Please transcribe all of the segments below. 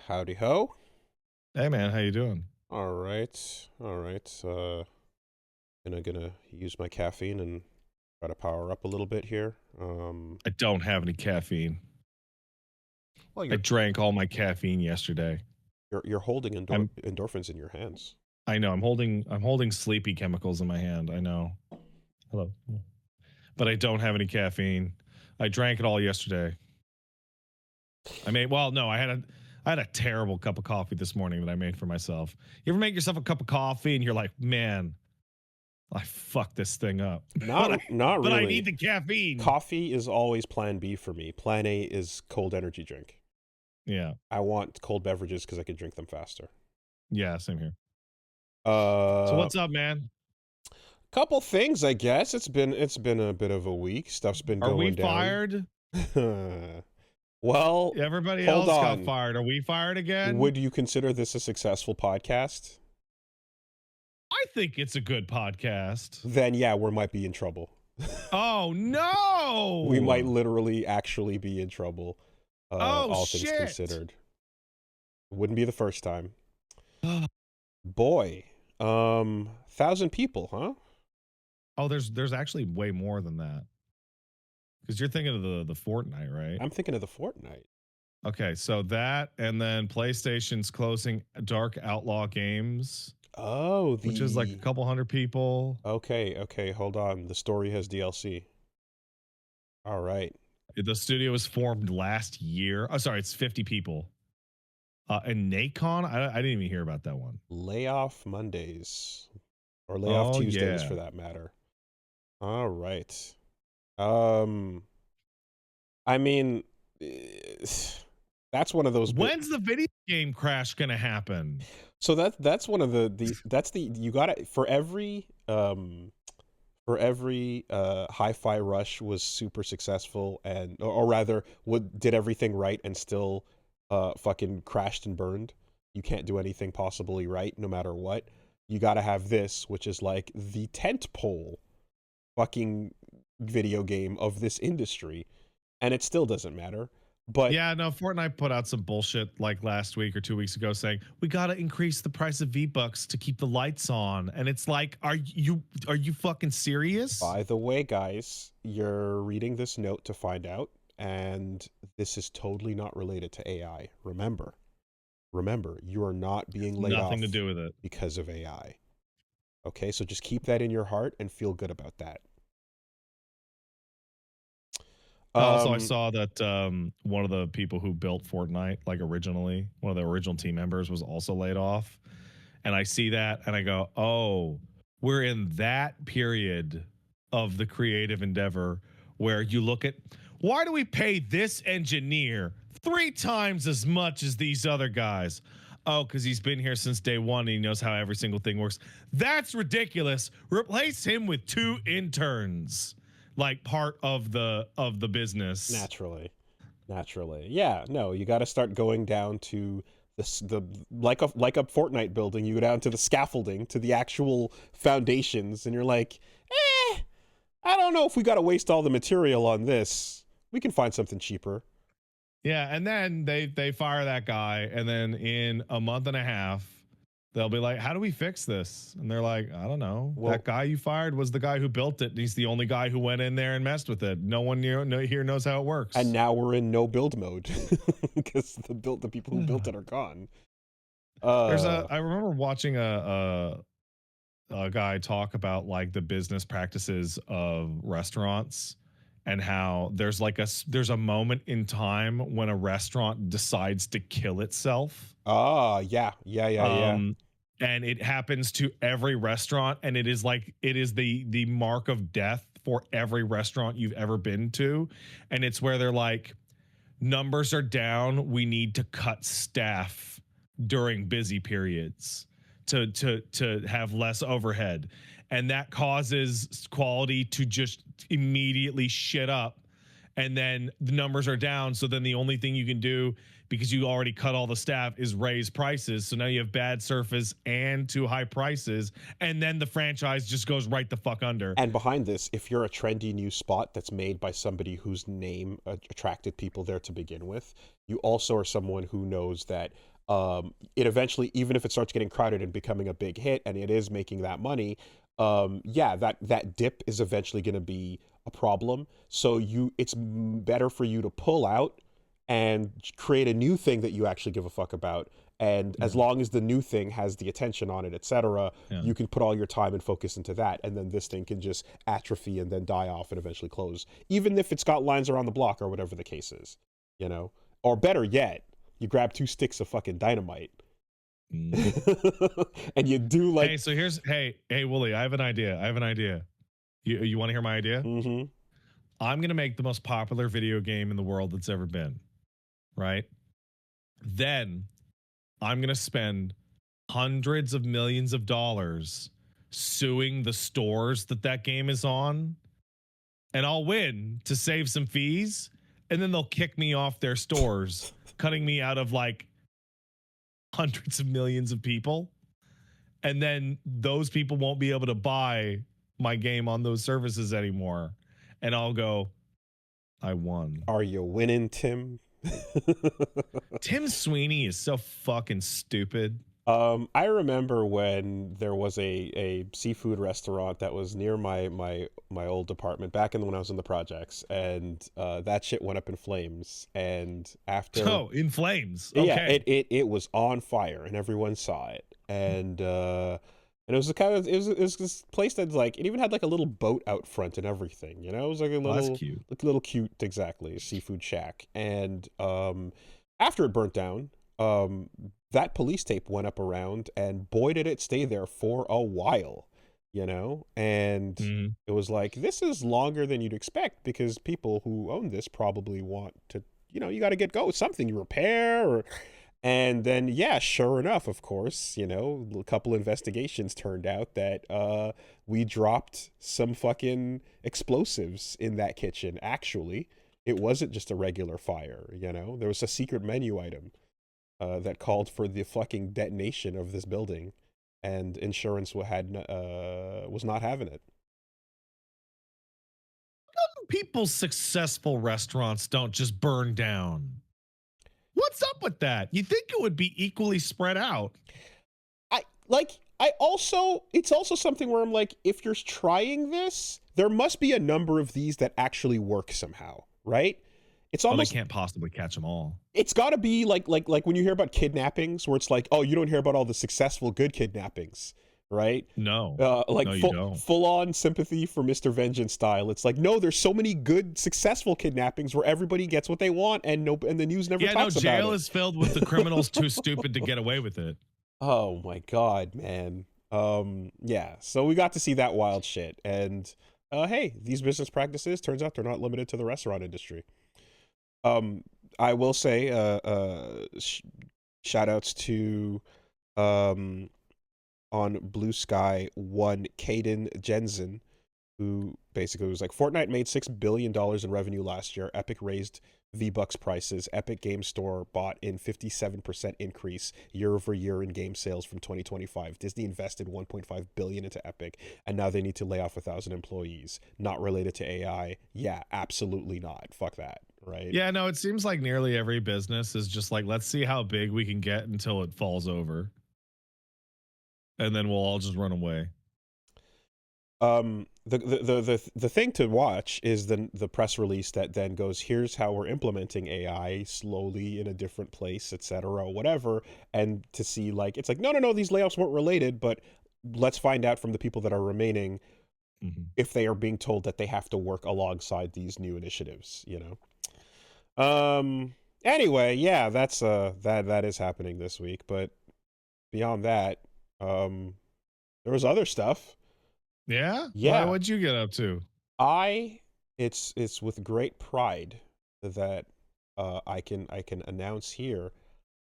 Howdy ho. Hey man, how you doing? All right. Gonna use my caffeine and try to power up a little bit here. I don't have any caffeine. Well, I drank all my caffeine yesterday. you're holding endorphins in your hands. I know. I'm holding sleepy chemicals in my hand. I know. Hello. But I don't have any caffeine. I drank it all yesterday. I had a terrible cup of coffee this morning that I made for myself. You ever make yourself a cup of coffee and you're like, man, I fucked this thing up. Not really. But I need the caffeine. Coffee is always plan B for me. Plan A is cold energy drink. Yeah. I want cold beverages because I can drink them faster. Yeah, same here. So what's up, man? Couple things, I guess. It's been a bit of a week. Stuff's been going down. Are we fired? Well, everybody else got fired. Are we fired again? Would you consider this a successful podcast? I think it's a good podcast. Then yeah, we might be in trouble. Oh no! We might literally actually be in trouble. All things considered. Wouldn't be the first time. Boy, 1,000 people, huh? Oh, there's actually way more than that. Because you're thinking of the Fortnite, right? I'm thinking of the Fortnite. Okay, so that, and then PlayStation's closing Dark Outlaw Games. Oh, which is like a couple hundred people. Okay, hold on. The story has DLC. All right. The studio was formed last year. Oh, sorry, it's 50 people. And Nacon, I didn't even hear about that one. Layoff Mondays. Or Layoff Tuesdays, for that matter. All right. I mean, that's one of those. When's the video game crash gonna happen? So that's one of you got it for every Hi-Fi Rush was super successful or rather did everything right and still fucking crashed and burned. You can't do anything possibly right no matter what. You got to have this, which is like the tentpole fucking video game of this industry, and it still doesn't matter. But yeah, no, Fortnite put out some bullshit like last week or 2 weeks ago saying we got to increase the price of V-Bucks to keep the lights on, and it's like, are you fucking serious? By the way, guys, you're reading this note to find out, and this is totally not related to AI. Remember, you are not being laid off. Nothing to do with it because of AI. Okay, so just keep that in your heart and feel good about that. Also, I saw that one of the people who built Fortnite, like originally, one of the original team members was also laid off. And I see that and I go, oh, we're in that period of the creative endeavor where you look at, why do we pay this engineer 3 times as much as these other guys? Oh, because he's been here since day one and he knows how every single thing works. That's ridiculous. Replace him with 2 interns. Like part of the business. Naturally. Yeah, no, you got to start going down to the like a Fortnite building, you go down to the scaffolding, to the actual foundations, and you're like, I don't know if we got to waste all the material on this. We can find something cheaper. Yeah, and then they fire that guy, and then in a month and a half, they'll be like, how do we fix this? And they're like, I don't know. Well, that guy you fired was the guy who built it. And he's the only guy who went in there and messed with it. No one here knows how it works. And now we're in no build mode because the people who built it are gone. I remember watching a guy talk about like the business practices of restaurants and how there's a moment in time when a restaurant decides to kill itself. Yeah. And it happens to every restaurant, and it is the mark of death for every restaurant you've ever been to. And it's where they're like, numbers are down, we need to cut staff during busy periods to have less overhead. And that causes quality to just immediately shit up. And then the numbers are down, so then the only thing you can do, because you already cut all the staff, is raise prices. So now you have bad service and too high prices, and then the franchise just goes right the fuck under. And behind this, if you're a trendy new spot that's made by somebody whose name attracted people there to begin with, you also are someone who knows that it eventually, even if it starts getting crowded and becoming a big hit, and it is making that money, yeah, that dip is eventually going to be a problem. So it's better for you to pull out and create a new thing that you actually give a fuck about. And as long as the new thing has the attention on it, etc., you can put all your time and focus into that, and then this thing can just atrophy and then die off and eventually close, even if it's got lines around the block or whatever the case is, you know. Or better yet, you grab 2 sticks of fucking dynamite, and you do like. Hey, so hey, Wooly, I have an idea. You want to hear my idea? Mm-hmm. I'm gonna make the most popular video game in the world that's ever been, right? Then I'm going to spend hundreds of millions of dollars suing the stores that game is on, and I'll win to save some fees, and then they'll kick me off their stores, cutting me out of like hundreds of millions of people. And then those people won't be able to buy my game on those services anymore. And I'll go, I won. Are you winning, Tim? Tim Sweeney is so fucking stupid. I remember when there was a seafood restaurant that was near my old apartment back when I was in the projects, and that shit went up in flames. And after in flames, okay. Yeah, it was on fire, and everyone saw it. And it was it was this place that's like, it even had like a little boat out front and everything, you know. It was like a little, that's cute. like a little cute, exactly, a seafood shack. And after it burnt down, that police tape went up around, and boy did it stay there for a while, you know. And it was like, this is longer than you'd expect, because people who own this probably want to, you know, you got to get something you repair or. And then, yeah, sure enough, of course, you know, a couple investigations turned out that we dropped some fucking explosives in that kitchen. Actually, it wasn't just a regular fire, you know. There was a secret menu item that called for the fucking detonation of this building, and insurance was not having it. People's successful restaurants don't just burn down. What's up with that? You think it would be equally spread out? It's also something where I'm like, if you're trying this, there must be a number of these that actually work somehow, right? It's almost, they can't possibly catch them all. It's got to be like when you hear about kidnappings, where it's like, oh, you don't hear about all the successful good kidnappings, right? No, full on sympathy for Mr. Vengeance style. It's like, no, there's so many good successful kidnappings where everybody gets what they want, and the news never talks about it. Jail is filled with the criminals too stupid to get away with it. Oh my god, man. Yeah, so we got to see that wild shit, and hey, these business practices, turns out they're not limited to the restaurant industry. I will say shout outs to on Blue Sky one Kain Jensen, who basically was like, Fortnite made $6 billion in revenue last year. Epic raised V-Bucks prices. Epic Game Store bought in 57% increase year over year in game sales from 2025. Disney invested $1.5 billion into Epic, and now they need to lay off 1,000 employees. Not related to AI. Yeah, absolutely not. Fuck that, right? Yeah, no, it seems like nearly every business is just like, let's see how big we can get until it falls over, and then we'll all just run away. The thing to watch is the press release that then goes, here's how we're implementing AI slowly in a different place, etc., whatever. And to see, like, it's like, no, these layoffs weren't related, but let's find out from the people that are remaining if they are being told that they have to work alongside these new initiatives, you know. Anyway, yeah, that's that is happening this week, but beyond that, there was other stuff. Yeah? Yeah. What'd you get up to? It's with great pride that I can announce here,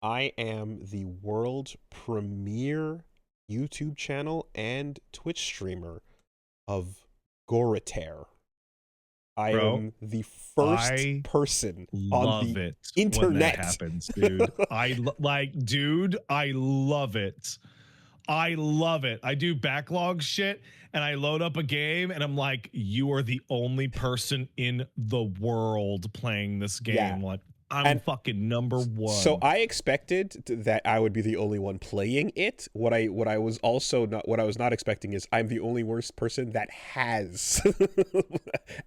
I am the world premiere YouTube channel and Twitch streamer of Goritar. I am the first person on the internet. When that happens, dude. I love it. I love it. I do backlog shit, and I load up a game, and I'm like, you are the only person in the world playing this game. Yeah. Like, I'm fucking number one. So I expected that I would be the only one playing it. What I was not expecting is I'm the only worst person that has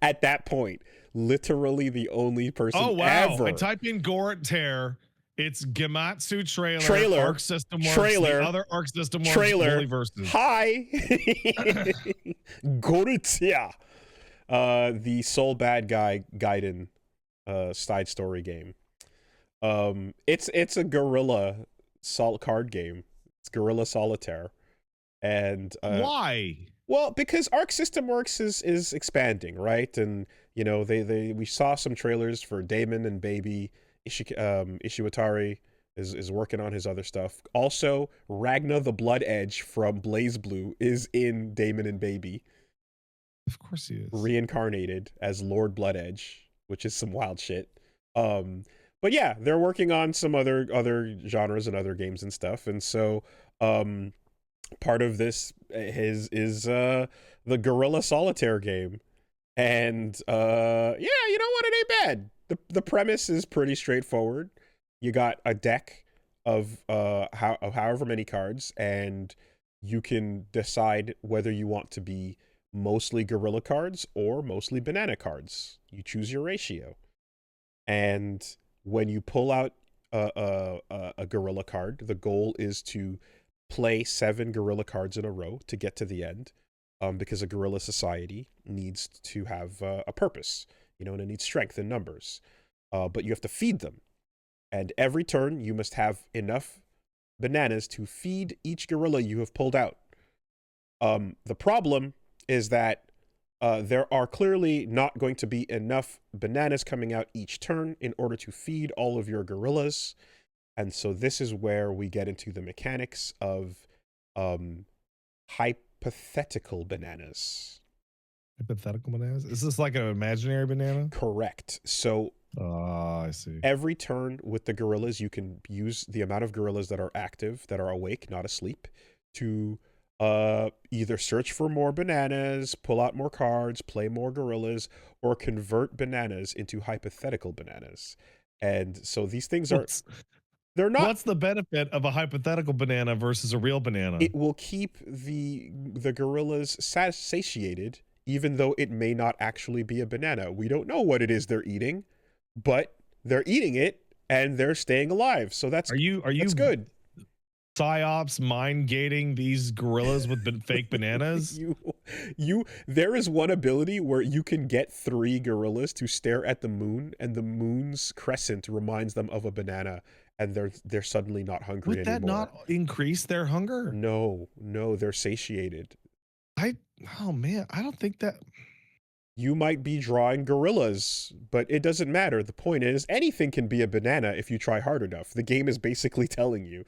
at that point. Literally the only person ever. I typed in Goritar. It's Gematsu trailer. Arc System Works. The other Arc System Works. Multiverses. Hi. Goritar. The Soul Bad Guy Gaiden side story game. It's a gorilla card game. It's Gorilla Solitaire. And why? Well, because Arc System Works is expanding, right? And you know, we saw some trailers for Damon and Baby. Ishiwatari is working on his other stuff. Also, Ragna the Blood Edge from Blaze Blue is in Damon and Baby. Of course he is. Reincarnated as Lord Blood Edge, which is some wild shit. But yeah, they're working on some other genres and other games and stuff. And so part of this is the Gorilla Solitaire game. And yeah, you know what? It ain't bad. The premise is pretty straightforward. You got a deck of however many cards, and you can decide whether you want to be mostly gorilla cards or mostly banana cards. You choose your ratio. And when you pull out a gorilla card, the goal is to play 7 gorilla cards in a row to get to the end, because a gorilla society needs to have a purpose, you know, and it needs strength in numbers. But you have to feed them. And every turn, you must have enough bananas to feed each gorilla you have pulled out. The problem is that there are clearly not going to be enough bananas coming out each turn in order to feed all of your gorillas. And so this is where we get into the mechanics of hypothetical bananas. Hypothetical bananas? Is this like an imaginary banana? Correct. So I see. Every turn with the gorillas, you can use the amount of gorillas that are active, that are awake, not asleep, to either search for more bananas, pull out more cards, play more gorillas, or convert bananas into hypothetical bananas. And so these things they're not. What's the benefit of a hypothetical banana versus a real banana? It will keep the gorillas satiated, even though it may not actually be a banana. We don't know what it is they're eating, but they're eating it and they're staying alive. So that's that's good. Psyops mind gating these gorillas with fake bananas. There is one ability where you can get 3 gorillas to stare at the moon, and the moon's crescent reminds them of a banana, and they're suddenly not hungry anymore. Would that not increase their hunger? No, they're satiated. Oh man, I don't think that. You might be drawing gorillas, but it doesn't matter. The point is, anything can be a banana if you try hard enough. The game is basically telling you.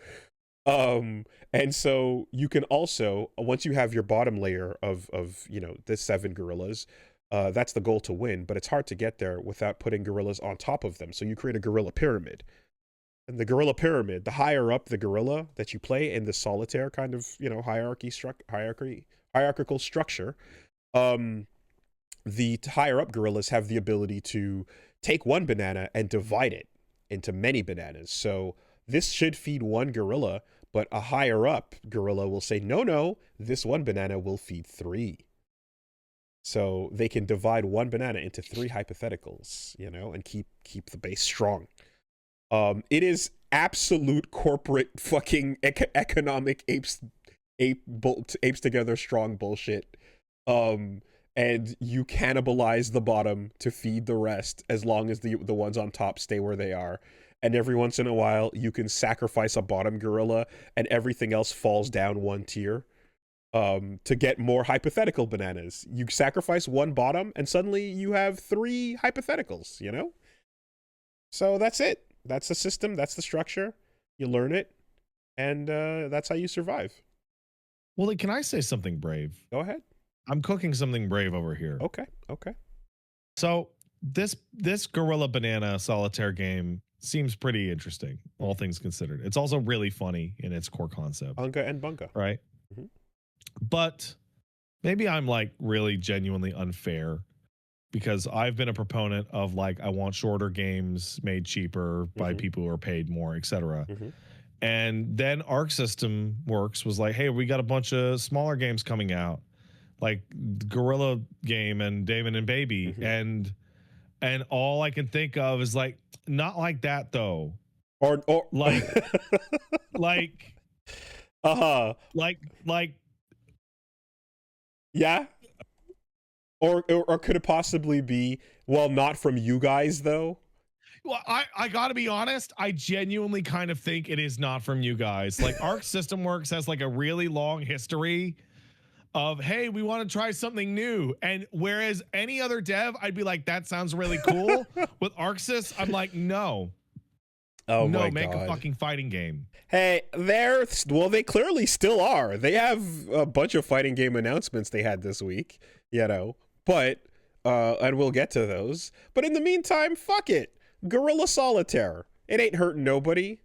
And so you can also, once you have your bottom layer of you know, the 7 gorillas, that's the goal to win, but it's hard to get there without putting gorillas on top of them. So you create a gorilla pyramid. And the gorilla pyramid, the higher up the gorilla that you play in the solitaire kind of, you know, hierarchical structure, the higher up gorillas have the ability to take one banana and divide it into many bananas. So this should feed 1 gorilla, but a higher up gorilla will say, no, this 1 banana will feed 3. So they can divide 1 banana into 3 hypotheticals, you know, and keep the base strong. It is absolute corporate fucking economic apes together strong bullshit. And you cannibalize the bottom to feed the rest as long as the ones on top stay where they are. And every once in a while, you can sacrifice a bottom gorilla and everything else falls down 1 tier to get more hypothetical bananas. You sacrifice 1 bottom and suddenly you have 3 hypotheticals, you know? So that's it. That's the system. That's the structure. You learn it. And that's how you survive. Well, can I say something brave? Go ahead. I'm cooking something brave over here. Okay. So this Gorilla Banana solitaire game seems pretty interesting, all things considered. It's also really funny in its core concept. Unga and bunga. Right? Mm-hmm. But maybe I'm like really genuinely unfair because I've been a proponent of like I want shorter games made cheaper by people who are paid more, etc. And then Arc System Works was like, hey, we got a bunch of smaller games coming out, like Gorilla Game and Damon and Baby, and all I can think of is like, not like that though. Or like like like yeah. Or could it possibly be, well, not from you guys though? Well, I gotta be honest, I genuinely kind of think it is not from you guys. Like Arc System Works has like a really long history of, hey, we want to try something new. And whereas any other dev, I'd be like, that sounds really cool. With ArcSys, I'm like, no. Oh no, my make God. a fucking fighting game. Hey, they clearly still are. They have a bunch of fighting game announcements they had this week, you know. But and we'll get to those. But in the meantime, fuck it. Gorilla Solitaire. It ain't hurting nobody.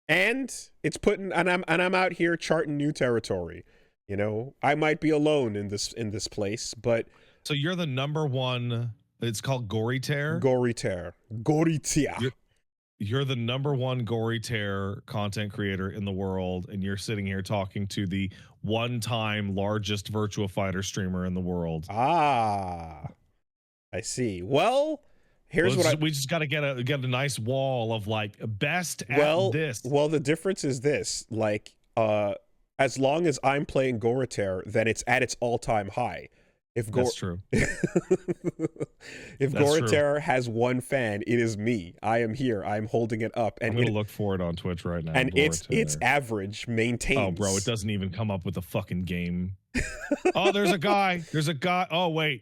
And it's I'm out here charting new territory. You know, I might be alone in this place, but so you're the #1. It's called Goritar. Goritar. You're the #1 Goritar content creator in the world, and you're sitting here talking to the one-time largest Virtua Fighter streamer in the world. Ah, I see. Well, we just got to get a nice wall of like best at this. Well, the difference is this: like, as long as I'm playing Goritar, then it's at its all-time high. That's true. If Goritar has one fan, it is me. I am here. I'm holding it up. And I'm going to look for it on Twitch right now. And its average maintains. Oh, bro, it doesn't even come up with a fucking game. Oh, there's a guy. Oh, wait.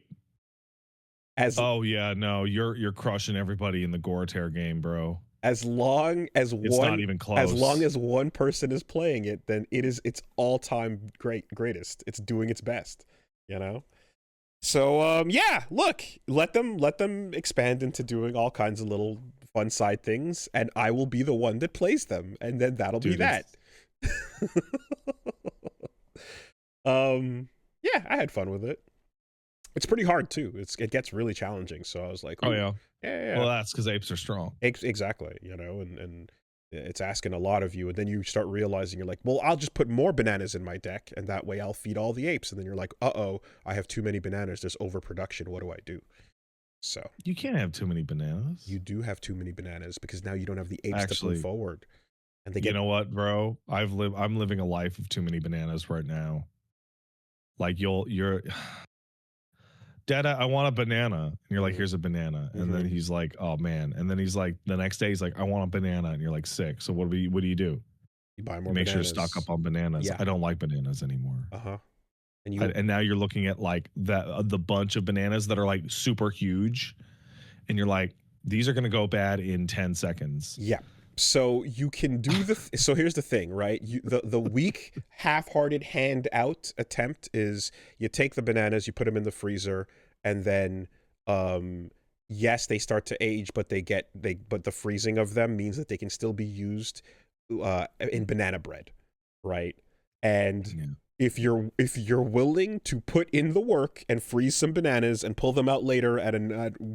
Oh yeah, no, you're crushing everybody in the Goritar game, bro. As long as it's not even close. As long as one person is playing it, then it's all-time greatest. It's doing its best, you know? So yeah, look, let them expand into doing all kinds of little fun side things, and I will be the one that plays them, and then that'll be that. Yeah, I had fun with it. It's pretty hard too. It gets really challenging. So I was like, oh yeah. Yeah. Well, that's because apes are strong. Exactly. You know, and it's asking a lot of you, and then you start realizing you're like, well, I'll just put more bananas in my deck, and that way I'll feed all the apes. And then you're like, uh-oh, I have too many bananas. There's overproduction. What do I do? So you can't have too many bananas. You do have too many bananas because now you don't have the apes to move forward. And you know what, bro? I'm living a life of too many bananas right now. Like you're Dada, I want a banana. And you're like, here's a banana. And then he's like, oh man. And then he's like, the next day he's like, I want a banana. And you're like, sick. So what do you do? You buy more Make bananas. sure to stock up on bananas. Yeah. I don't like bananas anymore. And now you're looking at like the bunch of bananas that are like super huge. And you're like, these are going to go bad in 10 seconds. Yeah. So you can do so here's the thing, right? The weak, half-hearted handout attempt is you take the bananas, you put them in the freezer, and then yes, they start to age, but but the freezing of them means that they can still be used in banana bread, right? And if you're willing to put in the work and freeze some bananas and pull them out later at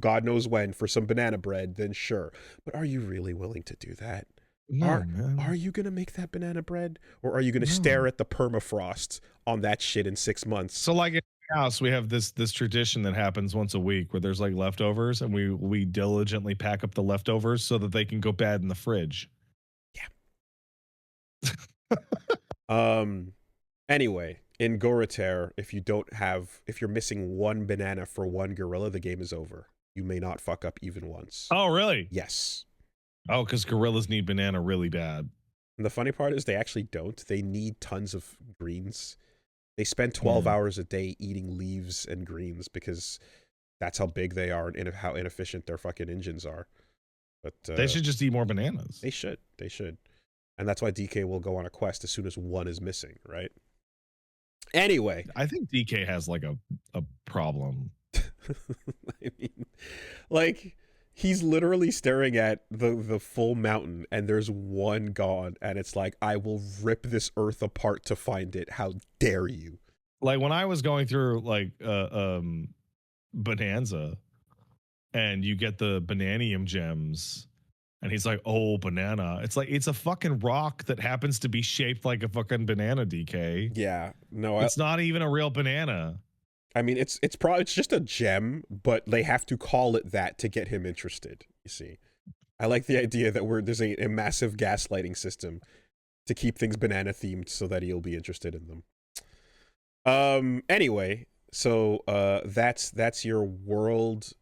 God knows when for some banana bread, then sure. But are you really willing to do that? No, are you gonna make that banana bread, or are you gonna stare at the permafrost on that shit in 6 months? So like in the house, we have this tradition that happens once a week where there's like leftovers, and we diligently pack up the leftovers so that they can go bad in the fridge. Yeah. Anyway, in Goritar, if you're missing one banana for one gorilla, the game is over. You may not fuck up even once. Oh, really? Yes. Oh, because gorillas need banana really bad. And the funny part is they actually don't. They need tons of greens. They spend 12 hours a day eating leaves and greens because that's how big they are and how inefficient their fucking engines are. But they should just eat more bananas. They should. And that's why DK will go on a quest as soon as one is missing, right? Anyway, I think DK has like a problem. I mean, like, he's literally staring at the full mountain and there's one gone, and it's like, I will rip this earth apart to find it. How dare you? Like when I was going through like Bonanza, and you get the bananium gems. And he's like, oh, banana. It's like, it's a fucking rock that happens to be shaped like a fucking banana, DK. Yeah, no, It's not even a real banana. I mean, it's probably it's just a gem, but they have to call it that to get him interested. You see, I like the idea that there's a massive gaslighting system to keep things banana themed so that he'll be interested in them. Anyway, so that's your world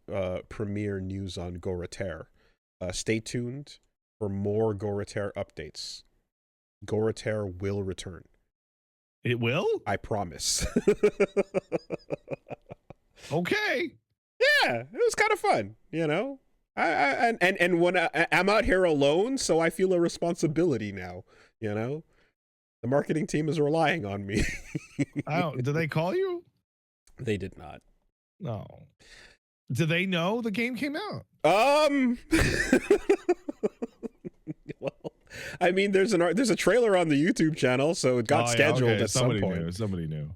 premiere news on Goritar. Stay tuned for more Goritar updates. Goritar will return. It will? I promise. Okay. Yeah, it was kind of fun, you know. And when I'm out here alone, so I feel a responsibility now. You know, the marketing team is relying on me. Did they call you? They did not. No. Do they know the game came out? Well, I mean, there's a trailer on the YouTube channel, so it got scheduled at some point. Somebody knew.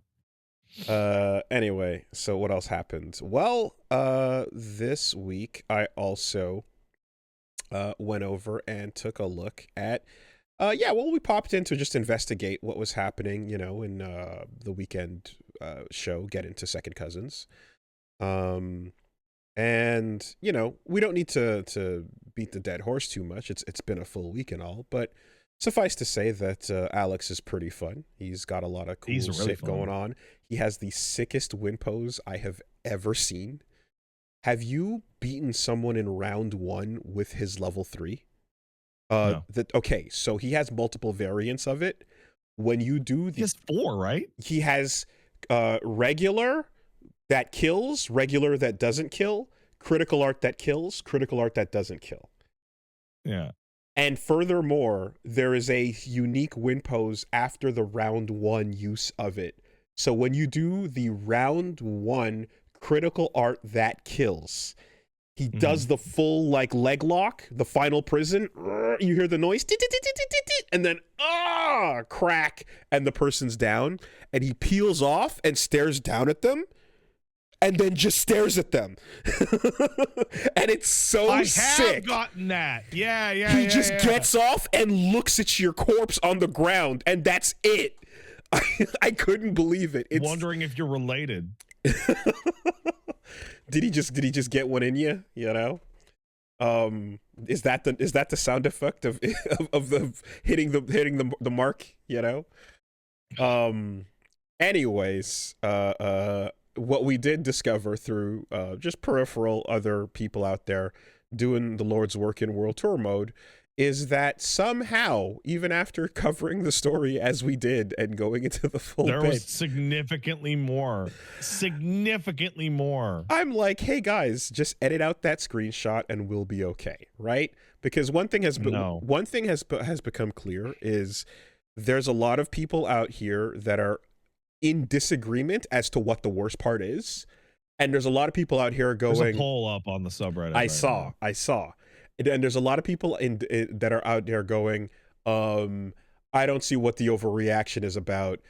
Anyway, so what else happened? Well, this week I also went over and took a look at we popped in to just investigate what was happening, you know, in the weekend show, Get Into Second Cousins. And, you know, we don't need to beat the dead horse too much. It's been a full week and all, but suffice to say that Alex is pretty fun. He's got a lot of cool shit going on. He has the sickest win pose I have ever seen. Have you beaten someone in round 1 with his level 3? No. Okay, so he has multiple variants of it. When you do he has 4, right? He has regular that kills, regular that doesn't kill, critical art that kills, critical art that doesn't kill. Yeah. And furthermore, there is a unique win pose after the round 1 use of it. So when you do the round 1 critical art that kills, he does the full like leg lock, the final prison. You hear the noise, and then crack, and the person's down, and he peels off and stares down at them. And then just stares at them. And it's so sick. I have gotten that. Yeah. He just gets off and looks at your corpse on the ground, and that's it. I couldn't believe it. It's wondering if you're related. Did he just get one in you? You know? Is that the sound effect of the hitting the mark? You know? Anyways, what we did discover through just peripheral other people out there doing the Lord's work in World Tour mode is that somehow, even after covering the story as we did and going into the full there was significantly more. I'm like, hey guys, just edit out that screenshot and we'll be okay, right? Because one thing has become clear is there's a lot of people out here that are in disagreement as to what the worst part is, and there's a lot of people out here going. There's a poll up on the subreddit. I saw, and there's a lot of people that are out there going, I don't see what the overreaction is about,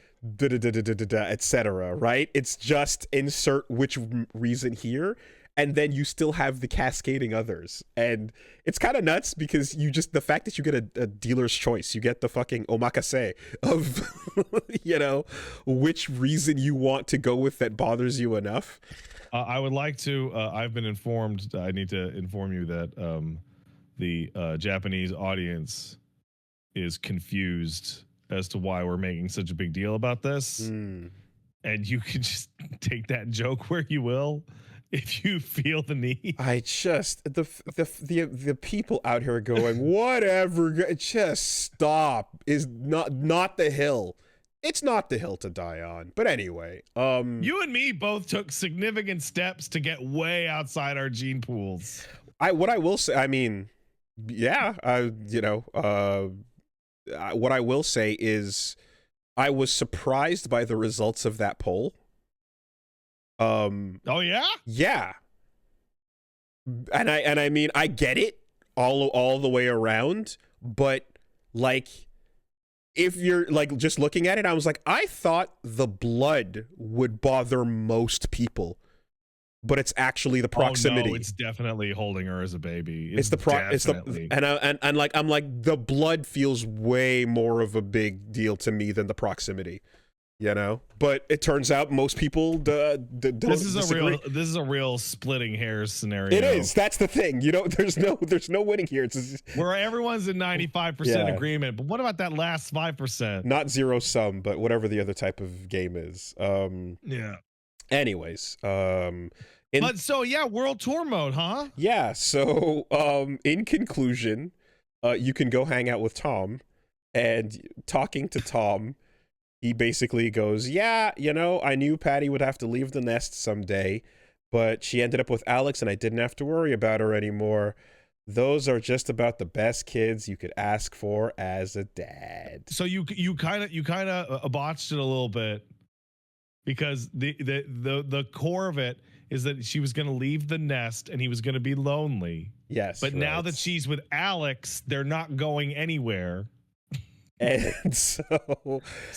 etc. Right? It's just insert which reason here, and then you still have the cascading others, and it's kind of nuts because the fact that you get a dealer's choice, you get the fucking omakase of you know, which reason you want to go with that bothers you enough. I would like to I've been informed, I need to inform you that the Japanese audience is confused as to why we're making such a big deal about this, and you can just take that joke where you will if you feel the need. I just the people out here going, whatever, just stop, is not the hill. It's not the hill to die on. But anyway, you and me both took significant steps to get way outside our gene pools. What I will say, I mean, yeah, you know, what I will say is I was surprised by the results of that poll. Oh yeah? Yeah. And I mean, I get it all the way around, but like, if you're like just looking at it, I was like, I thought the blood would bother most people. but it's actually the Oh proximity. no, it's definitely holding her as a baby. It's Definitely. and like I'm like the blood feels way more of a big deal to me than the proximity, you know. But it turns out most people don't disagree. This is a real splitting hairs scenario. It is. That's the thing. You know, there's no winning here. It's just, where everyone's in 95% agreement. But what about that last 5%? Not zero sum, but whatever the other type of game is. Yeah. Anyways, but so yeah, world tour mode, huh? Yeah. So, in conclusion, you can go hang out with Tom, and talking to Tom, he basically goes, "Yeah, you know, I knew Patty would have to leave the nest someday, but she ended up with Alex, and I didn't have to worry about her anymore. Those are just about the best kids you could ask for as a dad." So you kind of botched it a little bit, because the core of it is that she was going to leave the nest and he was going to be lonely. Yes. But now that she's with Alex, they're not going anywhere. And so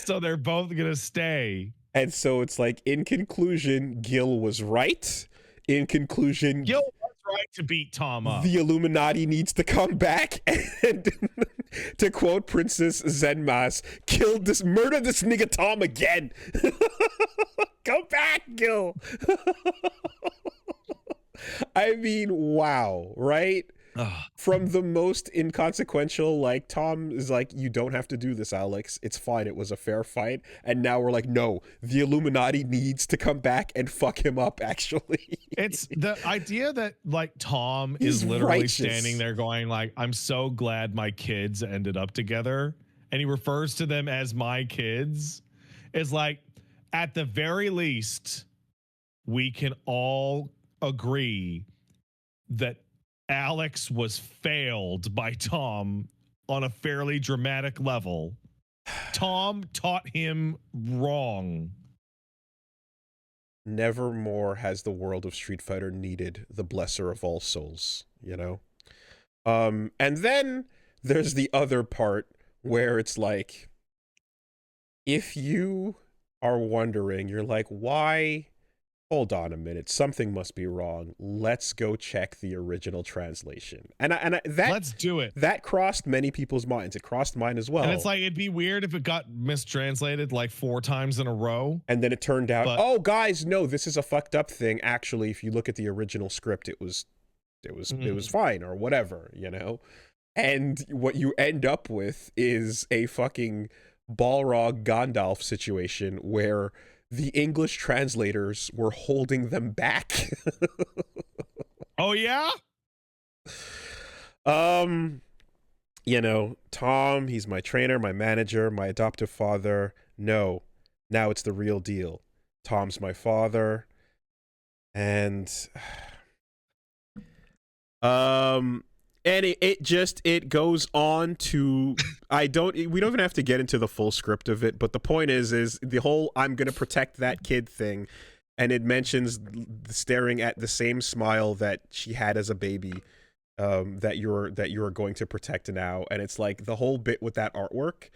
they're both going to stay. And so it's like, in conclusion, Gil was right. In conclusion, Gil was right to beat Tom up. The Illuminati needs to come back and, to quote Princess Zenmas, murder this nigga Tom again. Come back, Gil. I mean, wow, right? From the most inconsequential, like, Tom is like, you don't have to do this, Alex. It's fine. It was a fair fight. And now we're like, no, the Illuminati needs to come back and fuck him up, actually. It's the idea that, like, Tom is literally righteous. Standing there going, like, I'm so glad my kids ended up together. And he refers to them as my kids. Is like, at the very least, we can all agree that Alex was failed by Tom on a fairly dramatic level. Tom taught him wrong. Never more has the world of Street Fighter needed the blesser of all souls, you know? And then there's the other part where it's like, if you are wondering, you're like, why? Hold on a minute, something must be wrong. Let's go check the original translation. And let's do it. That crossed many people's minds. It crossed mine as well. And it's like, it'd be weird if it got mistranslated like 4 times in a row. And then it turned out, oh guys, no, this is a fucked up thing. Actually, if you look at the original script, it was fine or whatever, you know? And what you end up with is a fucking Balrog Gandalf situation where the English translators were holding them back. Oh, yeah? You know, Tom, he's my trainer, my manager, my adoptive father. No, now it's the real deal. Tom's my father. And and it goes on to, we don't even have to get into the full script of it, but the point is the whole I'm gonna protect that kid thing, and it mentions staring at the same smile that she had as a baby, that you're going to protect now. And it's like, the whole bit with that artwork,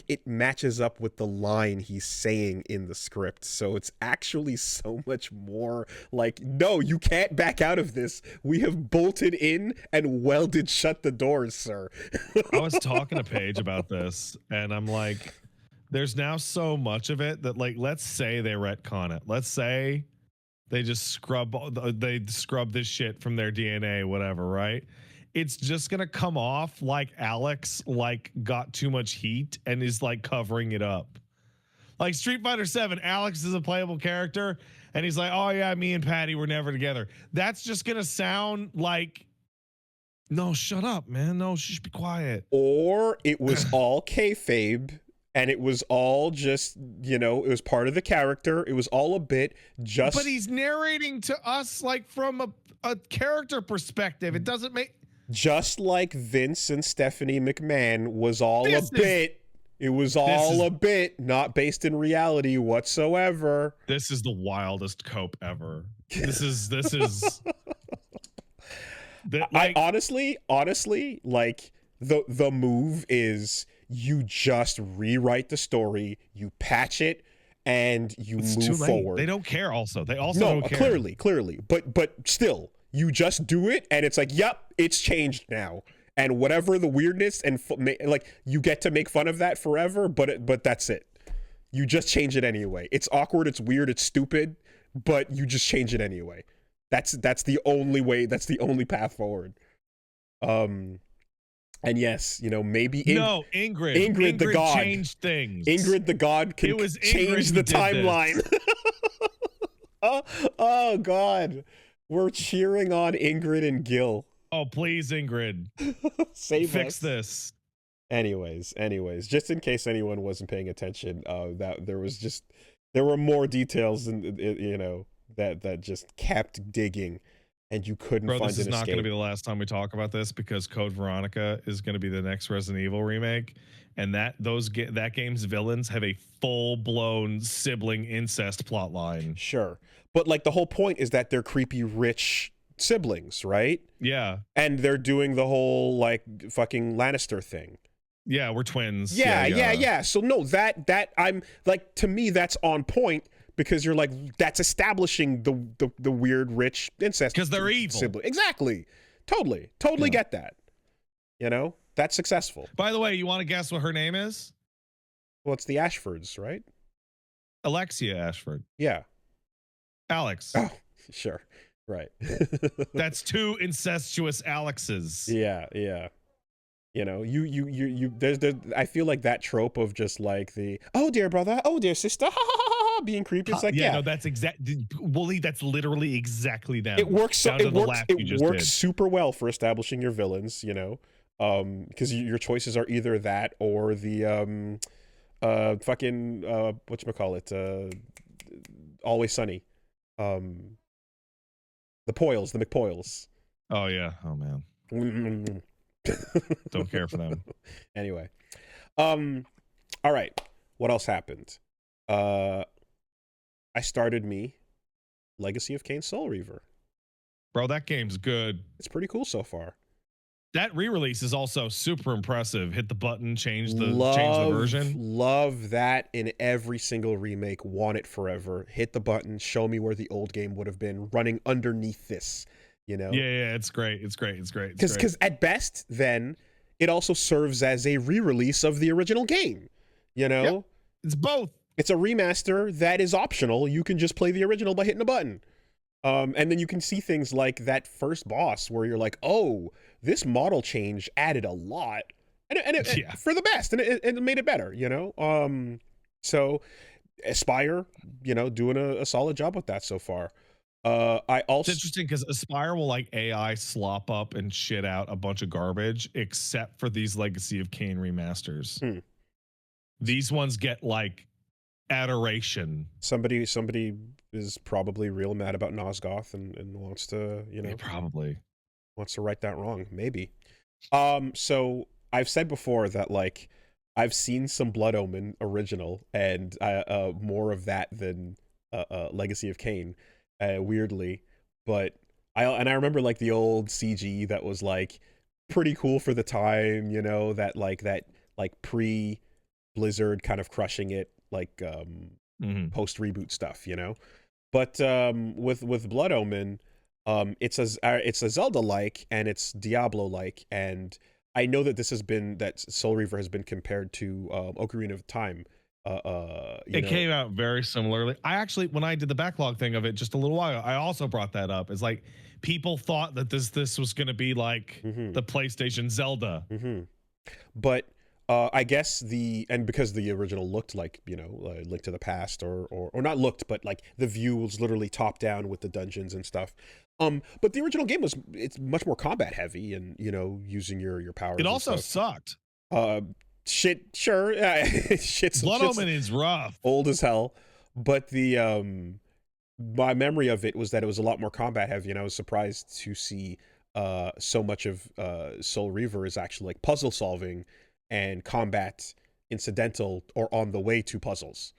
it matches up with the line he's saying in the script. So it's actually so much more like, no, you can't back out of this. We have bolted in and welded shut the doors, sir. I was talking to Paige about this, and I'm like, there's now so much of it that, like, let's say they retcon it. Let's say they just scrub this shit from their DNA, whatever, right? It's just gonna come off like Alex like got too much heat and is like covering it up. Like Street Fighter 7, Alex is a playable character and he's like, oh yeah, me and Patty were never together. That's just gonna sound like, no, shut up, man. No, just be quiet. Or it was all kayfabe and it was all just, you know, it was part of the character. It was all a bit just. But he's narrating to us like from a character perspective. It doesn't make. Just like Vince and Stephanie McMahon was all a bit. It was all a bit, not based in reality whatsoever. This is the wildest cope ever. This is I honestly, like, the move is you just rewrite the story, you patch it, and you It's move too late. forward. They don't care. Also, they also No, don't care. clearly, but still, you just do it, and it's like, yep, it's changed now, and whatever the weirdness and like you get to make fun of that forever, but that's it. You just change it anyway. It's awkward, it's weird, it's stupid, but you just change it anyway. That's the only way. That's the only path forward. And yes, you know, maybe Ingrid the god changed things. Ingrid the god can change the timeline. oh god, we're cheering on Ingrid and Gil. Oh please, Ingrid, fix this. Anyways, just in case anyone wasn't paying attention, that there were more details, and you know, that just kept digging, and you couldn't find an escape. This is not going to be the last time we talk about this, because Code Veronica is going to be the next Resident Evil remake, and that game's villains have a full-blown sibling incest plot line. Sure, but like the whole point is that they're creepy rich siblings, right? Yeah, and they're doing the whole like fucking Lannister thing. Yeah, we're twins. Yeah. So no, that I'm like, to me that's on point, because you're like, that's establishing the weird rich incest, because they're evil sibling. Exactly. Totally get that. You know, that's successful. By the way, you want to guess what her name is? Well, it's the Ashfords, right? Alexia Ashford. Yeah. Alex. Oh, sure. Right. That's two incestuous Alexes. Yeah. You know, there's I feel like that trope of just like the, oh dear brother, oh dear sister, being creepy. It's like, yeah, no, that's Wooly, that's literally exactly them. It works super well for establishing your villains, you know, because your choices are either that or the fucking whatchamacallit, Always Sunny, the McPoyles. Oh yeah. Oh man. Don't care for them. Anyway, all right, what else happened? I started Legacy of Kain Soul Reaver. Bro, that game's good. It's pretty cool so far. That re-release is also super impressive. Hit the button, change the version. Love that in every single remake. Want it forever. Hit the button, show me where the old game would have been running underneath this. You know? Yeah, it's great. Because at best, then it also serves as a re-release of the original game. You know, yep. It's both. It's a remaster that is optional. You can just play the original by hitting a button, and then you can see things like that first boss where you're like, oh, this model change added a lot, and it for the best, and it made it better. You know, so Aspire, you know, doing a solid job with that so far. It's interesting because Aspire will like AI slop up and shit out a bunch of garbage, except for these Legacy of Kain remasters. These ones get like adoration. Somebody is probably real mad about Nosgoth and wants to, you know, probably wants to right that wrong. Maybe. So I've said before that like I've seen some Blood Omen original and more of that than Legacy of Kain. Weirdly, but I remember like the old CG that was like pretty cool for the time, you know, that like pre Blizzard kind of crushing it, like post reboot stuff, you know. But with Blood Omen, it's a Zelda like and it's Diablo like, and I know that that Soul Reaver has been compared to Ocarina of Time. It came out very similarly. I actually, when I did the backlog thing of it just a little while ago, I also brought that up. It's like people thought that this was going to be like the PlayStation Zelda, but I guess because the original looked like, you know, Link to the Past or not looked, but like the view was literally top down with the dungeons and stuff. But the original game it's much more combat heavy and, you know, using your powers. It also sucked. Shit, sure. Blood Omen is rough, old as hell. But the my memory of it was that it was a lot more combat heavy, and I was surprised to see so much of Soul Reaver is actually like puzzle solving and combat incidental or on the way to puzzles.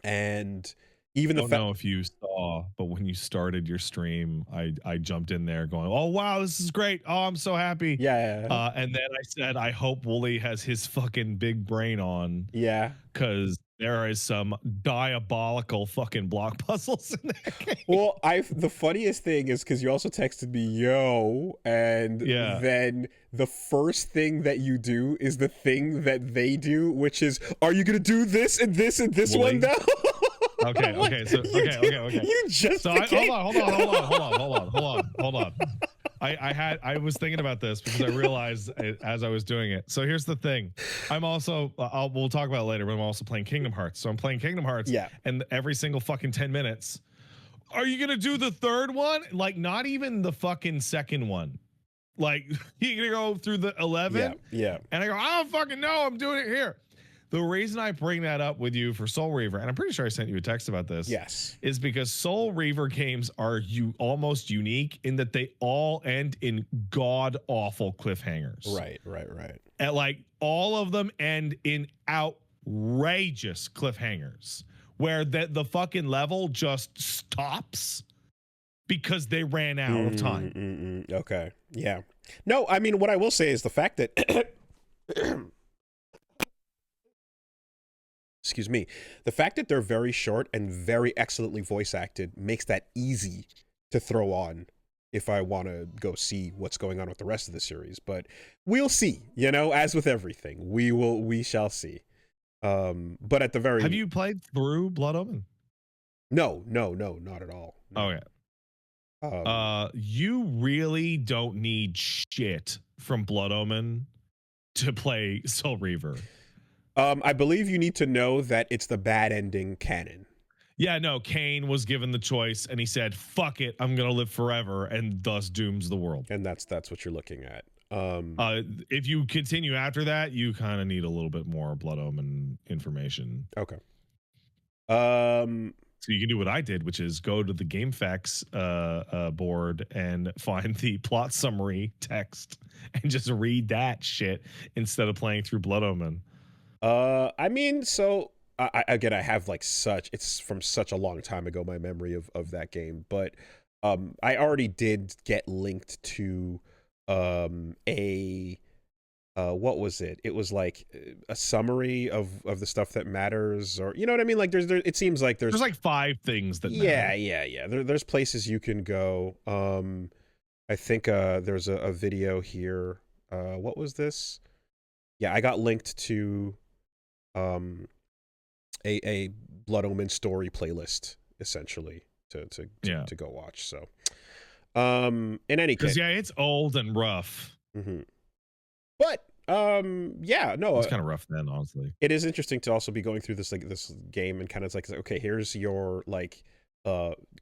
And even I don't know if you saw, but when you started your stream, I jumped in there going, oh wow, this is great, oh I'm so happy. Yeah. And then I said, I hope Wooly has his fucking big brain on. Yeah, because There is some diabolical fucking block puzzles in that game. Well, the funniest thing is because you also texted me, yo, and Yeah. then the first thing that you do is the thing that they do, which is, are you gonna do this and this and this Wooly. one now? Okay. You just So hold on. I was thinking about this because I realized as I was doing it. So here's the thing. I'm also we'll talk about it later, but I'm also playing Kingdom Hearts. So I'm playing Kingdom Hearts, Yeah. and every single fucking 10 minutes, are you gonna do the third one? Like, not even the fucking second one. Like, you're gonna go through the 11? Yeah. And I go, I don't fucking know, I'm doing it here. The reason I bring that up with you for Soul Reaver, and I'm pretty sure I sent you a text about this, Yes, is because Soul Reaver games are almost unique in that they all end in god awful cliffhangers. right. And like all of them end in outrageous cliffhangers where the fucking level just stops because they ran out of time. Okay. Yeah. No, I mean, what I will say is the fact that excuse me, the fact that they're very short and very excellently voice acted makes that easy to throw on if I want to go see what's going on with the rest of the series. But we'll see, you know, as with everything, we shall see. But at the very... Have you played through Blood Omen? No, not at all. No. Okay. You really don't need shit from Blood Omen to play Soul Reaver. I believe you need to know that it's the bad ending canon. Yeah, no, Kain was given the choice and he said, fuck it, I'm going to live forever, and thus dooms the world. And that's what you're looking at. If you continue after that, you kind of need a little bit more Blood Omen information. Okay. So you can do what I did, which is go to the GameFAQs board and find the plot summary text and just read that shit instead of playing through Blood Omen. I mean, so I have like it's from such a long time ago, my memory of that game, but I already did get linked to what was it? It was like a summary of the stuff that matters, or you know what I mean? Like it seems like there's like 5 things that matter. Yeah. There's places you can go. I think there's a video here. What was this? Yeah, I got linked to a Blood Omen story playlist essentially to go watch. So in any case, yeah, it's old and rough. But yeah, no, it's kind of rough then, honestly. It is interesting to also be going through this this game and kind of like, okay, here's your like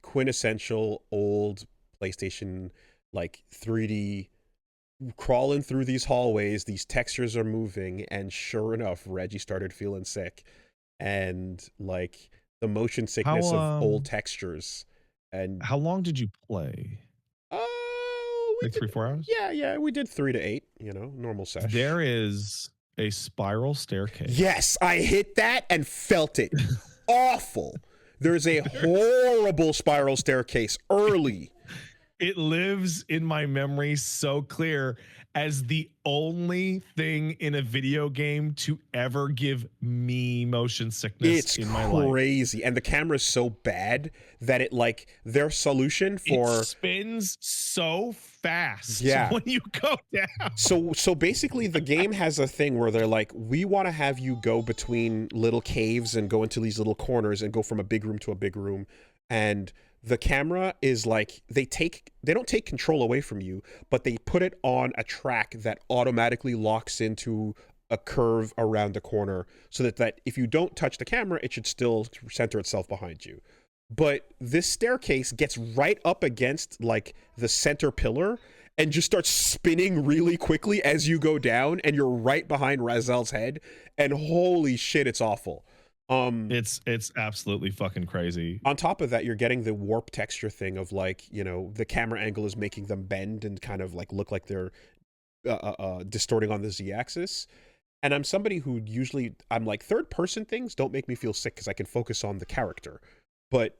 quintessential old PlayStation like 3D crawling through these hallways, these textures are moving, and sure enough, Reggie started feeling sick, and like the motion sickness of old textures. And how long did you play? Like 3-4 hours? Yeah, we did 3 to 8, you know, normal session. There is a spiral staircase. Yes, I hit that and felt it. Awful. There's a horrible spiral staircase early. It lives in my memory so clear as the only thing in a video game to ever give me motion sickness in my life. It's crazy. And the camera is so bad that it like their solution for it spins so fast yeah. when you go down. So basically the game has a thing where they're like, we want to have you go between little caves and go into these little corners and go from a big room to a big room. And the camera is like, they don't take control away from you, but they put it on a track that automatically locks into a curve around the corner so that if you don't touch the camera, it should still center itself behind you. But this staircase gets right up against like the center pillar and just starts spinning really quickly as you go down, and you're right behind Razel's head, and holy shit, it's awful. It's absolutely fucking crazy. On top of that, you're getting the warp texture thing of like, you know, the camera angle is making them bend and kind of like look like they're distorting on the z-axis. And I'm somebody who I'm like, third person things don't make me feel sick because I can focus on the character. But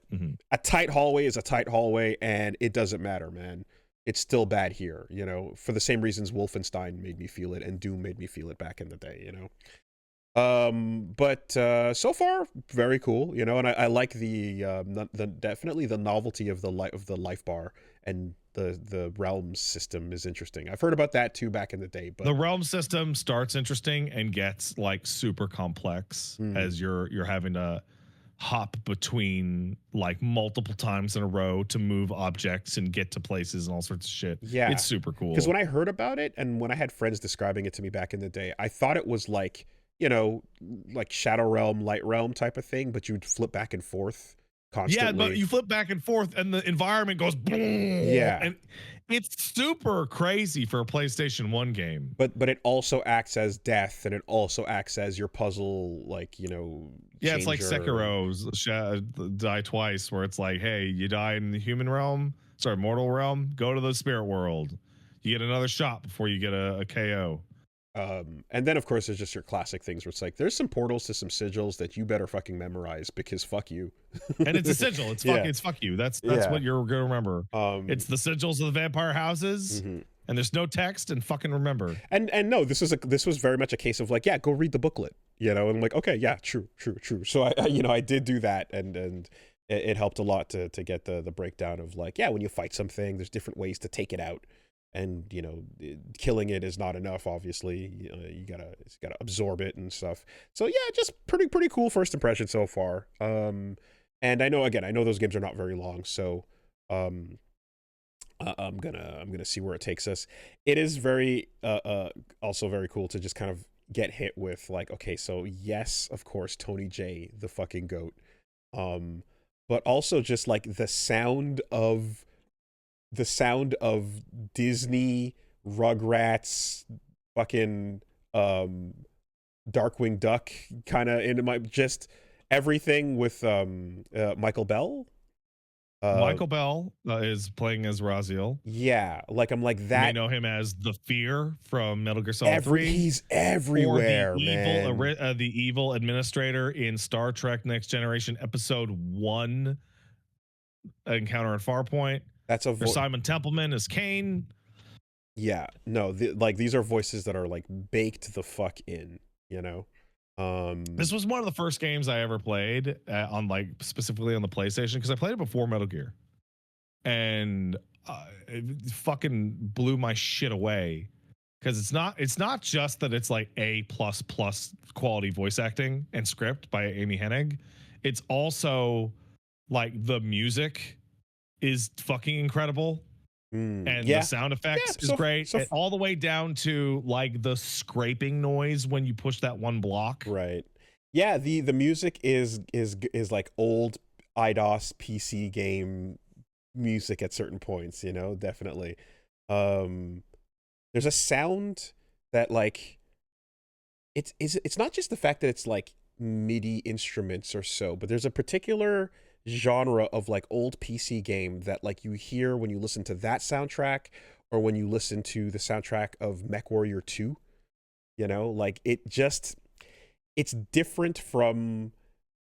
a tight hallway is a tight hallway, and it doesn't matter, man. It's still bad here, you know, for the same reasons Wolfenstein made me feel it and Doom made me feel it back in the day, you know. But so far very cool, you know, and I like the definitely the novelty of the life bar, and the realms system is interesting. I've heard about that too back in the day, but The realm system starts interesting and gets like super complex as you're having to hop between like multiple times in a row to move objects and get to places and all sorts of shit. yeah, It's super because cool. when I heard about it and when I had friends describing it to me back in the day, I thought it was like, you know, like Shadow Realm, Light Realm type of thing, but you'd flip back and forth Yeah, but constantly. you flip back and forth and the environment goes boom, Yeah, and it's super crazy for a PlayStation 1 game. but it also acts as death, and it also acts as your puzzle, like, you know, Yeah, it's like changer. Sekiro's Die Twice, where it's like, hey, you die in the human realm, sorry, mortal realm, go to the spirit world. You get another shot before you get a KO. And then of course there's just your classic things where it's like there's some portals to some sigils that you better fucking memorize because fuck you. And it's a sigil. Yeah, It's fuck you. That's yeah. what you're gonna remember. Um, It's the sigils of the vampire houses, mhm. and there's no text, and fucking remember. And no, this was very much a case of like, yeah, go read the booklet, you know, and I'm like, okay, yeah, true. So you know, I did do that, and it helped a lot to get the breakdown of like, yeah, when you fight something, there's different ways to take it out. And you know, killing it is not enough. Obviously, you gotta absorb it and stuff. So yeah, just pretty cool first impression so far. And I know those games are not very long, so um, I'm gonna see where it takes us. It is very also very cool to just kind of get hit with like, okay, so yes, of course, Tony J, the fucking goat, but also just like the sound of Disney, Rugrats, fucking Darkwing Duck kind of into my just everything with Michael Bell. Michael Bell is playing as Raziel. Yeah, like I'm like You may that. know him as the Fear from Metal Gear Solid 3, He's or everywhere, man. the evil administrator in Star Trek Next Generation Episode 1, Encounter at Farpoint. That's a There's Simon Templeman as Kain. Yeah, no, like these are voices that are like baked the fuck in, you know. This was one of the first games I ever played on like specifically on the PlayStation, because I played it before Metal Gear, and it fucking blew my shit away, because it's not just that it's like A plus plus quality voice acting and script by Amy Hennig. It's also like the music is fucking incredible, and the Yeah, sound yeah. effects is great, So and all the way down to like the scraping noise when you push that one block. right. Yeah, the music is like old IDOS PC game music at certain points, you know, definitely. Um there's a sound that like it's not just the fact that it's like MIDI instruments or so, but there's a particular genre of like old PC game that like you hear when you listen to that soundtrack or when you listen to the soundtrack of MechWarrior 2, you know, like it's different from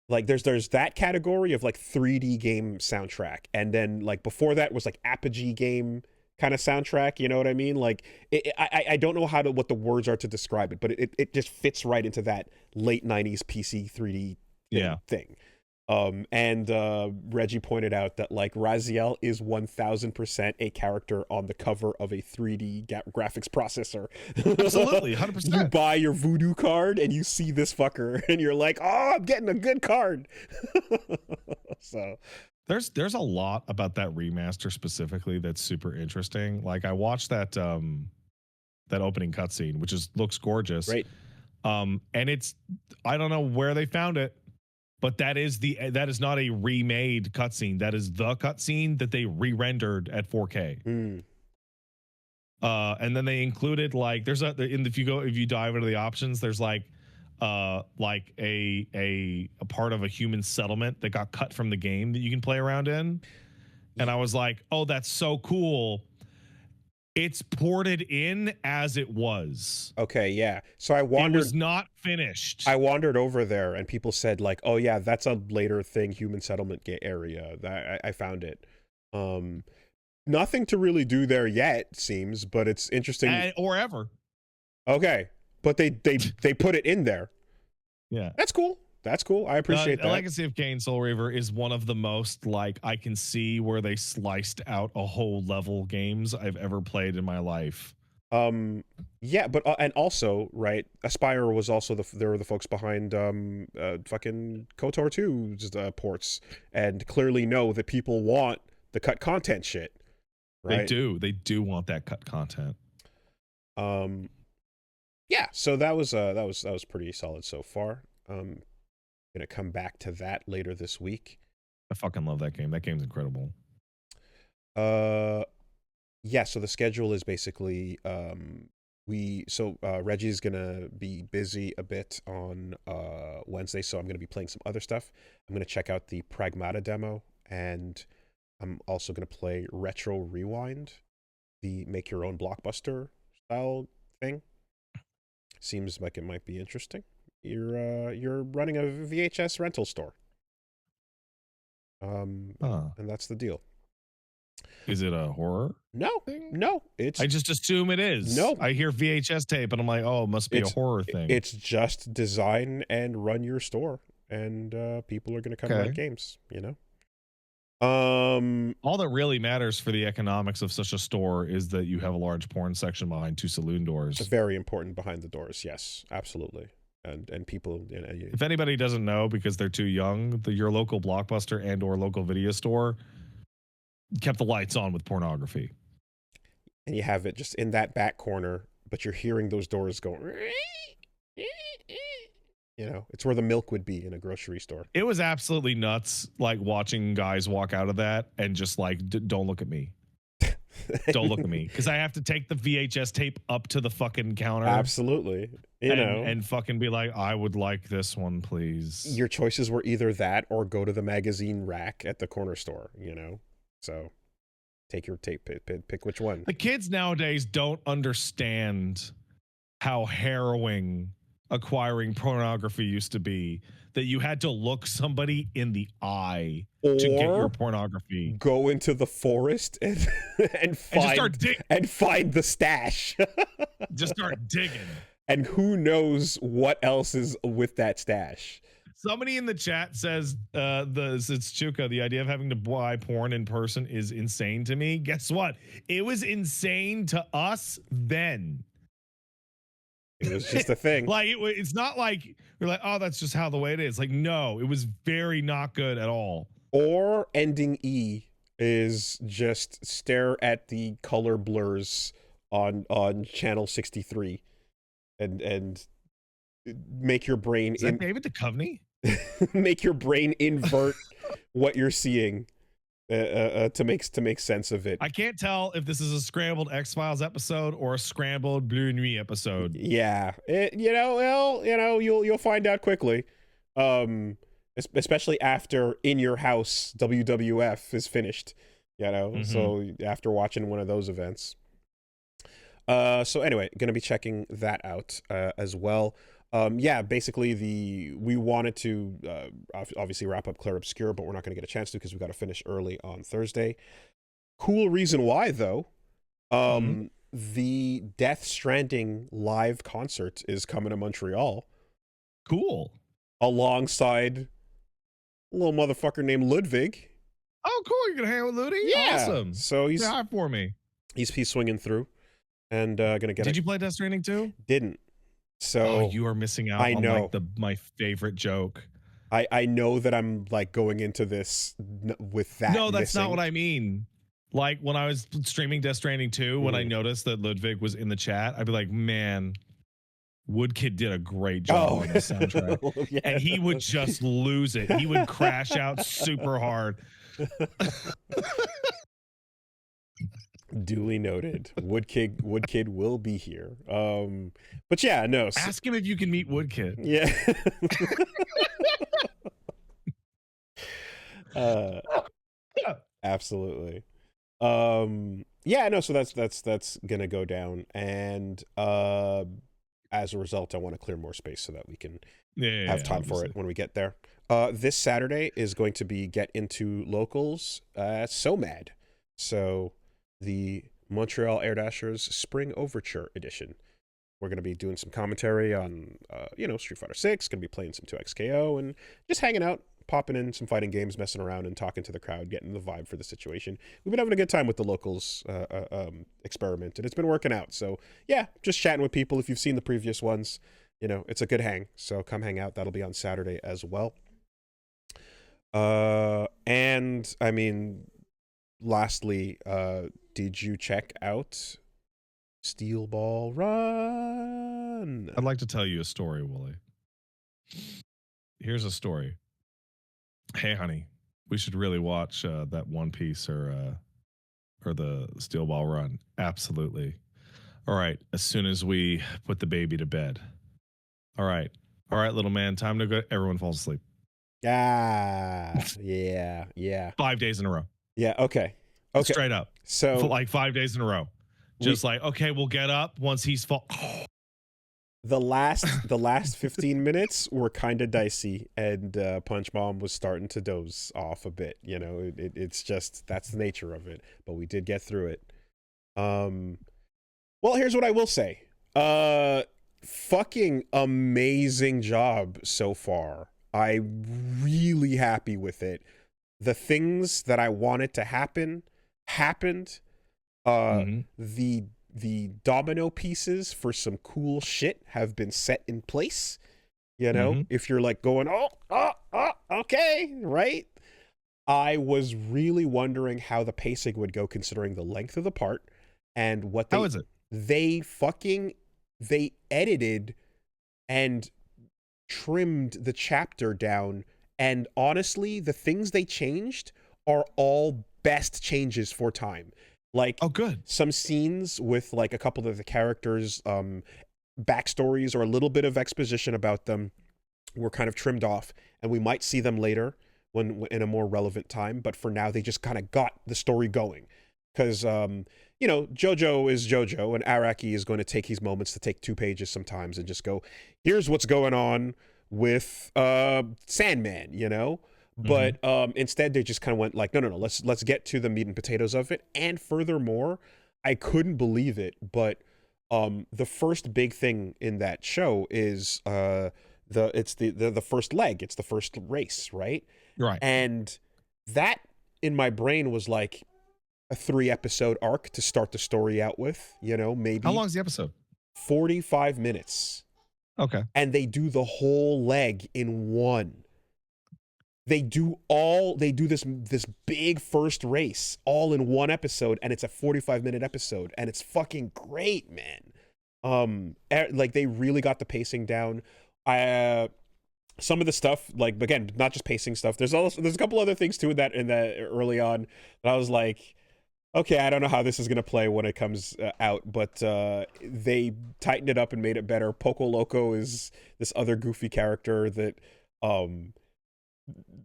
like there's that category of like 3D game soundtrack, and then like before that was like Apogee game kind of soundtrack, you know what I mean? Like I don't know what the words are to describe it, but it just fits right into that late 90s PC 3D Yeah. thing. And Reggie pointed out that like Raziel is 1000% a character on the cover of a 3D graphics processor. Absolutely, You 100%. buy your voodoo card and you see this fucker and you're like, oh, I'm getting a good card. So There's a lot about that remaster specifically that's super interesting. Like I watched that opening cutscene, which looks gorgeous. great. And it's, I don't know where they found it, but that is not a remade cutscene. That is the cutscene that they re-rendered at 4K. And then they included like if you dive into the options, there's like a part of a human settlement that got cut from the game that you can play around in. And I was like, oh, that's so cool. It's ported in as it was. Okay, yeah. So It was not finished. I wandered over there and people said like, oh yeah, that's a later thing, human settlement area. I found it. Nothing to really do there yet, seems, but it's interesting. Or ever. Okay, but they put it in there. Yeah. That's cool. That's cool. I appreciate that. Legacy of Kain Soul Reaver is one of the most, like, I can see where they sliced out a whole level games I've ever played in my life. Yeah, but and also, right, Aspire was also they were the folks behind fucking KOTOR 2's ports, and clearly know that people want the cut content shit. Right? They do want that cut content. Yeah, so that was pretty solid so far. Gonna come back to that later this week. I fucking love that game. That game's incredible. Yeah, so the schedule is basically Reggie's gonna be busy a bit on Wednesday, so I'm gonna be playing some other stuff. I'm gonna check out the Pragmata demo, and I'm also gonna play Retro Rewind, the make your own blockbuster style thing. Seems like it might be interesting. You're running a VHS rental store. And that's the deal. Is it a horror? No, thing? No. I just assume it is. No, I hear VHS tape, and I'm like, oh, it must be a horror thing. It's just design and run your store, and people are going to come rent games. You know. All that really matters for the economics of such a store is that you have a large porn section behind 2 saloon doors. It's very important behind the doors. Yes, absolutely. And people, you know, if anybody doesn't know because they're too young, your local Blockbuster and or local video store kept the lights on with pornography. And you have it just in that back corner, but you're hearing those doors go. You know, it's where the milk would be in a grocery store. It was absolutely nuts, like watching guys walk out of that and just like, don't look at me. Don't look at me, because I have to take the VHS tape up to the fucking counter. Absolutely. And fucking be like, I would like this one, please. Your choices were either that or go to the magazine rack at the corner store, you know? So take your tape, pick which one. The kids nowadays don't understand how harrowing acquiring pornography used to be, that you had to look somebody in the eye to get your pornography. Go into the forest and find the stash. Just start digging. And who knows what else is with that stash. Somebody in the chat says it's Chuka, the idea of having to buy porn in person is insane to me. Guess what? It was insane to us then. It was just a thing. Like it's not like we're like, oh, that's just how the way it is. Like, no, it was very not good at all. Or ending E is just stare at the color blurs on channel 63 and make your brain is that David Duchovny? Make your brain invert what you're seeing to make sense of it. I can't tell if this is a scrambled X-Files episode or a scrambled Blue Nuit episode. Yeah, you'll find out quickly, especially after In Your House WWF is finished. You know, so after watching one of those events. So anyway, gonna be checking that out as well. Yeah, basically we wanted to obviously wrap up Clair Obscur, but we're not going to get a chance to because we got to finish early on Thursday. Cool reason why, though. The Death Stranding live concert is coming to Montreal. Cool. Alongside a little motherfucker named Ludwig. Oh, cool. You're going to hang out with Ludwig? Yeah. Awesome. So he's high for me. He's swinging through and going to get Did you play Death Stranding too? Didn't. So you are missing out on like my favorite joke. I know that I'm like going into this with that. No, that's not what I mean. Like when I was streaming Death Stranding 2, when I noticed that Ludwig was in the chat, I'd be like, man, Woodkid did a great job on the soundtrack. Yeah. And he would just lose it. He would crash out super hard. Duly noted. Woodkid will be here. But yeah, no. Ask him if you can meet Woodkid. Yeah. Absolutely. Yeah, no, so that's gonna go down, and as a result I want to clear more space so that we can have time for it when we get there. This Saturday is going to be Get Into Locals So Mad. So the Montreal Air Dashers Spring Overture Edition. We're going to be doing some commentary on, Street Fighter 6, going to be playing some 2XKO, and just hanging out, popping in some fighting games, messing around, and talking to the crowd, getting the vibe for the situation. We've been having a good time with the locals experiment, and it's been working out. So, yeah, just chatting with people. If you've seen the previous ones, it's a good hang. So come hang out. That'll be on Saturday as well. And, I mean, lastly, did you check out Steel Ball Run? I'd like to tell you a story, Wooly. Here's a story. Hey, honey, we should really watch that One Piece or the Steel Ball Run. Absolutely. All right. As soon as we put the baby to bed. All right, little man. Time to go. Everyone falls asleep. Yeah. 5 days in a row. Yeah. Okay. Straight up. So like 5 days in a row. Just like, okay, we'll get up once he's the last 15 minutes were kind of dicey, and Punch Mom was starting to doze off a bit. It's just, that's the nature of it. But we did get through it. Well, here's what I will say. Fucking amazing job so far. I'm really happy with it. The things that I wanted to happen happened. The domino pieces for some cool shit have been set in place. If you're like going, okay, right? I was really wondering how the pacing would go considering the length of the part and what how is it? They edited and trimmed the chapter down, and honestly, the things they changed are all best changes for time. Like, oh, good. Some scenes with like a couple of the characters' backstories or a little bit of exposition about them were kind of trimmed off, and we might see them later when in a more relevant time. But for now, they just kind of got the story going, because JoJo is JoJo, and Araki is going to take his moments to take 2 pages sometimes and just go, here's what's going on with Sandman, But instead they just kind of went like, no, let's get to the meat and potatoes of it. And furthermore, I couldn't believe it, but the first big thing in that show is the first leg, it's the first race, right? Right. And that in my brain was like a 3-episode arc to start the story out with, maybe. How long is the episode? 45 minutes. Okay. And they do the whole leg in one. They do this big first race all in one episode, and it's a 45-minute episode, and it's fucking great, man. Like, they really got the pacing down. Some of the stuff, like, again, not just pacing stuff. There's a couple other things too in that early on that I was like, okay, I don't know how this is gonna play when it comes out, but they tightened it up and made it better. Poco Loco is this other goofy character that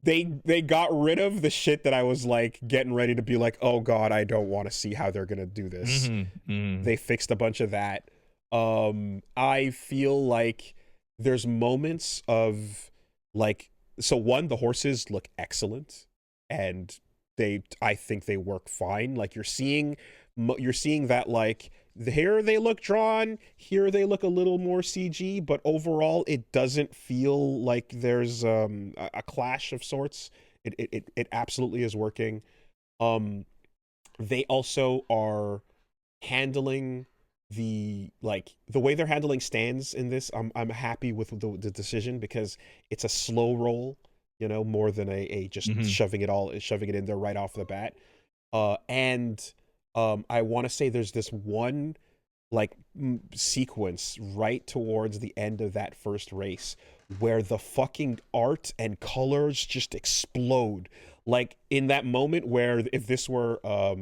they got rid of the shit that I was like getting ready to be like, oh god, I don't want to see how they're gonna do this. They fixed a bunch of that. I feel like there's moments of like, so one, the horses look excellent, and I think they work fine. Like, you're seeing that, like, here they look drawn, here they look a little more CG, but overall it doesn't feel like there's a clash of sorts. It absolutely is working. They also are handling the way they're handling stands in this. I'm happy with the decision, because it's a slow roll, more than a just shoving it in there right off the bat. And I want to say there's this one sequence right towards the end of that first race where the fucking art and colors just explode. Like, in that moment where if this were a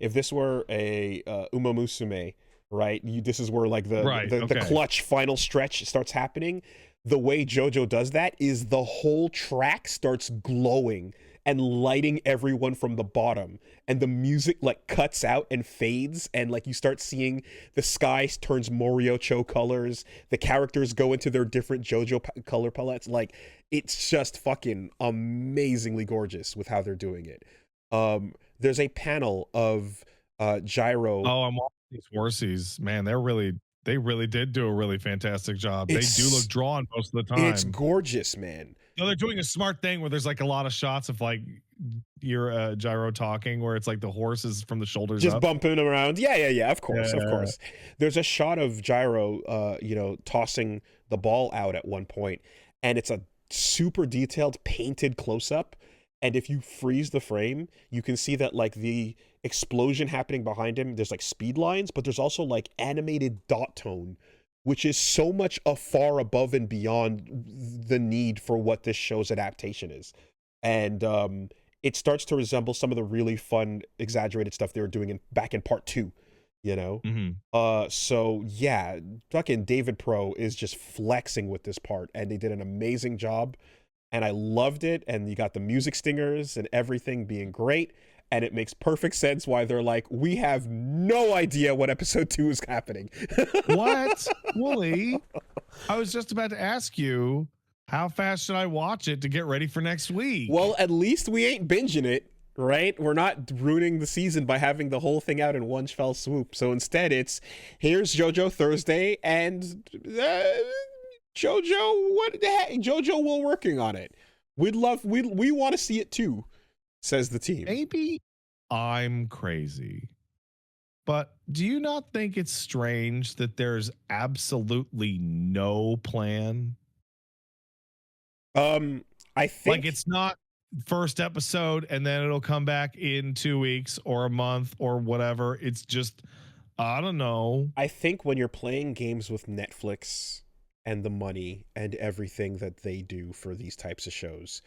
Umamusume, right? This is where like the clutch final stretch starts happening. The way JoJo does that is the whole track starts glowing and lighting everyone from the bottom, and the music like cuts out and fades, and like you start seeing the sky turns Moriocho colors, the characters go into their different JoJo color palettes. Like, it's just fucking amazingly gorgeous with how they're doing it. There's a panel of Gyro. Oh, I'm watching these horses, man. They're really They really did do a really fantastic job. They do look drawn most of the It's time. gorgeous, man. No, they're doing a smart thing where there's like a lot of shots of like your gyro talking, where it's like the horse is from the shoulders Just up. bumping around. Yeah. Of course. Yeah. There's a shot of Gyro, tossing the ball out at one point, and it's a super detailed painted close up. And if you freeze the frame, you can see that like the explosion happening behind him, there's like speed lines, but there's also like animated dot tone, which is so much far above and beyond the need for what this show's adaptation is. And it starts to resemble some of the really fun, exaggerated stuff they were doing back in part 2, you know? So yeah, fucking David Pro is just flexing with this part, and they did an amazing job, and I loved it. And you got the music stingers and everything being great, and it makes perfect sense why they're like, we have no idea what episode 2 is happening. What? Wooly? I was just about to ask you, how fast should I watch it to get ready for next week? Well, at least we ain't binging it, right? We're not ruining the season by having the whole thing out in one fell swoop. So instead, it's here's JoJo Thursday, and JoJo, what the heck? JoJo, we're working on it. We want to see it too, says the team. Maybe I'm crazy, but do you not think it's strange that there's absolutely no plan? I think like it's not first episode and then it'll come back in 2 weeks or a month or whatever. It's just, I don't know. I think when you're playing games with Netflix and the money and everything that they do for these types of shows,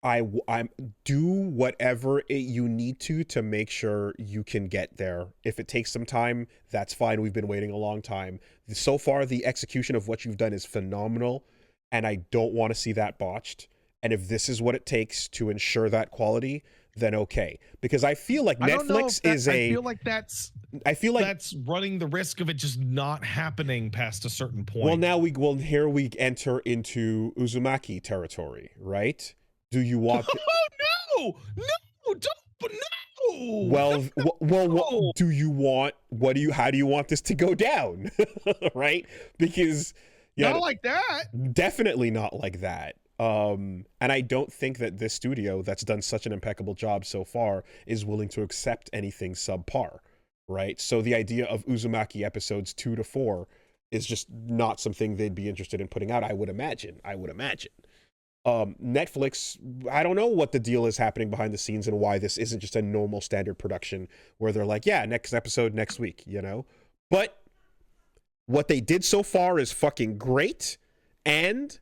I'm do whatever you need to make sure you can get there. If it takes some time, that's fine. We've been waiting a long time. So far, the execution of what you've done is phenomenal, and I don't want to see that botched. And if this is what it takes to ensure that quality, then okay. Because I feel like Netflix is I feel like that's running the risk of it just not happening past a certain point. Well, here we enter into Uzumaki territory, right? Do you want? Oh no! Don't no! Well, do you want? How do you want this to go down? Right? Because not like that. Definitely not like that. And I don't think that this studio that's done such an impeccable job so far is willing to accept anything subpar, right? So the idea of Uzumaki episodes 2 to 4 is just not something they'd be interested in putting out, I would imagine. Netflix, I don't know what the deal is happening behind the scenes and why this isn't just a normal standard production where they're like, yeah, next episode next week, you know? But what they did so far is fucking great, and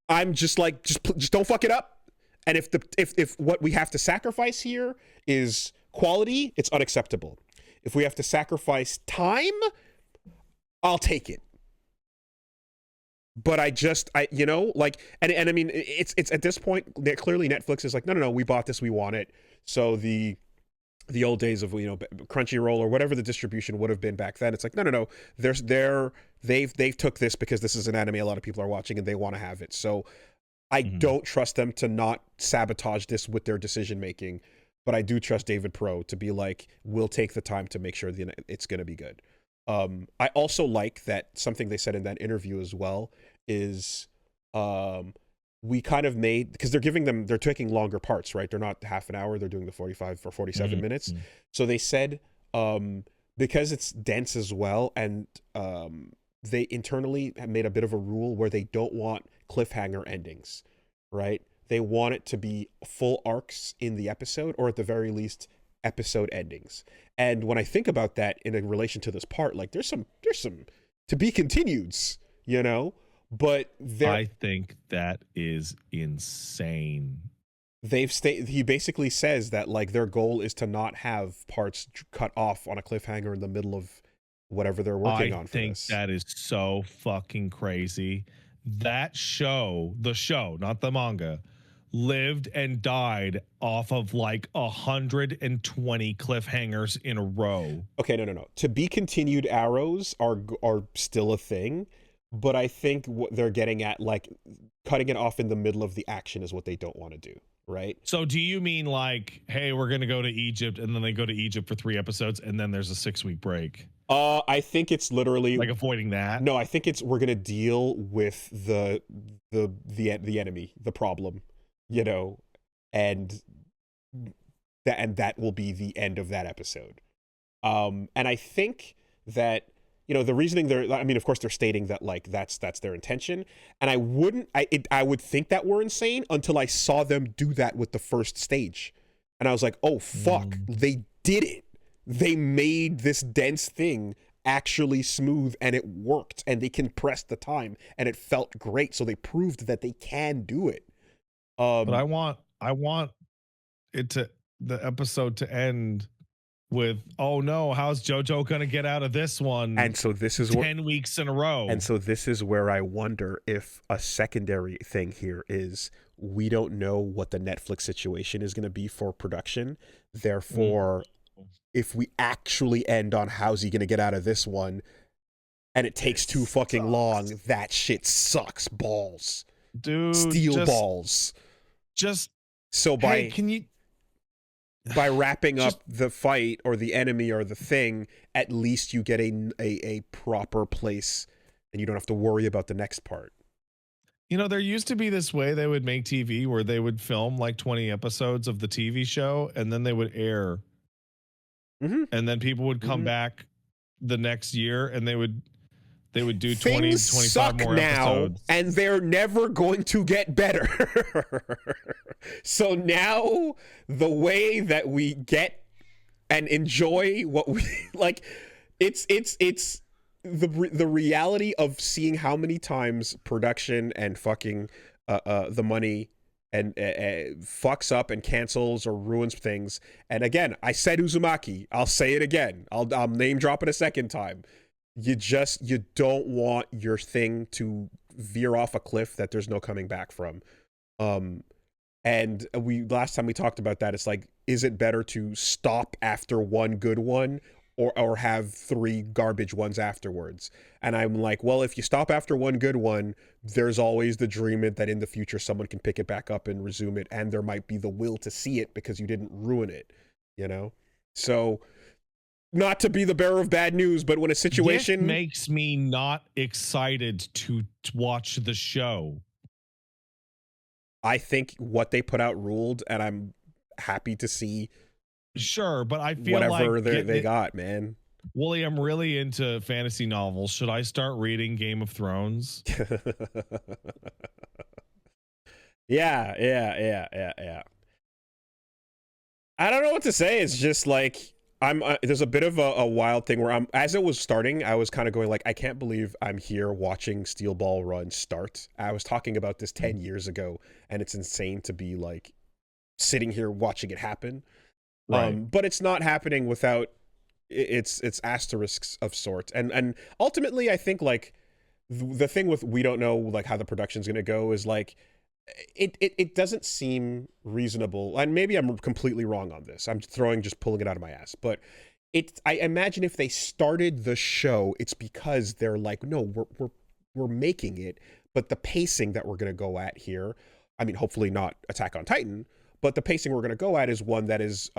I'm just like, just don't fuck it up. And if what we have to sacrifice here is quality, it's unacceptable. If we have to sacrifice time, I'll take it. But I I mean, it's at this point, clearly Netflix is like, no, we bought this, we want it. So the old days of, Crunchyroll or whatever the distribution would have been back then, it's like, no, they've took this because this is an anime a lot of people are watching and they want to have it. So I don't trust them to not sabotage this with their decision making, but I do trust David Pro to be like, we'll take the time to make sure it's going to be good. I also like that something they said in that interview as well is we kind of made, because they're taking longer parts, right? They're not half an hour, they're doing the 45 or 47 minutes. So they said because it's dense as well, and they internally have made a bit of a rule where they don't want cliffhanger endings, right? They want it to be full arcs in the episode, or at the very least episode endings. And when I think about that in relation to this part, like there's some to be continueds, but I think that is insane. He basically says that like their goal is to not have parts cut off on a cliffhanger in the middle of whatever they're working on for this. That is so fucking crazy. That show, the show, not the manga, lived and died off of like 120 cliffhangers in a row. Okay, no. To be continued arrows are still a thing, but I think what they're getting at, like cutting it off in the middle of the action, is what they don't want to do, right? So do you mean like, hey, we're going to go to Egypt, and then they go to Egypt for 3 episodes, and then there's a 6-week break? I think it's literally Like avoiding that? no. I think it's we're gonna deal with the enemy, the problem, you know, and that will be the end of that episode. And I think that, you know, the reasoning there, I mean, of course they're stating that like that's their intention, and I would think that we're insane until I saw them do that with the first stage, and I was like, oh fuck, they did it. They made this dense thing actually smooth, and it worked, and they compressed the time, and it felt great. So they proved that they can do it. But I want the episode to end with, oh no, how's JoJo gonna get out of this one? And so this is 10 weeks in a row. And so this is where I wonder if a secondary thing here is we don't know what the Netflix situation is going to be for production. Therefore, if we actually end on how's he going to get out of this one, and it takes too fucking long, that shit sucks balls. Dude, Steel balls. Just so by by wrapping up the fight or the enemy or the thing, at least you get a proper place, and you don't have to worry about the next part. You know, there used to be this way they would make TV where they would film like 20 episodes of the TV show, and then they would air. And then people would come back the next year, and they would do 20, 25 more episodes. And they're never going to get better. So now the way that we get and enjoy what we like, it's the reality of seeing how many times production and fucking the money and fucks up and cancels or ruins things. And again, I said Uzumaki. I'll say it again. I'll name drop it a second time. You don't want your thing to veer off a cliff that there's no coming back from. And last time we talked about that, it's like, is it better to stop after one good one or have 3 garbage ones afterwards? And I'm like, well, if you stop after one good one, there's always the dream that in the future someone can pick it back up and resume it, and there might be the will to see it because you didn't ruin it, you know? So, not to be the bearer of bad news, but when a situation this makes me not excited to watch the show. I think what they put out ruled, and I'm happy to see. Sure, but I feel whatever like they got, man. Wooly, I'm really into fantasy novels. Should I start reading Game of Thrones? Yeah. I don't know what to say. It's just like there's a bit of a wild thing where as it was starting, I was kind of going like, I can't believe I'm here watching Steel Ball Run start. I was talking about this 10 years ago, and it's insane to be like sitting here watching it happen. Right. But it's not happening without its asterisks of sorts. And ultimately, I think like the thing with we don't know like how the production's going to go is like it doesn't seem reasonable. And maybe I'm completely wrong on this. I'm just pulling it out of my ass. But I imagine if they started the show, it's because they're like, no, we're making it, but the pacing that we're going to go at here, I mean, hopefully not Attack on Titan, but the pacing we're going to go at is one that is,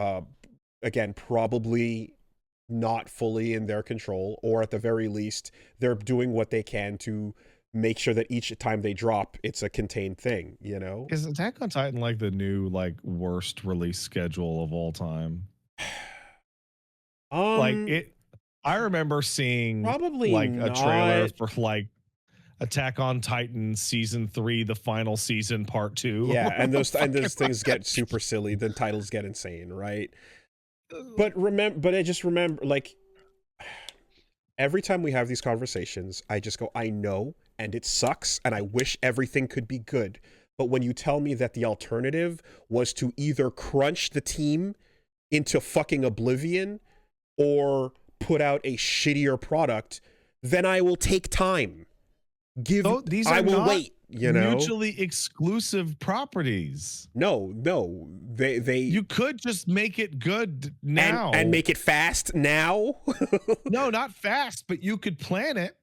again, probably not fully in their control, or at the very least, they're doing what they can to make sure that each time they drop, it's a contained thing, you know? Is Attack on Titan like the new, like, worst release schedule of all time? I remember seeing probably like not. A trailer for like Attack on Titan season 3, the final season, part 2. Yeah, and those things get super silly. The titles get insane, right? But I just remember, like, every time we have these conversations, I just go, I know, and it sucks, and I wish everything could be good. But when you tell me that the alternative was to either crunch the team into fucking oblivion or put out a shittier product, then I will take time. I will wait, you know? Mutually exclusive properties. No, they you could just make it good now and make it fast now. No, not fast, but you could plan it.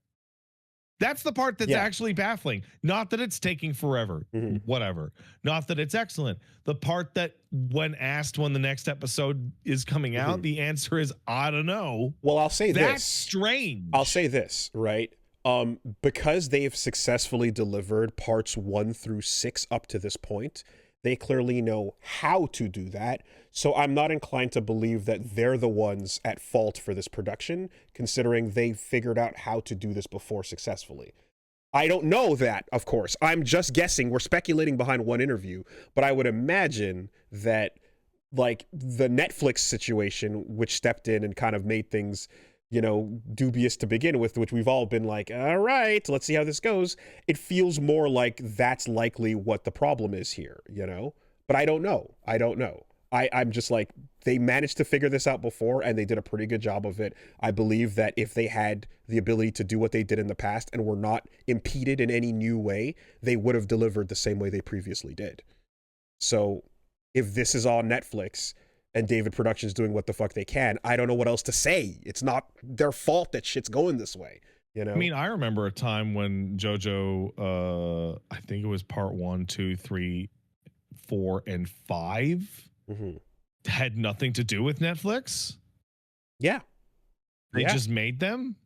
That's the part that's Yeah. actually baffling. Not that it's taking forever, whatever. Not that it's excellent. The part that when asked when the next episode is coming out, the answer is, I don't know. Well, I'll say That's this. strange. I'll say this, right? Because they've successfully delivered parts 1 through 6 up to this point, they clearly know how to do that. So I'm not inclined to believe that they're the ones at fault for this production, considering they figured out how to do this before successfully. I don't know that, of course. I'm just guessing. We're speculating behind one interview, but I would imagine that, like, the Netflix situation, which stepped in and kind of made things, you know, dubious to begin with, which we've all been like, all right, let's see how this goes. It feels more like that's likely what the problem is here, you know? But I don't know. I'm just like, they managed to figure this out before, and they did a pretty good job of it. I believe that if they had the ability to do what they did in the past and were not impeded in any new way, they would have delivered the same way they previously did. So if this is on Netflix and David Productions doing what the fuck they can, I don't know what else to say. It's not their fault that shit's going this way, you know? I mean, I remember a time when JoJo, I think it was part 1, 2, 3, 4, and 5 had nothing to do with Netflix. Yeah. They just made them.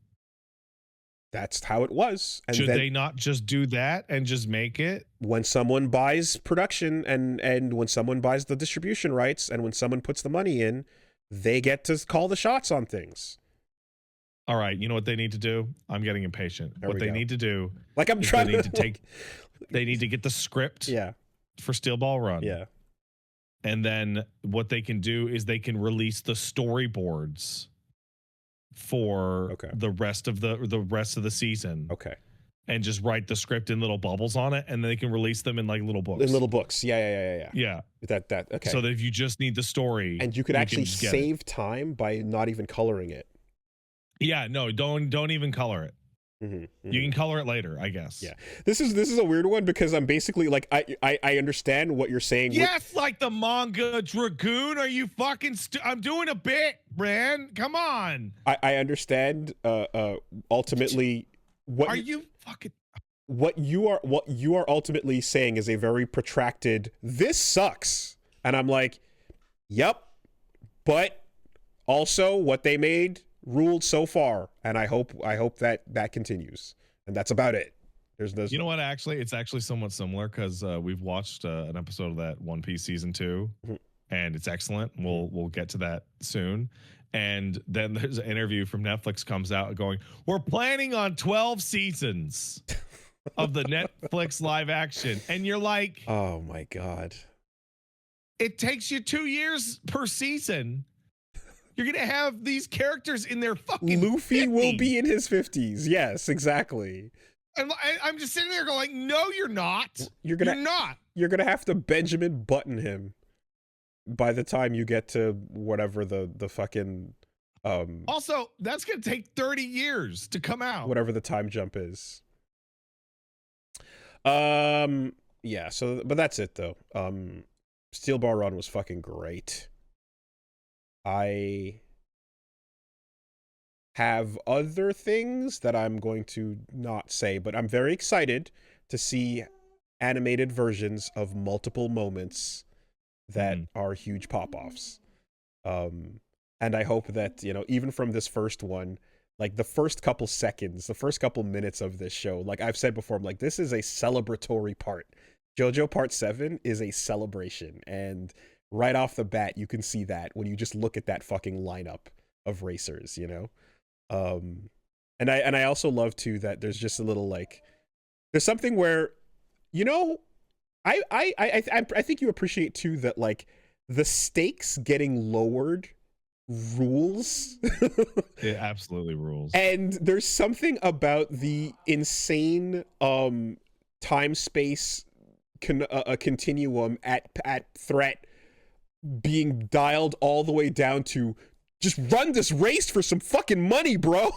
That's how it was. And should they not just do that and just make it? When someone buys production and when someone buys the distribution rights and when someone puts the money in, they get to call the shots on things. All right, you know what they need to do? I'm getting impatient. What they need to do, like I'm trying to take, they need to get the script for Steel Ball Run. Yeah. And then what they can do is they can release the storyboards for the rest of the season. Okay. And just write the script in little bubbles on it, and they can release them in like little books. In little books. Yeah. That okay. So that if you just need the story, and you could actually save time by not even coloring it. Yeah, no, don't even color it. You can color it later, I guess. Yeah, this is a weird one because I'm basically like I understand what you're saying. Yes, like the manga Dragoon. Are you fucking? I'm doing a bit, man. Come on. I understand. Ultimately, what are you fucking? What you are ultimately saying is a very protracted. This sucks, and I'm like, yep, but also what they made ruled so far, and I hope that continues, and that's about it. There's you know what, actually it's actually somewhat similar because we've watched an episode of that One Piece season 2 and it's excellent. We'll get to that soon. And then there's an interview from Netflix comes out going, we're planning on 12 seasons of the Netflix live action, and you're like, oh my god, it takes you 2 years per season. You're going to have these characters in their fucking Luffy 50s. will be in his 50s. Yes, exactly. And I'm just sitting there going, no, you're not. You're not. You're going to have to Benjamin Button him by the time you get to whatever the fucking... Also, that's going to take 30 years to come out. Whatever the time jump is. Yeah, so, but that's it, though. Steel Ball Run was fucking great. I have other things that I'm going to not say, but I'm very excited to see animated versions of multiple moments that are huge pop-offs. And I hope that, you know, even from this first one, like the first couple seconds, the first couple minutes of this show, like I've said before, I'm like, this is a celebratory part. JoJo Part 7 is a celebration, and right off the bat, you can see that when you just look at that fucking lineup of racers, you know? And I also love, too, that there's just a little, like... There's something where, you know... I think you appreciate, too, that, like, the stakes getting lowered rules. It absolutely rules. And there's something about the insane time-space continuum at threat being dialed all the way down to just run this race for some fucking money, bro.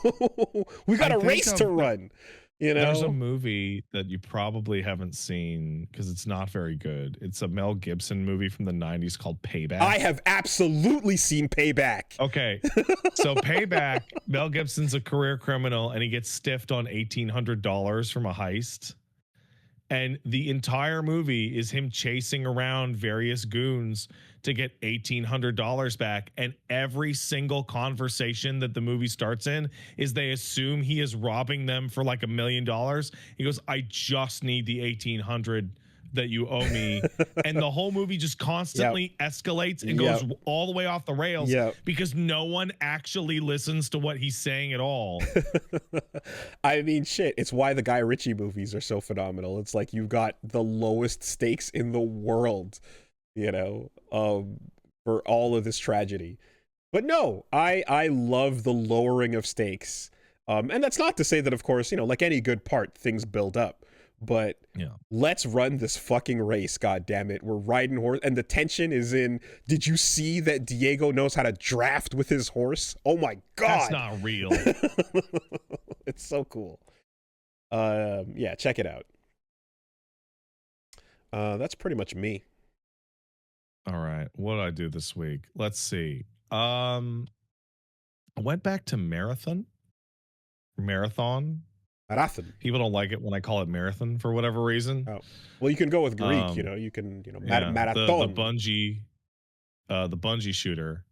We got a race to run, You There's a know? movie that you probably haven't seen because it's not very good. It's a Mel Gibson movie from the 90s called I Payback. have absolutely seen Payback. Okay. So Payback, Mel Gibson's a career criminal and he gets stiffed on $1,800 from a heist. And the entire movie is him chasing around various goons to get $1,800 back. And every single conversation that the movie starts in is they assume he is robbing them for like $1 million. He goes, I just need the 1,800 that you owe me. And the whole movie just constantly escalates and goes all the way off the rails because no one actually listens to what he's saying at all. I mean, shit, it's why the Guy Ritchie movies are so phenomenal. It's like you've got the lowest stakes in the world, you know, for all of this tragedy. But no, I love the lowering of stakes. And that's not to say that, of course, you know, like any good part, things build up. But let's run this fucking race, god damn it. We're riding horse, and the tension is in, did you see that Diego knows how to draft with his horse? Oh my god. That's not real. It's so cool. Yeah, check it out. That's pretty much me. All right. What did I do this week? Let's see. I went back to marathon. People don't like it when I call it marathon for whatever reason. Oh, well, you can go with Greek. You know, you can, you know, marathon. The bungee shooter.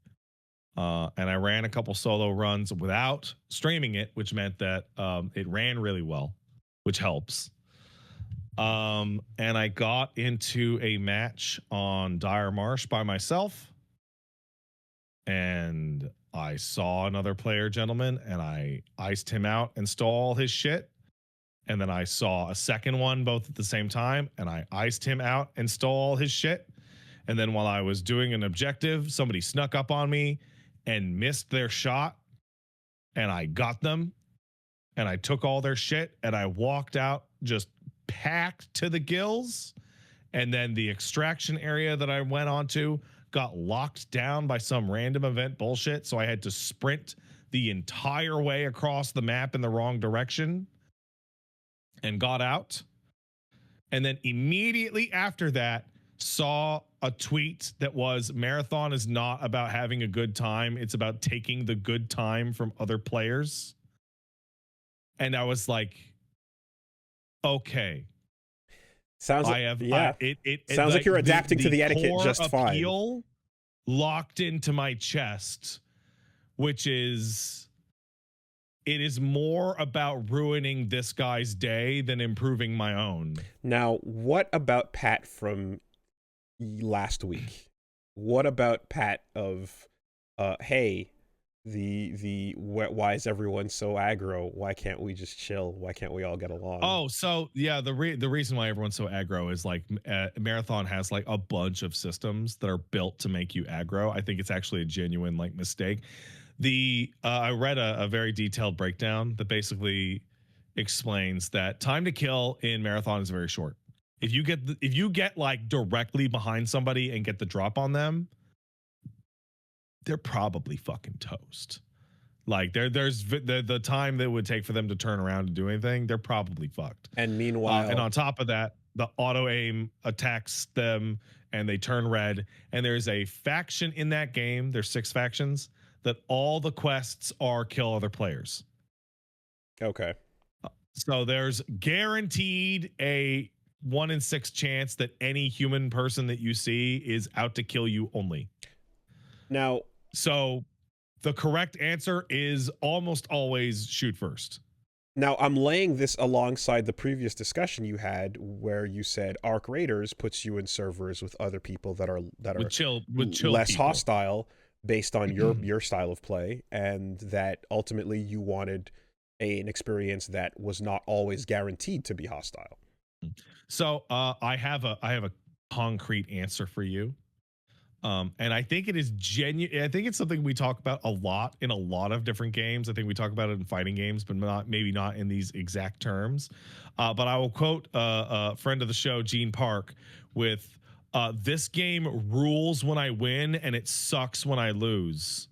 And I ran a couple solo runs without streaming it, which meant that it ran really well, which helps. And I got into a match on Dire Marsh by myself. And I saw another player, gentleman, and I iced him out and stole all his shit. And then I saw a second one both at the same time, and I iced him out and stole all his shit. And then while I was doing an objective, somebody snuck up on me and missed their shot, and I got them, and I took all their shit, and I walked out just packed to the gills. And then the extraction area that I went onto got locked down by some random event bullshit, so I had to sprint the entire way across the map in the wrong direction and got out. And then immediately after that, saw a tweet that was, marathon is not about having a good time, it's about taking the good time from other players. And I was like, okay. Sounds like, sounds like you're adapting to the etiquette just fine. Locked into my chest, which is, it is more about ruining this guy's day than improving my own. Now, what about Pat from last week? What about Pat of, hey, why is everyone so aggro? Why can't we just chill? Why can't we all get along? Oh, so yeah, the reason why everyone's so aggro is like Marathon has like a bunch of systems that are built to make you aggro. I think it's actually a genuine like mistake. I read a very detailed breakdown that basically explains that time to kill in Marathon is very short. If you get like directly behind somebody and get the drop on them, they're probably fucking toast. Like there's the time that it would take for them to turn around and do anything, they're probably fucked. And meanwhile, and on top of that, the auto aim attacks them and they turn red. And there's a faction in that game, there's 6 factions, that all the quests are kill other players. Okay. So there's guaranteed a 1 in 6 chance that any human person that you see is out to kill you only. Now, so the correct answer is almost always shoot first. Now, I'm laying this alongside the previous discussion you had where you said Arc Raiders puts you in servers with other people that are chill less people. hostile based on your style of play, and that ultimately you wanted an experience that was not always guaranteed to be hostile. So I have a concrete answer for you. And I think it is genuine. I think it's something we talk about a lot in a lot of different games. I think we talk about it in fighting games, but maybe not in these exact terms. But I will quote a friend of the show, Gene Park, with this game rules when I win and it sucks when I lose.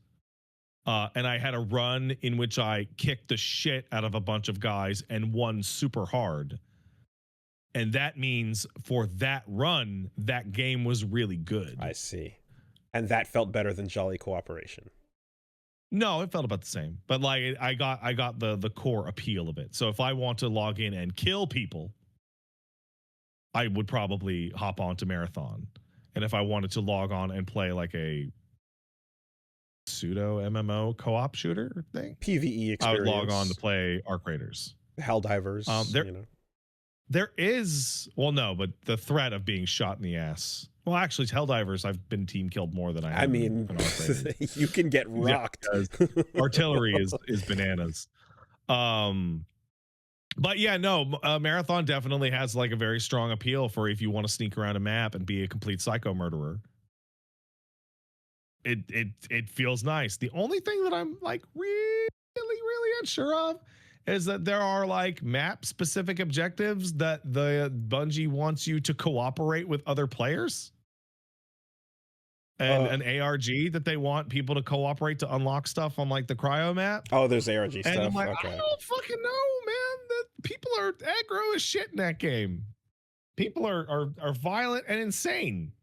And I had a run in which I kicked the shit out of a bunch of guys and won super hard. And that means for that run, that game was really good. I see. And that felt better than Jolly Cooperation. No, it felt about the same. But like I got the core appeal of it. So if I want to log in and kill people, I would probably hop on to Marathon. And if I wanted to log on and play like a pseudo MMO co-op shooter thing, PvE experience. I would log on to play Arc Raiders. Helldivers, you know. There is, well, no, but the threat of being shot in the ass. Well, actually, Helldivers, I've been team killed more than I have. I mean, you can get rocked. Yeah, artillery is bananas. But yeah, no, Marathon definitely has like a very strong appeal for if you want to sneak around a map and be a complete psycho murderer. It feels nice. The only thing that I'm like really unsure of is that there are like map specific objectives that the Bungie wants you to cooperate with other players. And an ARG that they want people to cooperate to unlock stuff on like the cryo map. Oh, there's ARG and stuff. I'm like, okay. I don't fucking know, man. That people are aggro as shit in that game. People are violent and insane.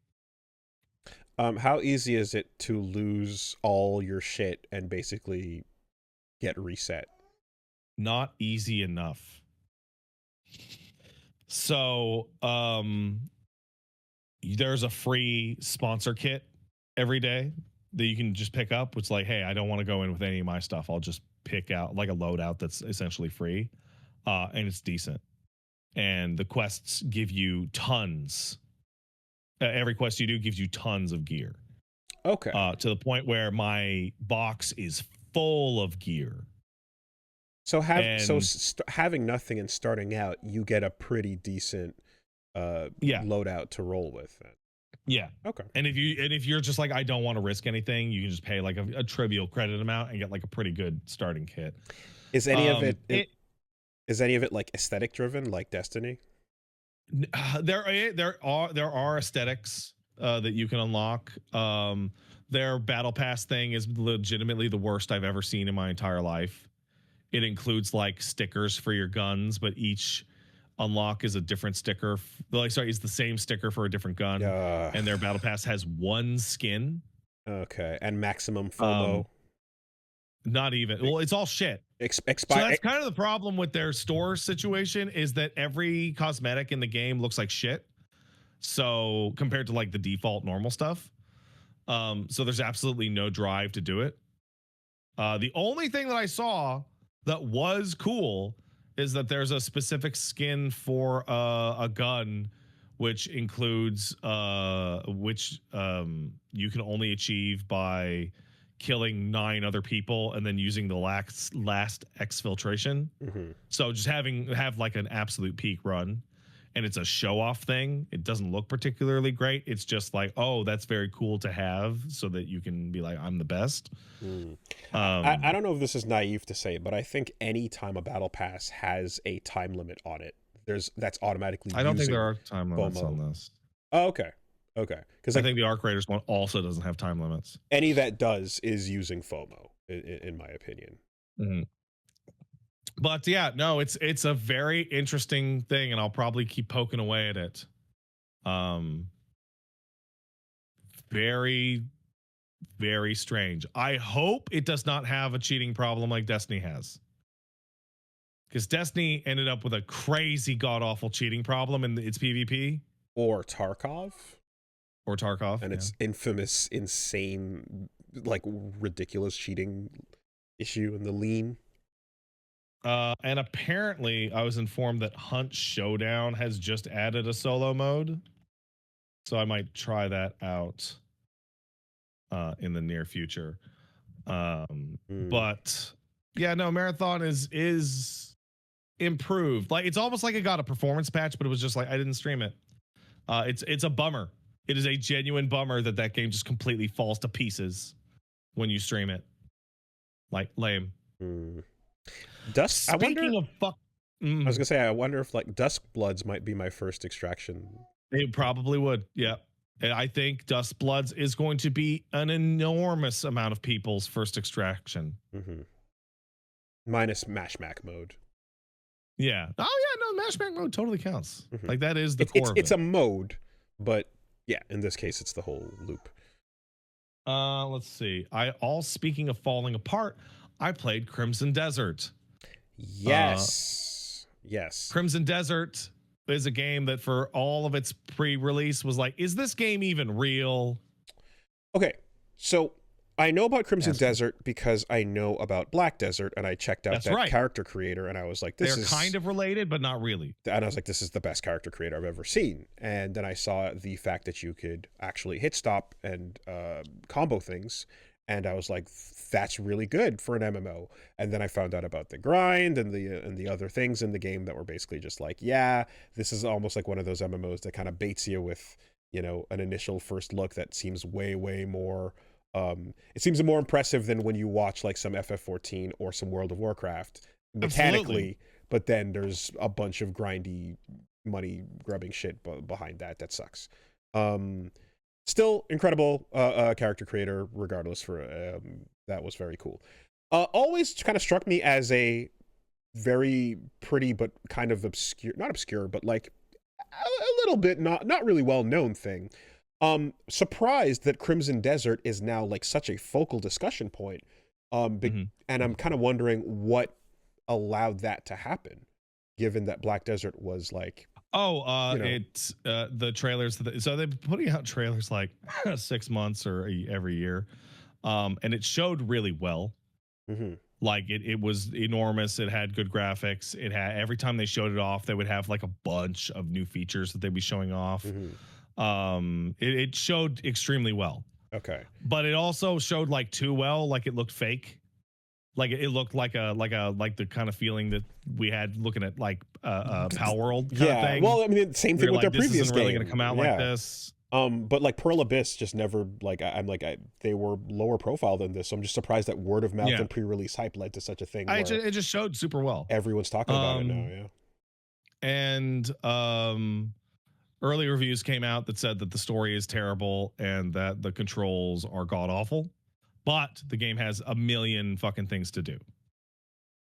How easy is it to lose all your shit and basically get reset? Not easy enough. So, there's a free sponsor kit every day that you can just pick up. It's like, hey, I don't want to go in with any of my stuff. I'll just pick out like a loadout that's essentially free, and it's decent. And the quests give you tons. Every quest you do gives you tons of gear. Okay. To the point where my box is full of gear. So having nothing and starting out, you get a pretty decent loadout to roll with. Then. Yeah. Okay. And if you're just like, I don't want to risk anything, you can just pay like a trivial credit amount and get like a pretty good starting kit. Is any of it like aesthetic driven, like Destiny? There are aesthetics that you can unlock. Their battle pass thing is legitimately the worst I've ever seen in my entire life. It includes like stickers for your guns, but each unlock is a different sticker. Is the same sticker for a different gun. And their battle pass has one skin. Okay, and maximum FOMO. Not even. Well, it's all shit. So that's kind of the problem with their store situation, is that every cosmetic in the game looks like shit. So compared to like the default normal stuff. So there's absolutely no drive to do it. The only thing that I saw that was cool is that there's a specific skin for a gun, which includes you can only achieve by killing 9 other people and then using the last exfiltration. Mm-hmm. So just have like an absolute peak run, and it's a show off thing. It doesn't look particularly great. It's just like, oh, that's very cool to have so that you can be like, I'm the best. I don't know if this is naive to say, but I think any time a battle pass has a time limit on it, that's automatically. I don't think there are time limits on this. Oh, okay. Because I think the Arc Raiders one also doesn't have time limits. Any that does is using FOMO, in my opinion. Mm-hmm. But yeah, no, it's a very interesting thing, and I'll probably keep poking away at it. Very, very strange. I hope it does not have a cheating problem like Destiny has. Because Destiny ended up with a crazy god-awful cheating problem in its PvP. Or Tarkov. And its infamous, insane, like ridiculous cheating issue in the lean. And apparently I was informed that Hunt Showdown has just added a solo mode. So I might try that out in the near future. But yeah, no, Marathon is improved. Like, it's almost like it got a performance patch, but it was just like, I didn't stream it. It's a bummer. It is a genuine bummer that game just completely falls to pieces when you stream it. Like, lame. Dusk. Speaking of fuck, I was gonna say, I wonder if like Dusk Bloods might be my first extraction. They probably would. Yeah. And I think Dust Bloods is going to be an enormous amount of people's first extraction. Minus Mashmac mode. Yeah. Oh yeah, no, Mashback mode totally counts. Like that is the core of it's it. a mode, but yeah, in this case, it's the whole loop. Let's see. Speaking of falling apart, I played Crimson Desert. Yes. Yes. Crimson Desert is a game that for all of its pre-release was like, is this game even real? Okay, so I know about Crimson Desert because I know about Black Desert, and I checked out that character creator, and I was like, they're kind of related, but not really. And I was like, this is the best character creator I've ever seen. And then I saw the fact that you could actually hit stop and combo things, and I was like, that's really good for an MMO. And then I found out about the grind and the other things in the game that were basically just like, yeah, this is almost like one of those MMOs that kind of baits you with, you know, an initial first look that seems way more it seems more impressive than when you watch like some FF14 or some World of Warcraft mechanically. Absolutely. But then there's a bunch of grindy money grubbing shit behind that sucks. Still incredible character creator regardless. For that was very cool. Always kind of struck me as a very pretty but kind of not obscure, but like a little bit not really well known thing. Surprised that Crimson Desert is now like such a focal discussion point. And I'm kind of wondering what allowed that to happen, given that Black Desert was like, it's the trailers. So they've been putting out trailers like 6 months or every year, and it showed really well. Like it was enormous. It had good graphics. It had, every time they showed it off, they would have like a bunch of new features that they'd be showing off. It showed extremely well. Okay, but it also showed like too well. Like it looked fake. Like it looked like the kind of feeling that we had looking at like Pal World kind of thing. Well, I mean, same thing with their previous game. This isn't really going to come out like this. But like Pearl Abyss just never like they were lower profile than this. So I'm just surprised that word of mouth and pre-release hype led to such a thing. It just showed super well. Everyone's talking about it now. Yeah, and early reviews came out that said that the story is terrible and that the controls are god awful, but the game has a million fucking things to do.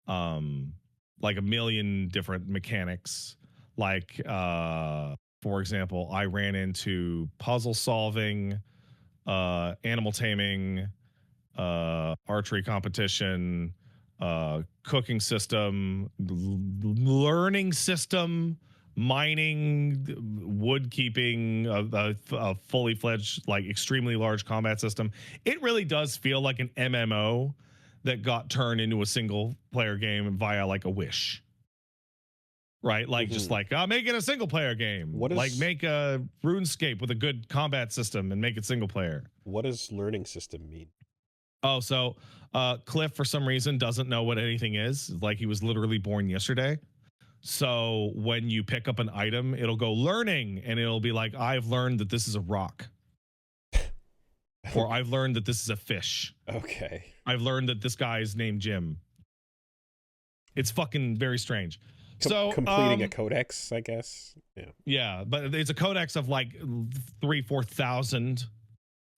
Like a million different mechanics. Like, for example, I ran into puzzle solving, animal taming, archery competition, cooking system, learning system, mining, wood keeping, a fully fledged, like extremely large combat system. It really does feel like an MMO that got turned into a single player game via like a wish. Right? Like just like, make it a single player game. Like make a RuneScape with a good combat system and make it single player. What does learning system mean? Oh, so Cliff for some reason doesn't know what anything is. Like he was literally born yesterday. So when you pick up an item, it'll go learning and it'll be like, I've learned that this is a rock. Or I've learned that this is a fish. Okay. I've learned that this guy is named Jim. It's fucking very strange. So completing a codex, I guess. Yeah. Yeah, but it's a codex of like 3,000-4,000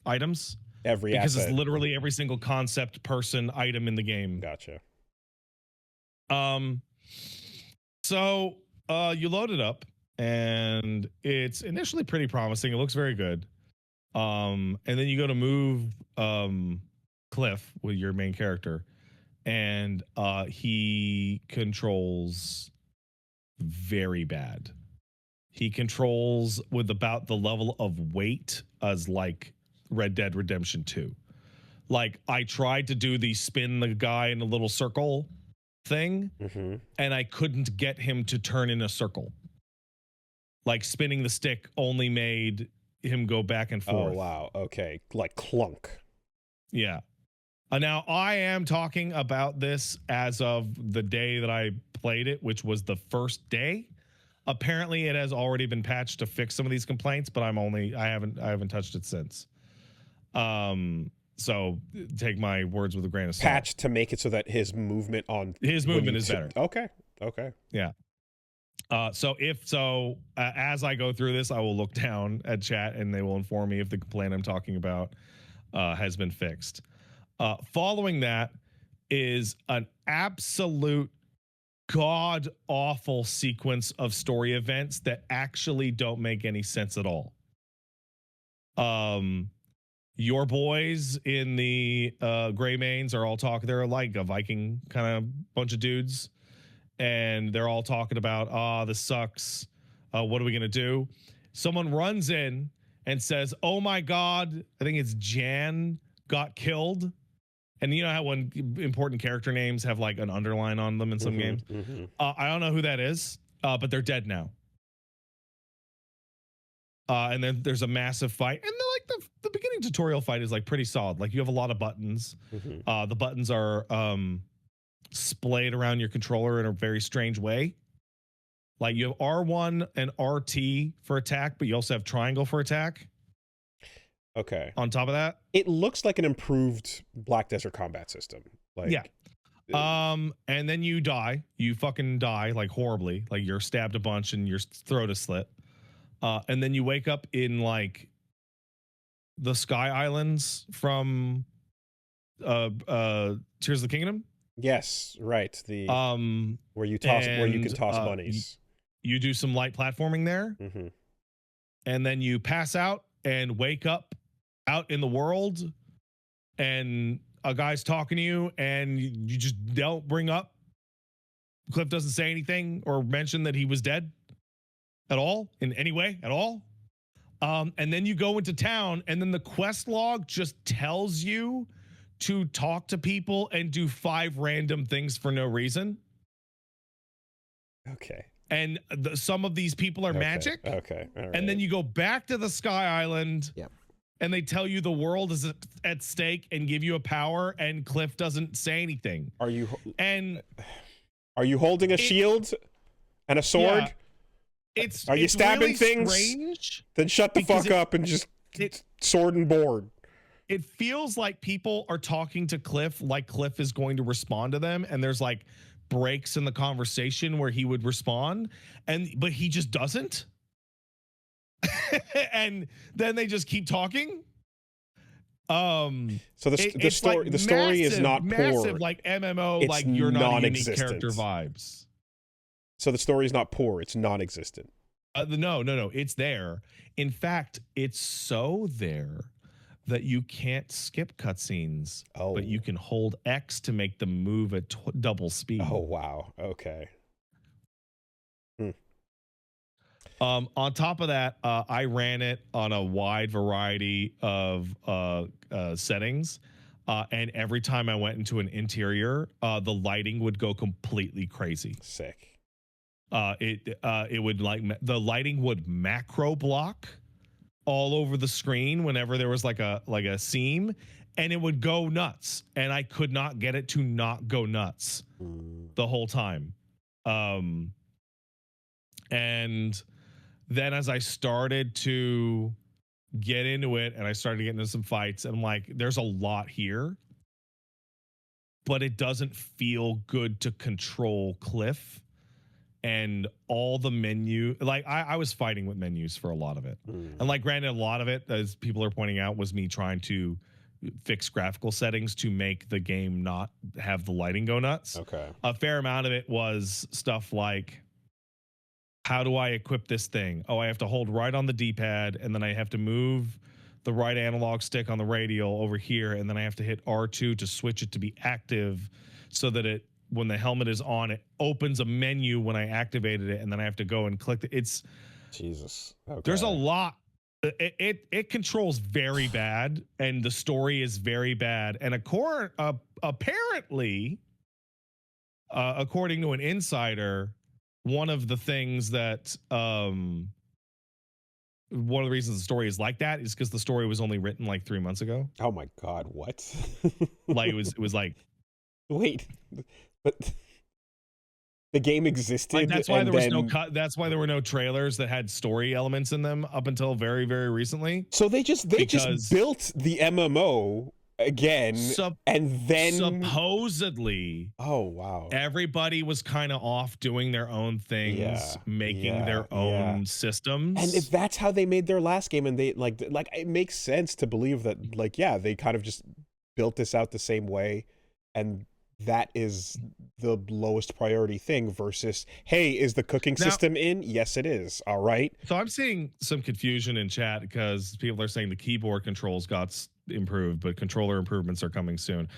items. Because it's literally every single concept, person, item in the game. Gotcha. So you load it up and it's initially pretty promising. It looks very good. And then you go to move Cliff with your main character, and he controls very bad. He controls with about the level of weight as like Red Dead Redemption 2. Like I tried to do the spin the guy in a little circle thing, and I couldn't get him to turn in a circle. Like spinning the stick only made him go back and forth. Oh wow, okay, like clunk. Yeah. Now I am talking about this as of the day that I played it, which was the first day. Apparently it has already been patched to fix some of these complaints, but I haven't touched it since. So take my words with a grain of salt. Patched to make it so that his movement is better. Okay. Yeah. As I go through this, I will look down at chat and they will inform me if the complaint I'm talking about has been fixed. Following that is an absolute god awful sequence of story events that actually don't make any sense at all. Your boys in the Gray Mains are all talking. They're like a Viking kind of bunch of dudes, and they're all talking about, this sucks. What are we gonna do? Someone runs in and says, "Oh my God!" I think it's Jan got killed. And you know how when important character names have like an underline on them in some games? I don't know who that is, but they're dead now. And then there's a massive fight. And the beginning tutorial fight is like pretty solid. Like you have a lot of buttons. The buttons are splayed around your controller in a very strange way. Like you have R1 and RT for attack, but you also have triangle for attack. Okay. On top of that, it looks like an improved Black Desert combat system. Like, yeah. And then you die. You fucking die like horribly. Like you're stabbed a bunch and your throat is slit. And then you wake up in like the Sky Islands from Tears of the Kingdom. Yes, right. The where you can toss bunnies. You do some light platforming there, and then you pass out and wake up out in the world, and a guy's talking to you, and you just don't bring up. Cliff doesn't say anything or mention that he was dead at all in any way at all. And then you go into town, and then the quest log just tells you to talk to people and do 5 random things for no reason. Okay. And some of these people are magic. Okay. All right. And then you go back to the Sky Island. Yep. And they tell you the world is at stake and give you a power, and Cliff doesn't say anything. Are you holding a shield and a sword? Yeah, are you stabbing really things? Strange then shut the fuck up and just sword and board. It feels like people are talking to Cliff like Cliff is going to respond to them, and there's like breaks in the conversation where he would respond, but he just doesn't. And then they just keep talking. So the story is not massive, poor. like MMO, it's like you're not a unique character vibes. So the story is not poor; it's non-existent. No, it's there. In fact, it's so there that you can't skip cutscenes, but you can hold X to make them move at double speed. Oh wow! Okay. On top of that, I ran it on a wide variety of settings, and every time I went into an interior, the lighting would go completely crazy. Sick. It would the lighting would macro block all over the screen whenever there was like a seam, and it would go nuts, and I could not get it to not go nuts the whole time. And then as I started to get into it and I started getting into some fights, I'm like, there's a lot here, but it doesn't feel good to control Cliff. And all the menu, like I was fighting with menus for a lot of it. And like, granted, a lot of it, as people are pointing out, was me trying to fix graphical settings to make the game not have the lighting go nuts. Okay. A fair amount of it was stuff like, how do I equip this thing? Oh, I have to hold right on the D-pad, and then I have to move the right analog stick on the radial over here, and then I have to hit R2 to switch it to be active so that when the helmet is on, it opens a menu when I activated it, and then I have to go and click it. It's Jesus. Okay. There's a lot. It controls very bad, and the story is very bad. And apparently, according to an insider, one of the things that one of the reasons the story is like that is because the story was only written like 3 months ago. Oh my God, what? Like it was like, wait, but the game existed. Like that's why there was no cut. That's why there were no trailers that had story elements in them up until very, very recently. So they just built the MMO again, and then supposedly, oh wow, everybody was kind of off doing their own things, making their own systems. And if that's how they made their last game, and they like it makes sense to believe that like they kind of just built this out the same way, and that is the lowest priority thing versus, hey, is the cooking system in? Yes, it is. All right. So I'm seeing some confusion in chat because people are saying the keyboard controls got improved, but controller improvements are coming soon.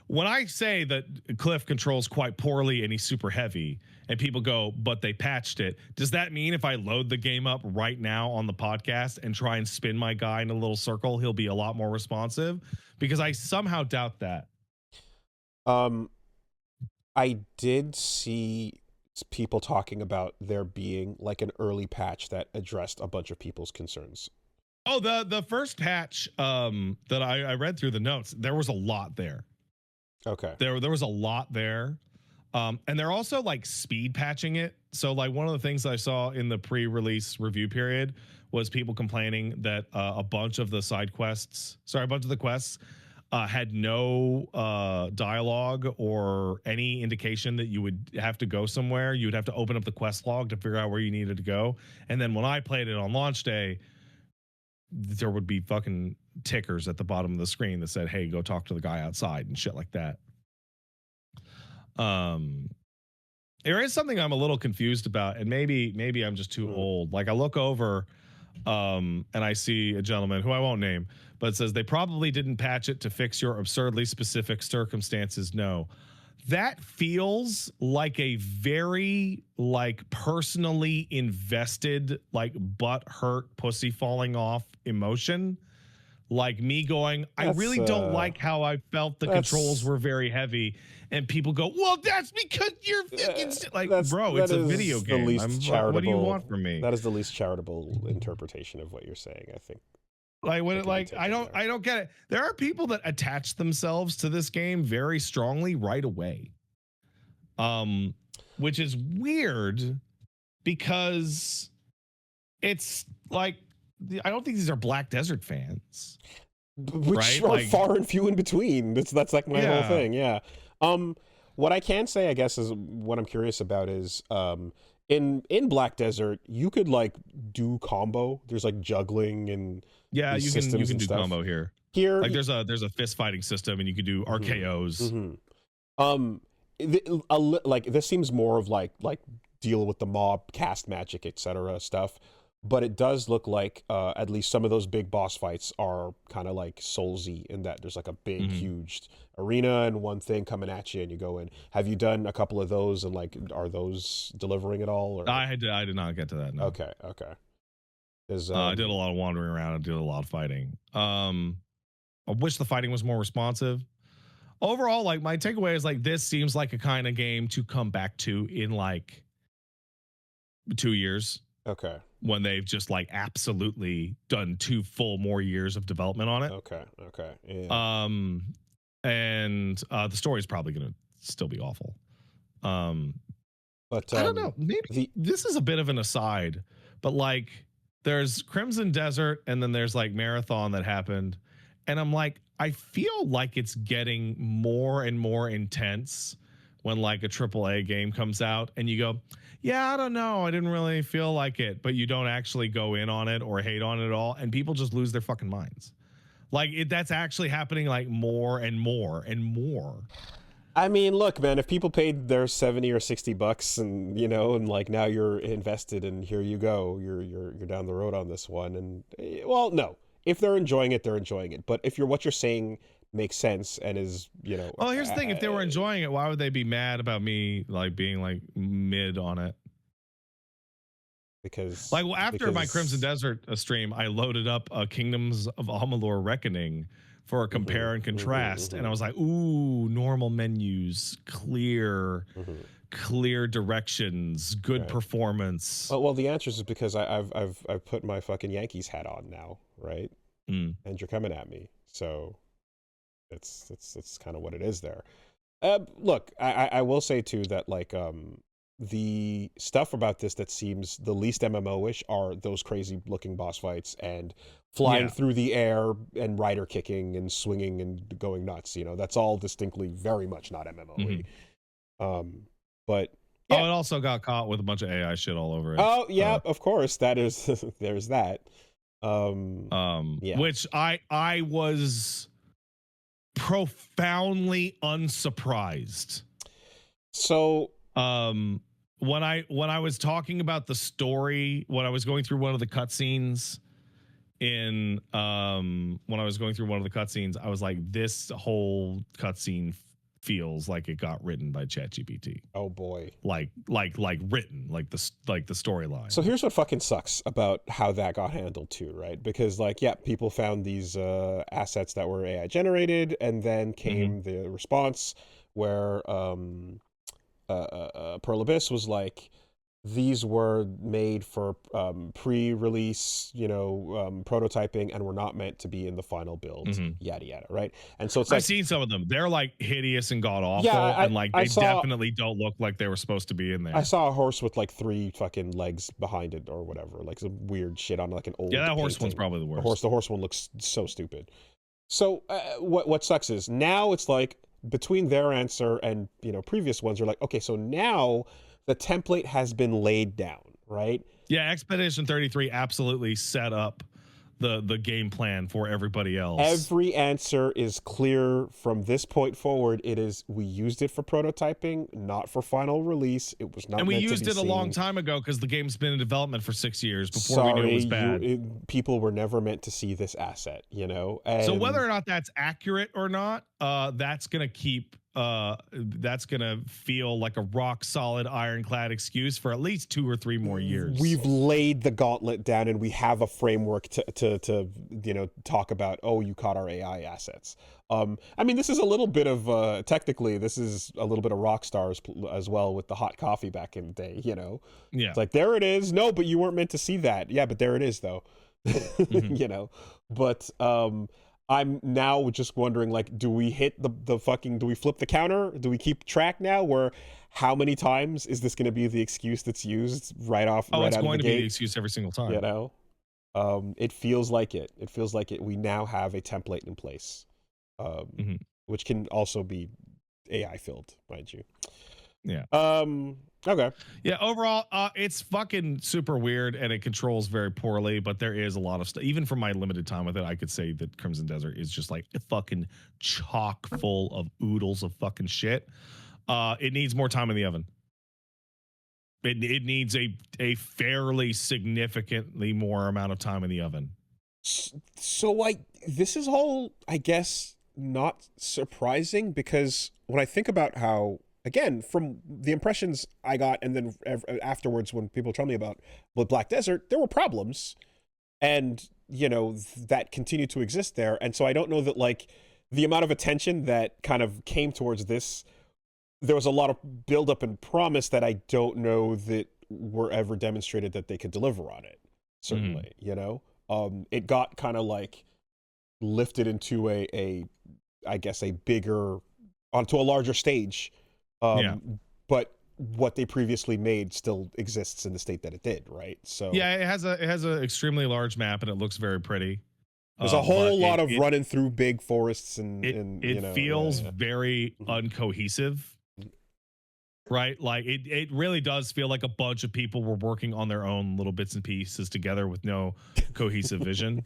When I say that Cliff controls quite poorly and he's super heavy, and people go, but they patched it, does that mean if I load the game up right now on the podcast and try and spin my guy in a little circle, he'll be a lot more responsive? Because I somehow doubt that. I did see people talking about there being like an early patch that addressed a bunch of people's concerns. Oh, the first patch that I read through the notes, there was a lot there. Okay. There was a lot there. And they're also like speed patching it. So like one of the things I saw in the pre-release review period was people complaining that a bunch of the quests had no dialogue or any indication that you would have to go somewhere. You would have to open up the quest log to figure out where you needed to go. And then when I played it on launch day, there would be fucking tickers at the bottom of the screen that said, hey, go talk to the guy outside and shit like that. There is something I'm a little confused about, and maybe I'm just too old. Like I look over and I see a gentleman who I won't name, but it says they probably didn't patch it to fix your absurdly specific circumstances. No. That feels like a very like personally invested, like butt hurt, pussy falling off emotion. Like me going, I really don't like how I felt the controls were very heavy. And people go, well, that's because you're fucking like, bro, it's a video game. What do you want from me? That is the least charitable interpretation of what you're saying, I think. Like when I don't get it. There are people that attach themselves to this game very strongly right away. Which is weird because it's like I don't think these are Black Desert fans. Which are like, far and few in between. That's like my whole thing. Yeah. What I can say, I guess, is what I'm curious about is in Black Desert, you could like do combo. There's like juggling and you can do combo here. Here, like there's a fist fighting system, and you can do RKOs. Like this seems more of like deal with the mob, cast magic, etc. stuff. But it does look like at least some of those big boss fights are kind of like Soulsy in that there's like a big, huge arena and one thing coming at you and you go in. Have you done a couple of those and like are those delivering at all? Or? I did not get to that. No. Okay. I did a lot of wandering around and did a lot of fighting. I wish the fighting was more responsive. Overall, like my takeaway is like this seems like a kind of game to come back to in like 2 years. Okay. When they've just like absolutely done 2 full more years of development on it. Okay. Yeah. And the story is probably going to still be awful. But I don't know. Maybe this is a bit of an aside, but like there's Crimson Desert and then there's like Marathon that happened. And I'm like, I feel like it's getting more and more intense when like a AAA game comes out and you go, yeah, I don't know, I didn't really feel like it, but you don't actually go in on it or hate on it at all, and people just lose their fucking minds. Like that's actually happening like more and more and more. I mean, look, man, if people paid their $70 or $60 and and like now you're invested and here you go, you're down the road on this one, and well, no. If they're enjoying it, they're enjoying it. But if what you're saying makes sense and is, well, here's the thing: if they were enjoying it, why would they be mad about me like being like mid on it? Because like after my Crimson Desert stream, I loaded up Kingdoms of Amalur Reckoning for a compare and contrast, and I was like, ooh, normal menus, clear directions, good performance. Well, the answer is because I've put my fucking Yankees hat on now, right? And you're coming at me, so it's kind of what it is there. Look, I will say too that like the stuff about this that seems the least MMO-ish are those crazy looking boss fights and flying through the air and rider kicking and swinging and going nuts. You know, that's all distinctly very much not MMO-y. But yeah. Oh, it also got caught with a bunch of AI shit all over it. Oh yeah, of course. That is there's that. Yeah. Which I was profoundly unsurprised. So when I was talking about the story, when I was going through one of the cutscenes I was like, this whole cutscene feels like it got written by ChatGPT. Oh boy. Like written, like the storyline. So here's what fucking sucks about how that got handled too, right? Because like, yeah, people found these assets that were AI generated, and then came the response where Pearl Abyss was like, these were made for pre-release, prototyping, and were not meant to be in the final build, yada yada, right? And so it's I've seen some of them. They're like hideous and god awful, and like they definitely don't look like they were supposed to be in there. I saw a horse with like 3 fucking legs behind it or whatever, like some weird shit on like an old. Yeah, that painting. horse one's probably the worst. The horse one looks so stupid. So what sucks is now it's like between their answer and previous ones are like, okay, so now the template has been laid down, right? Yeah, Expedition 33 absolutely set up the game plan for everybody else. Every answer is clear from this point forward. It is, we used it for prototyping, not for final release. It was not. And we meant used to it be a seen. long time ago because the game's been in development for 6 years before we knew it was bad. People were never meant to see this asset, And so whether or not that's accurate or not, that's gonna keep. That's gonna feel like a rock solid ironclad excuse for at least 2 or 3 more years. We've laid the gauntlet down, and we have a framework to talk about. Oh, you caught our AI assets. I mean, this is a little bit of technically, this is a little bit of Rockstar's as well with the hot coffee back in the day. Yeah, it's like, there it is. No, but you weren't meant to see that. Yeah, but there it is though. But I'm now just wondering, like, do we hit do we flip the counter? Do we keep track now? Where how many times is this going to be the excuse that's used right out of the gate? It's going to be the excuse every single time. It feels like it. It feels like it. We now have a template in place, which can also be AI filled, mind you. Yeah. Okay. Yeah, overall, it's fucking super weird, and it controls very poorly, but there is a lot of stuff. Even from my limited time with it, I could say that Crimson Desert is just like a fucking chock full of oodles of fucking shit. It needs more time in the oven. It needs a fairly significantly more amount of time in the oven. So this is all, I guess, not surprising, because when I think about how, again, from the impressions I got, and then afterwards when people tell me about with Black Desert, there were problems, and that continued to exist there. And so I don't know that, like, the amount of attention that kind of came towards this, there was a lot of buildup and promise that I don't know that were ever demonstrated that they could deliver on it. Certainly, it got kind of like lifted into I guess a bigger, onto a larger stage. But what they previously made still exists in the state that it did, right? So yeah, it has a extremely large map, and it looks very pretty. There's a whole lot of running through big forests, and it feels very uncohesive, right? Like it really does feel like a bunch of people were working on their own little bits and pieces together with no cohesive vision.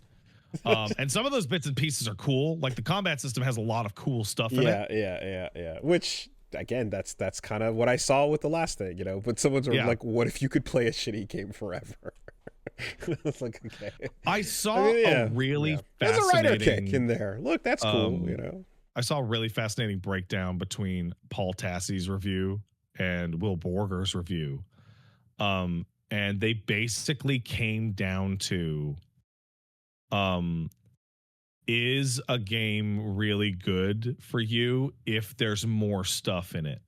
And some of those bits and pieces are cool. Like the combat system has a lot of cool stuff in it. Yeah. Which, again, that's kind of what I saw with the last thing, But someone's like, "What if you could play a shitty game forever?" It's like, okay. I saw a really fascinating. There's a writer kick in there. Look, that's cool, I saw a really fascinating breakdown between Paul Tassi's review and Will Borger's review, and they basically came down to, is a game really good for you if there's more stuff in it?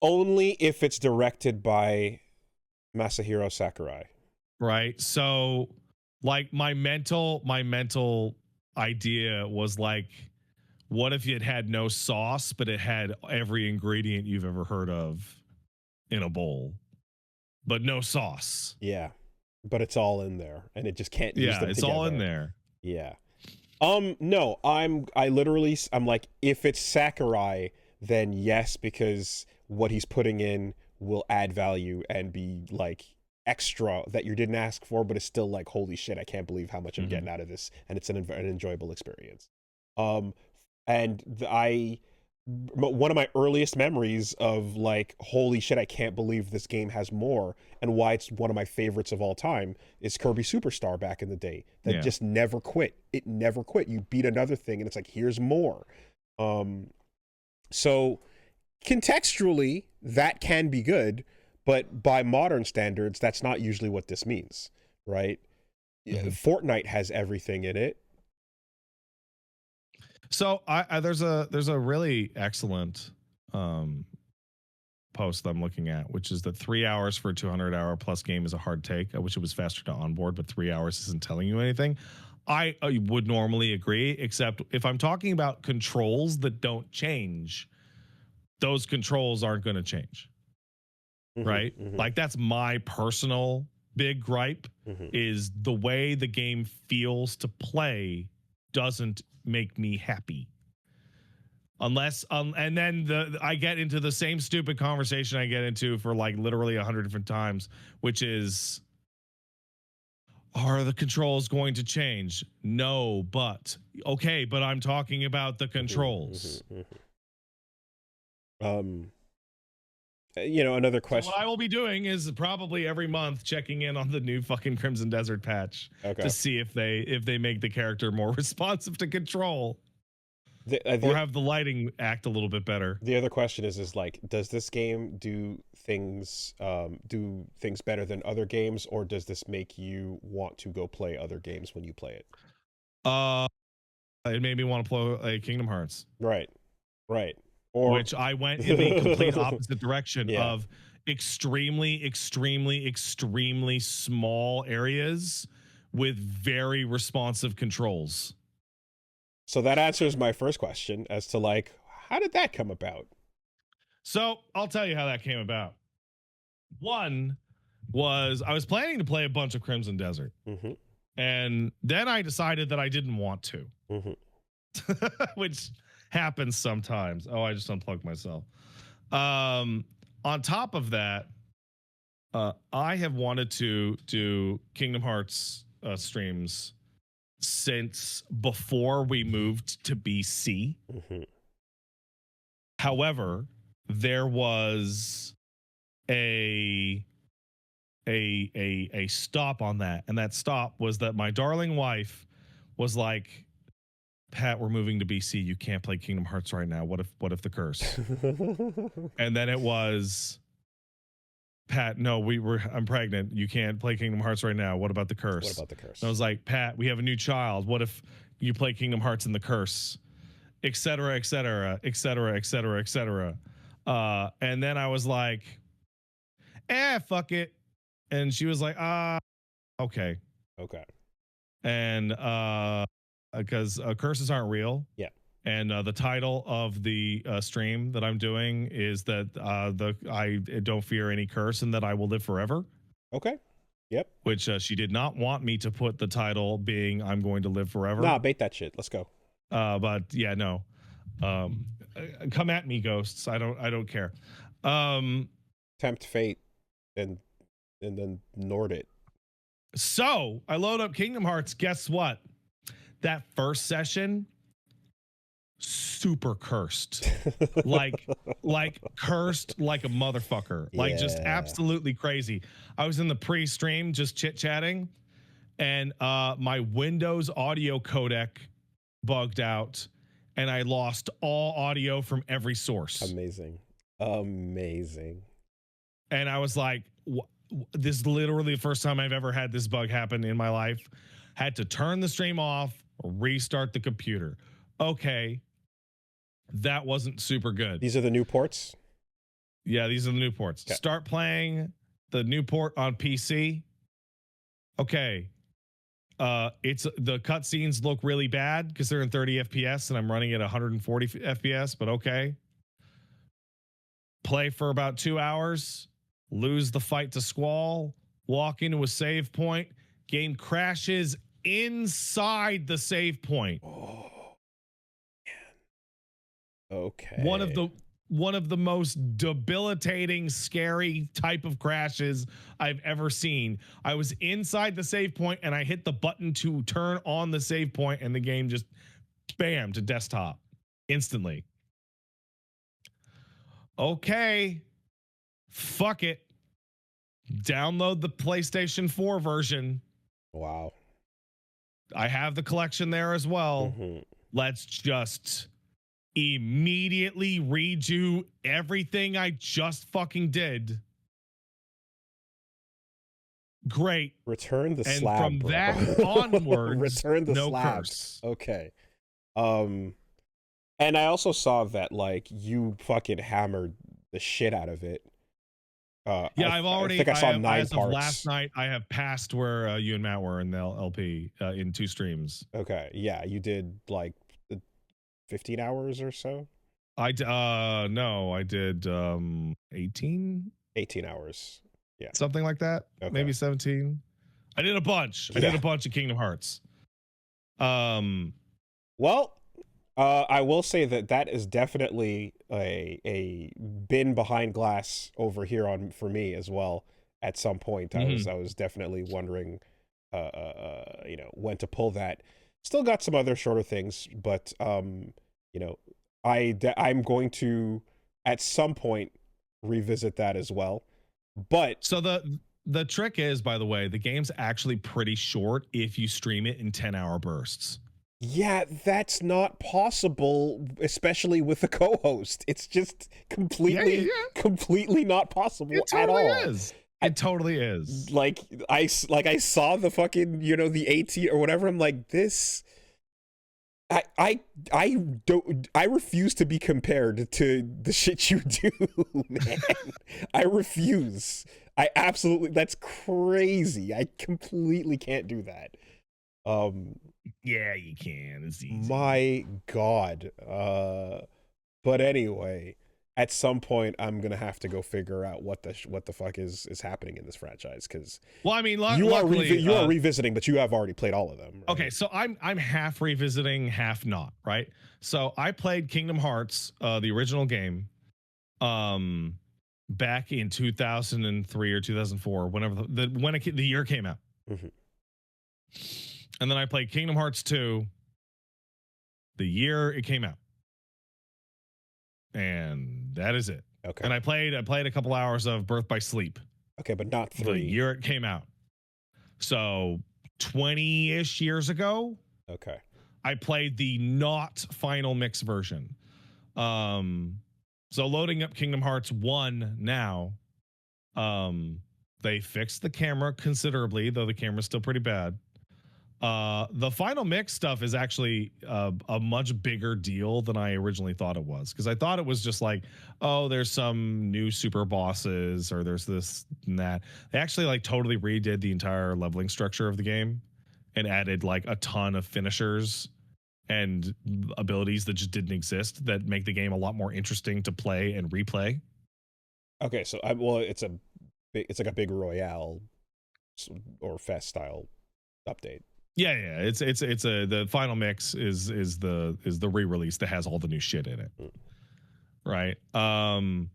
Only if it's directed by Masahiro Sakurai. Right. So like my mental idea was like, what if it had no sauce, but it had every ingredient you've ever heard of in a bowl, but no sauce? Yeah, but it's all in there, and it just can't use Yeah, them it's together. all in there. Yeah. No, I'm like, if it's Sakurai, then yes, because what he's putting in will add value and be like extra that you didn't ask for, but it's still like, holy shit, I can't believe how much I'm getting out of this, and it's an enjoyable experience. And one of my earliest memories of like, holy shit, I can't believe this game has more, and why it's one of my favorites of all time, is Kirby Superstar back in the day. That just never quit. It never quit. You beat another thing and it's like, here's more. So contextually, that can be good, but by modern standards, that's not usually what this means, right? Fortnite has everything in it. So there's a really excellent post that I'm looking at, which is that 3 hours for a 200-hour plus game is a hard take. I wish it was faster to onboard, but 3 hours isn't telling you anything. I would normally agree, except if I'm talking about controls that don't change, those controls aren't going to change, right? Like, that's my personal big gripe, is the way the game feels to play doesn't make me happy. Unless and then I get into the same stupid conversation I get into for like literally 100 different times, which is, are the controls going to change? No, but okay, but I'm talking about the controls. Another question. So what I will be doing is probably every month checking in on the new fucking Crimson Desert patch to see if they make the character more responsive to control. Or have the lighting act a little bit better. The other question is like, does this game do things better than other games, or does this make you want to go play other games when you play it? It made me want to play Kingdom Hearts. Right. Which I went in the complete opposite direction of extremely, extremely, extremely small areas with very responsive controls. So that answers my first question as to like, how did that come about? So I'll tell you how that came about. One was I was planning to play a bunch of Crimson Desert. And then I decided that I didn't want to, which happens sometimes. Oh, I just unplugged myself. On top of that, I have wanted to do Kingdom Hearts streams since before we moved to BC. However, there was a stop on that, and that stop was that my darling wife was like, Pat, we're moving to BC, you can't play Kingdom Hearts right now, what if the curse? And then it was, Pat, no, I'm pregnant, you can't play Kingdom Hearts right now, what about the curse? And I was like, Pat, we have a new child, what if you play Kingdom Hearts and the curse, etc., etc., etc., etc., etc. And then I was like, fuck it. And she was like, okay. And because curses aren't real. Yeah. And the title of the stream that I'm doing is that I don't fear any curse and that I will live forever. Okay. Yep. Which she did not want me to put the title being I'm going to live forever. Nah, bait that shit. Let's go. But yeah, no. Come at me, ghosts. I don't care. Tempt fate and then Nord it. So I load up Kingdom Hearts. Guess what? That first session, super cursed. like cursed like a motherfucker. Like just absolutely crazy. I was in the pre-stream just chit-chatting, and my Windows audio codec bugged out, and I lost all audio from every source. Amazing. And I was like, this is literally the first time I've ever had this bug happen in my life. Had to turn the stream off, restart the computer. Okay. That wasn't super good. These are the new ports? Yeah, these are the new ports. Okay. Start playing the new port on PC. Okay. it's the cutscenes look really bad because they're in 30 FPS and I'm running at 140 FPS, but okay. Play for about 2 hours, lose the fight to Squall, walk into a save point, game crashes inside the save point. Oh, man. Okay. One of the most debilitating, scary type of crashes I've ever seen. I was inside the save point and I hit the button to turn on the save point and the game just bam to desktop instantly. Okay, fuck it. Download the PlayStation 4 version. Wow. I have the collection there as well. Mm-hmm. Let's just immediately redo everything I just fucking did. Great. Return the and slab, from bro. that onwards, return the no slab. curse. Okay. And I also saw that like you fucking hammered the shit out of it. Yeah, I think I saw 9 parts. Of last night, I have passed where you and Matt were in the LP in 2 streams. Okay, yeah, you did like 15 hours or so. I did 18 hours. Yeah, something like that. Okay. Maybe 17. I did a bunch. Yeah. I did a bunch of Kingdom Hearts. Well, I will say that is definitely a bin behind glass over here for me as well. At some point, I was definitely wondering, when to pull that. Still got some other shorter things, but I'm going to at some point revisit that as well. But so the trick is, by the way, the game's actually pretty short if you stream it in 10-hour bursts. Yeah, that's not possible, especially with the co-host. It's just completely not possible at all. It totally is. Like I saw the fucking, the AT or whatever. I'm like, this. I refuse to be compared to the shit you do, man. I refuse. I absolutely. That's crazy. I completely can't do that. Yeah, you can. It's easy. My God. But anyway, at some point, I'm gonna have to go figure out what the fuck is happening in this franchise, because you are revisiting, but you have already played all of them. Right? Okay, so I'm half revisiting, half not. Right. So I played Kingdom Hearts, the original game, back in 2003 or 2004, whenever the year came out. Mm-hmm. And then I played Kingdom Hearts 2 the year it came out. And that is it. Okay. And I played a couple hours of Birth by Sleep. Okay, but not 3. The year it came out. So 20-ish years ago. Okay. I played the not final mix version. So loading up Kingdom Hearts 1 now. They fixed the camera considerably, though the camera's still pretty bad. The final mix stuff is actually a much bigger deal than I originally thought it was, because I thought it was just like, oh, there's some new super bosses or there's this and that. They actually like totally redid the entire leveling structure of the game and added like a ton of finishers and abilities that just didn't exist that make the game a lot more interesting to play and replay. Okay, so it's like a big Royale or Fest style update. Yeah, it's the final mix is the re-release that has all the new shit in it. Right? Man,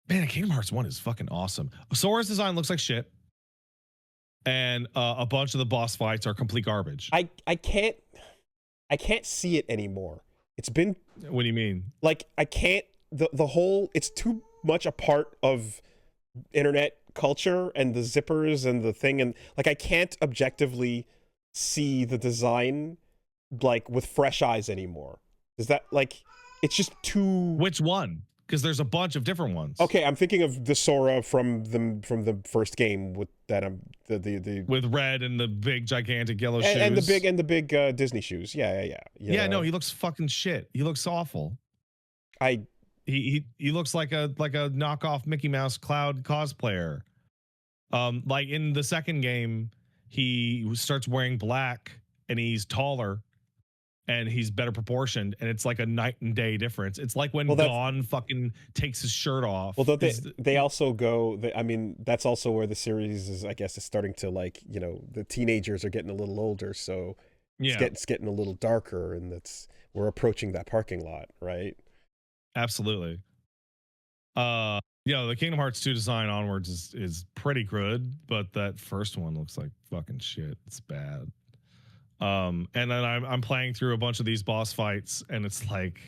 Kingdom Hearts 1 is fucking awesome. Sora's design looks like shit. And a bunch of the boss fights are complete garbage. I can't see it anymore. It's been. What do you mean? Like, I can't, the whole, it's too much a part of internet culture and the zippers and the thing, and like I can't objectively see the design like with fresh eyes anymore. Is that like, it's just too. Which one? Because there's a bunch of different ones. Okay, I'm thinking of the Sora from the first game with that the with red and the big gigantic yellow shoes and the big Disney shoes. Yeah. No, he looks fucking shit. He looks awful. He looks like a knockoff Mickey Mouse Cloud cosplayer. Like in the second game, he starts wearing black and he's taller and he's better proportioned, and it's like a night and day difference. It's like when Gon fucking takes his shirt off. Well, they also go. I mean, that's also where the series is. I guess is starting to, like, you know, the teenagers are getting a little older, so it's getting a little darker, and we're approaching that parking lot, right? Absolutely. The Kingdom Hearts 2 design onwards is pretty good, but that first one looks like fucking shit. It's bad. And then I'm playing through a bunch of these boss fights, and it's like,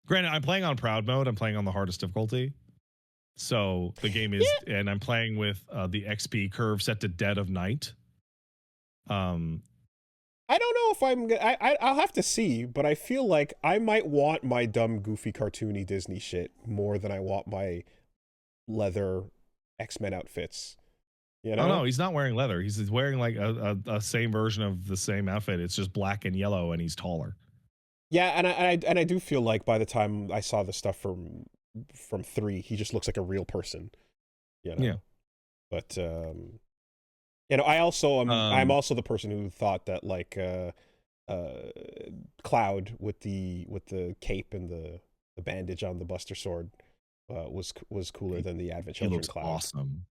granted, I'm playing on proud mode. I'm playing on the hardest difficulty. So the game is, and I'm playing with the XP curve set to dead of night. I don't know if I'll have to see, but I feel like I might want my dumb, goofy, cartoony Disney shit more than I want my leather X-Men outfits. You know? Oh no, he's not wearing leather. He's wearing like a same version of the same outfit. It's just black and yellow, and he's taller. Yeah, and I do feel like by the time I saw the stuff from 3, he just looks like a real person. You know? Yeah. But you know, I'm also the person who thought that, like, Cloud with the cape and the bandage on the Buster Sword was cooler than the Advent Children Cloud. Awesome.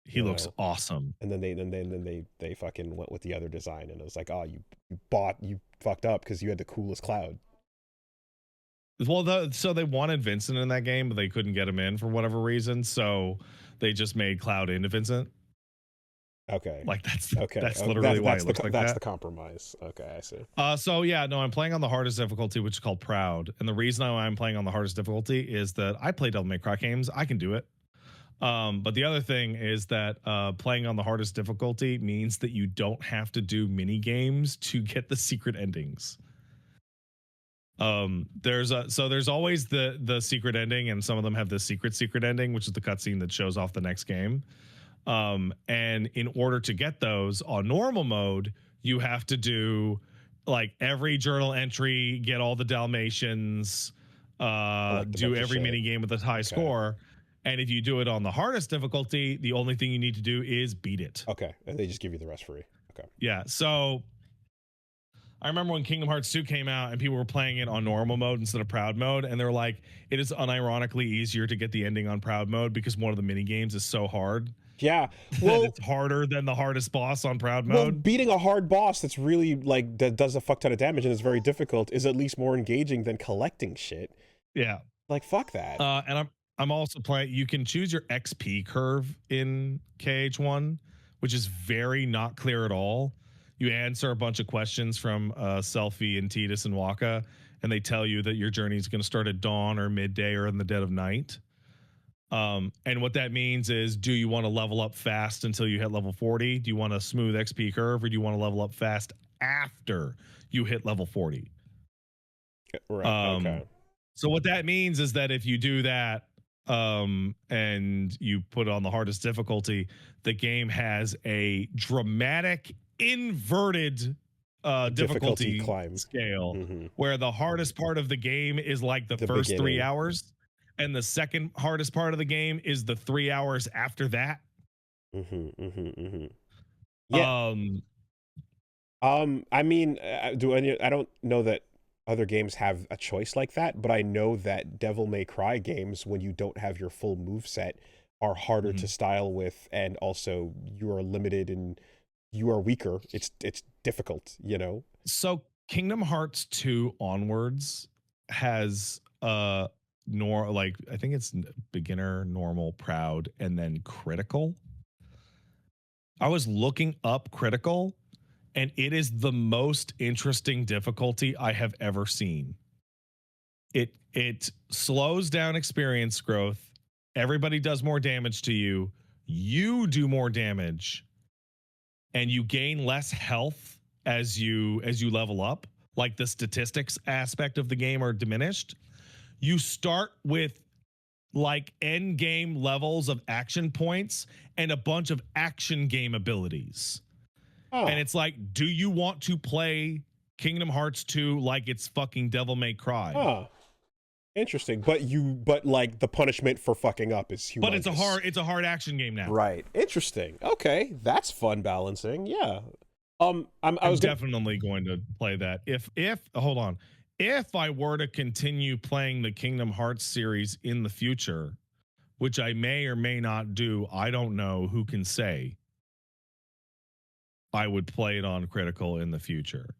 He looks awesome. And then they fucking went with the other design, and it was like, oh, you fucked up because you had the coolest Cloud. Well, so they wanted Vincent in that game, but they couldn't get him in for whatever reason, so they just made Cloud into Vincent. Okay. Like that's literally why it looks like that. That's the compromise. Okay, I see. So yeah, no, I'm playing on the hardest difficulty, which is called Proud. And the reason why I'm playing on the hardest difficulty is that I play Devil May Cry games. I can do it. But the other thing is that playing on the hardest difficulty means that you don't have to do mini games to get the secret endings. There's always the secret ending, and some of them have the secret ending, which is the cutscene that shows off the next game. And in order to get those on normal mode, you have to do like every journal entry, get all the Dalmatians, do every mini game with a high score. And if you do it on the hardest difficulty, the only thing you need to do is beat it. Okay. And they just give you the rest free. Okay. Yeah. So I remember when Kingdom Hearts 2 came out and people were playing it on normal mode instead of proud mode. And they're like, it is unironically easier to get the ending on proud mode because one of the mini games is so hard. Yeah, well, it's harder than the hardest boss on proud mode. Well, beating a hard boss that's really, like, that does a fuck ton of damage and is very difficult is at least more engaging than collecting shit. Yeah, like, fuck that. And I'm also playing. You can choose your XP curve in KH1, which is very not clear at all. You answer a bunch of questions from Selphie and Tidus and Waka, and they tell you that your journey is going to start at dawn or midday or in the dead of night. And what that means is, do you want to level up fast until you hit level 40? Do you want a smooth XP curve, or do you want to level up fast after you hit level 40? Right. Okay. So what that means is that if you do that, and you put it on the hardest difficulty, the game has a dramatic inverted difficulty climb scale, where the hardest part of the game is like the first beginning. 3 hours. And the second hardest part of the game is the 3 hours after that. Yeah. I mean, I don't know that other games have a choice like that, but I know that Devil May Cry games, when you don't have your full moveset, are harder to style with, and also you are limited and you are weaker. It's difficult, you know? So Kingdom Hearts 2 onwards has I think it's beginner, normal, proud, and then critical. I was looking up critical, and it is the most interesting difficulty I have ever seen. It slows down experience growth. Everybody does more damage to you. You do more damage, and you gain less health as you level up. Like the statistics aspect of the game are diminished. You start with like end game levels of action points and a bunch of action game abilities. And it's like, do you want to play Kingdom Hearts 2 like it's fucking Devil May Cry? Interesting. But like the punishment for fucking up is humongous. But it's a hard action game now. Right. Interesting. Okay, that's fun balancing. Yeah. I was definitely going to play that. If hold on, if I were to continue playing the Kingdom Hearts series in the future, which I may or may not do, I don't know, who can say, I would play it on critical in the future.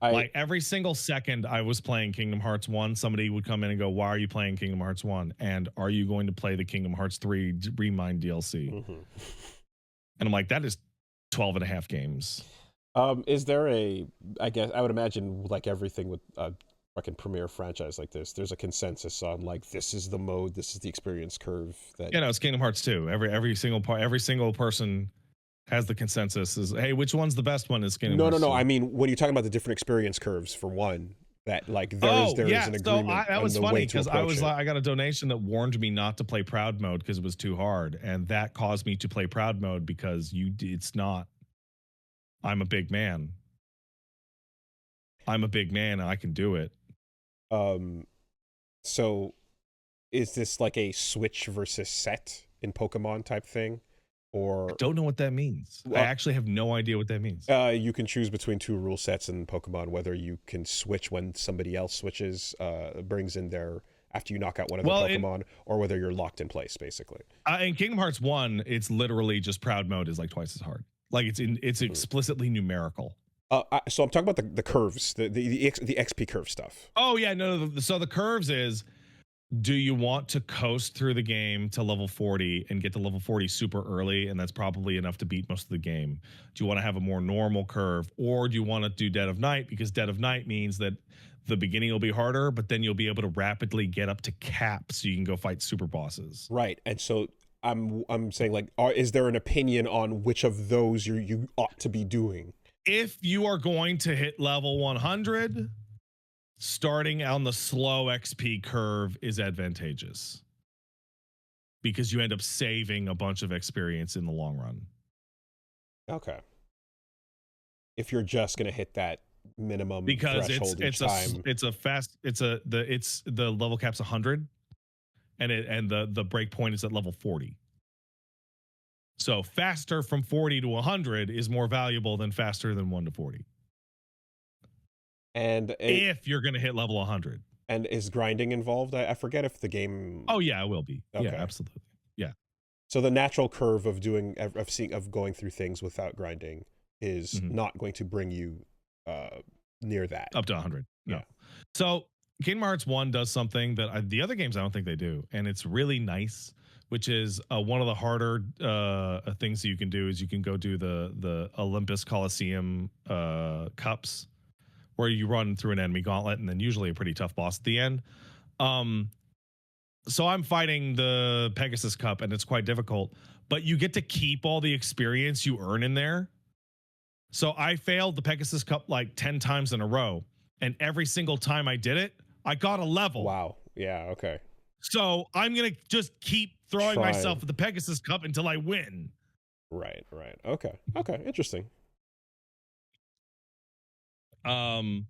Like every single second I was playing Kingdom Hearts 1, somebody would come in and go, why are you playing Kingdom Hearts 1? And are you going to play the Kingdom Hearts 3 Remind DLC? Mm-hmm. And I'm like, that is 12 and a half games. Is there I guess I would imagine like everything with a fucking premier franchise like this, there's a consensus on like, this is the mode, this is the experience curve that... it's Kingdom Hearts 2. Every single person has the consensus is, hey, which one's the best one? Is Kingdom Hearts 2. I mean, when you're talking about the different experience curves, for one, that like there is an agreement. That was funny because I got a donation that warned me not to play proud mode because it was too hard, and that caused me to play proud mode because it's not. I'm a big man. I'm a big man and I can do it. So is this like a switch versus set in Pokemon type thing? Or I don't know what that means. I actually have no idea what that means. You can choose between two rule sets in Pokemon, whether you can switch when somebody else switches, brings in their, after you knock out one of the Pokemon, or whether you're locked in place, basically. In Kingdom Hearts 1, it's literally just proud mode is like twice as hard. Like it's explicitly numerical. So I'm talking about the curves, the XP curve stuff. Oh yeah, no. So the curves is, do you want to coast through the game to level 40 and get to level 40 super early, and that's probably enough to beat most of the game? Do you want to have a more normal curve, or do you want to do Dead of Night? Because Dead of Night means that the beginning will be harder, but then you'll be able to rapidly get up to cap so you can go fight super bosses. Right, and so I'm saying, like, is there an opinion on which of those you ought to be doing? If you are going to hit level 100, starting on the slow XP curve is advantageous because you end up saving a bunch of experience in the long run. Okay. If you're just going to hit that minimum because threshold the level cap's 100 and the break point is at level 40. So faster from 40 to 100 is more valuable than faster than 1 to 40. And if you're going to hit level 100. And is grinding involved? I forget if the game... Oh yeah, it will be. Okay. Yeah, absolutely. Yeah. So the natural curve of going through things without grinding is not going to bring you near that. Up to 100. No. Yeah. So Kingdom Hearts 1 does something that the other games I don't think they do, and it's really nice, which is one of the harder things that you can do is you can go do the Olympus Coliseum cups, where you run through an enemy gauntlet and then usually a pretty tough boss at the end. So I'm fighting the Pegasus Cup and it's quite difficult, but you get to keep all the experience you earn in there. So I failed the Pegasus Cup like 10 times in a row, and every single time I did it, I got a level. Wow. Yeah, okay. So I'm going to just keep throwing myself at the Pegasus Cup until I win. Right. Okay. Interesting. In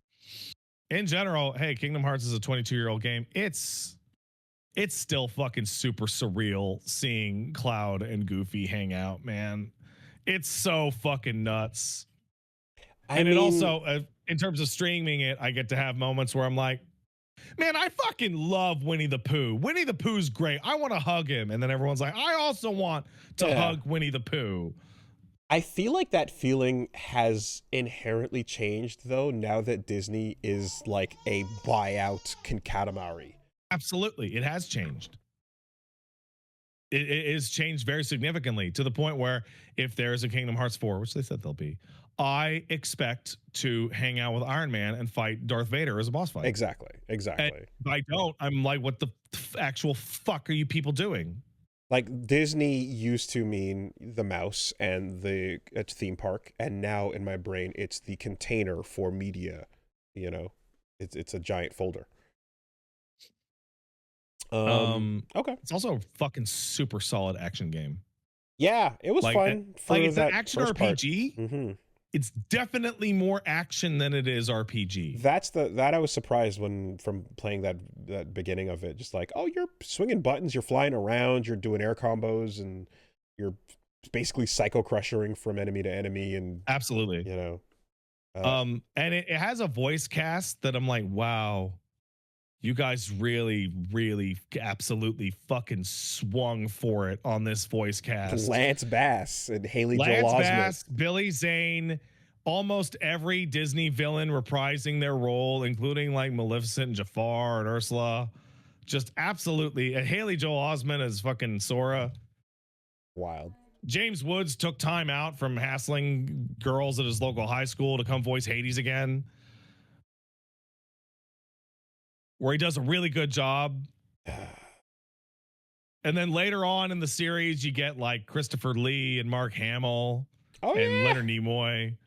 general, hey, Kingdom Hearts is a 22-year-old game. It's still fucking super surreal seeing Cloud and Goofy hang out, man. It's so fucking nuts. It also, in terms of streaming it, I get to have moments where I'm like, man, I fucking love Winnie the Pooh. Winnie the Pooh's great. I want to hug him. And then everyone's like, I also want to hug Winnie the Pooh. I feel like that feeling has inherently changed, though, now that Disney is like a buyout Katamari. Absolutely. It has changed. It is changed very significantly, to the point where if there's a Kingdom Hearts 4, which they said there'll be, I expect to hang out with Iron Man and fight Darth Vader as a boss fight. Exactly. And if I don't, I'm like, what the actual fuck are you people doing? Like, Disney used to mean the mouse and the theme park, and now in my brain, it's the container for media. You know, it's a giant folder. Okay. It's also a fucking super solid action game. Yeah, it was fun. Like, it's an action RPG. it's definitely more action than it is RPG. That I was surprised from playing that beginning of it. Just like, oh, you're swinging buttons, you're flying around, you're doing air combos, and you're basically psycho crushering from enemy to enemy, and Absolutely. you know. And it has a voice cast that I'm like, wow, you guys really, really, absolutely fucking swung for it on this voice cast. Lance Bass and Haley Joel Lance Osment. Bass, Billy Zane, almost every Disney villain reprising their role, including like Maleficent and Jafar and Ursula. Just absolutely. And Haley Joel Osment as fucking Sora. Wild. James Woods took time out from hassling girls at his local high school to come voice Hades again, where he does a really good job. And then later on in the series, you get like Christopher Lee and Mark Hamill and Leonard Nimoy.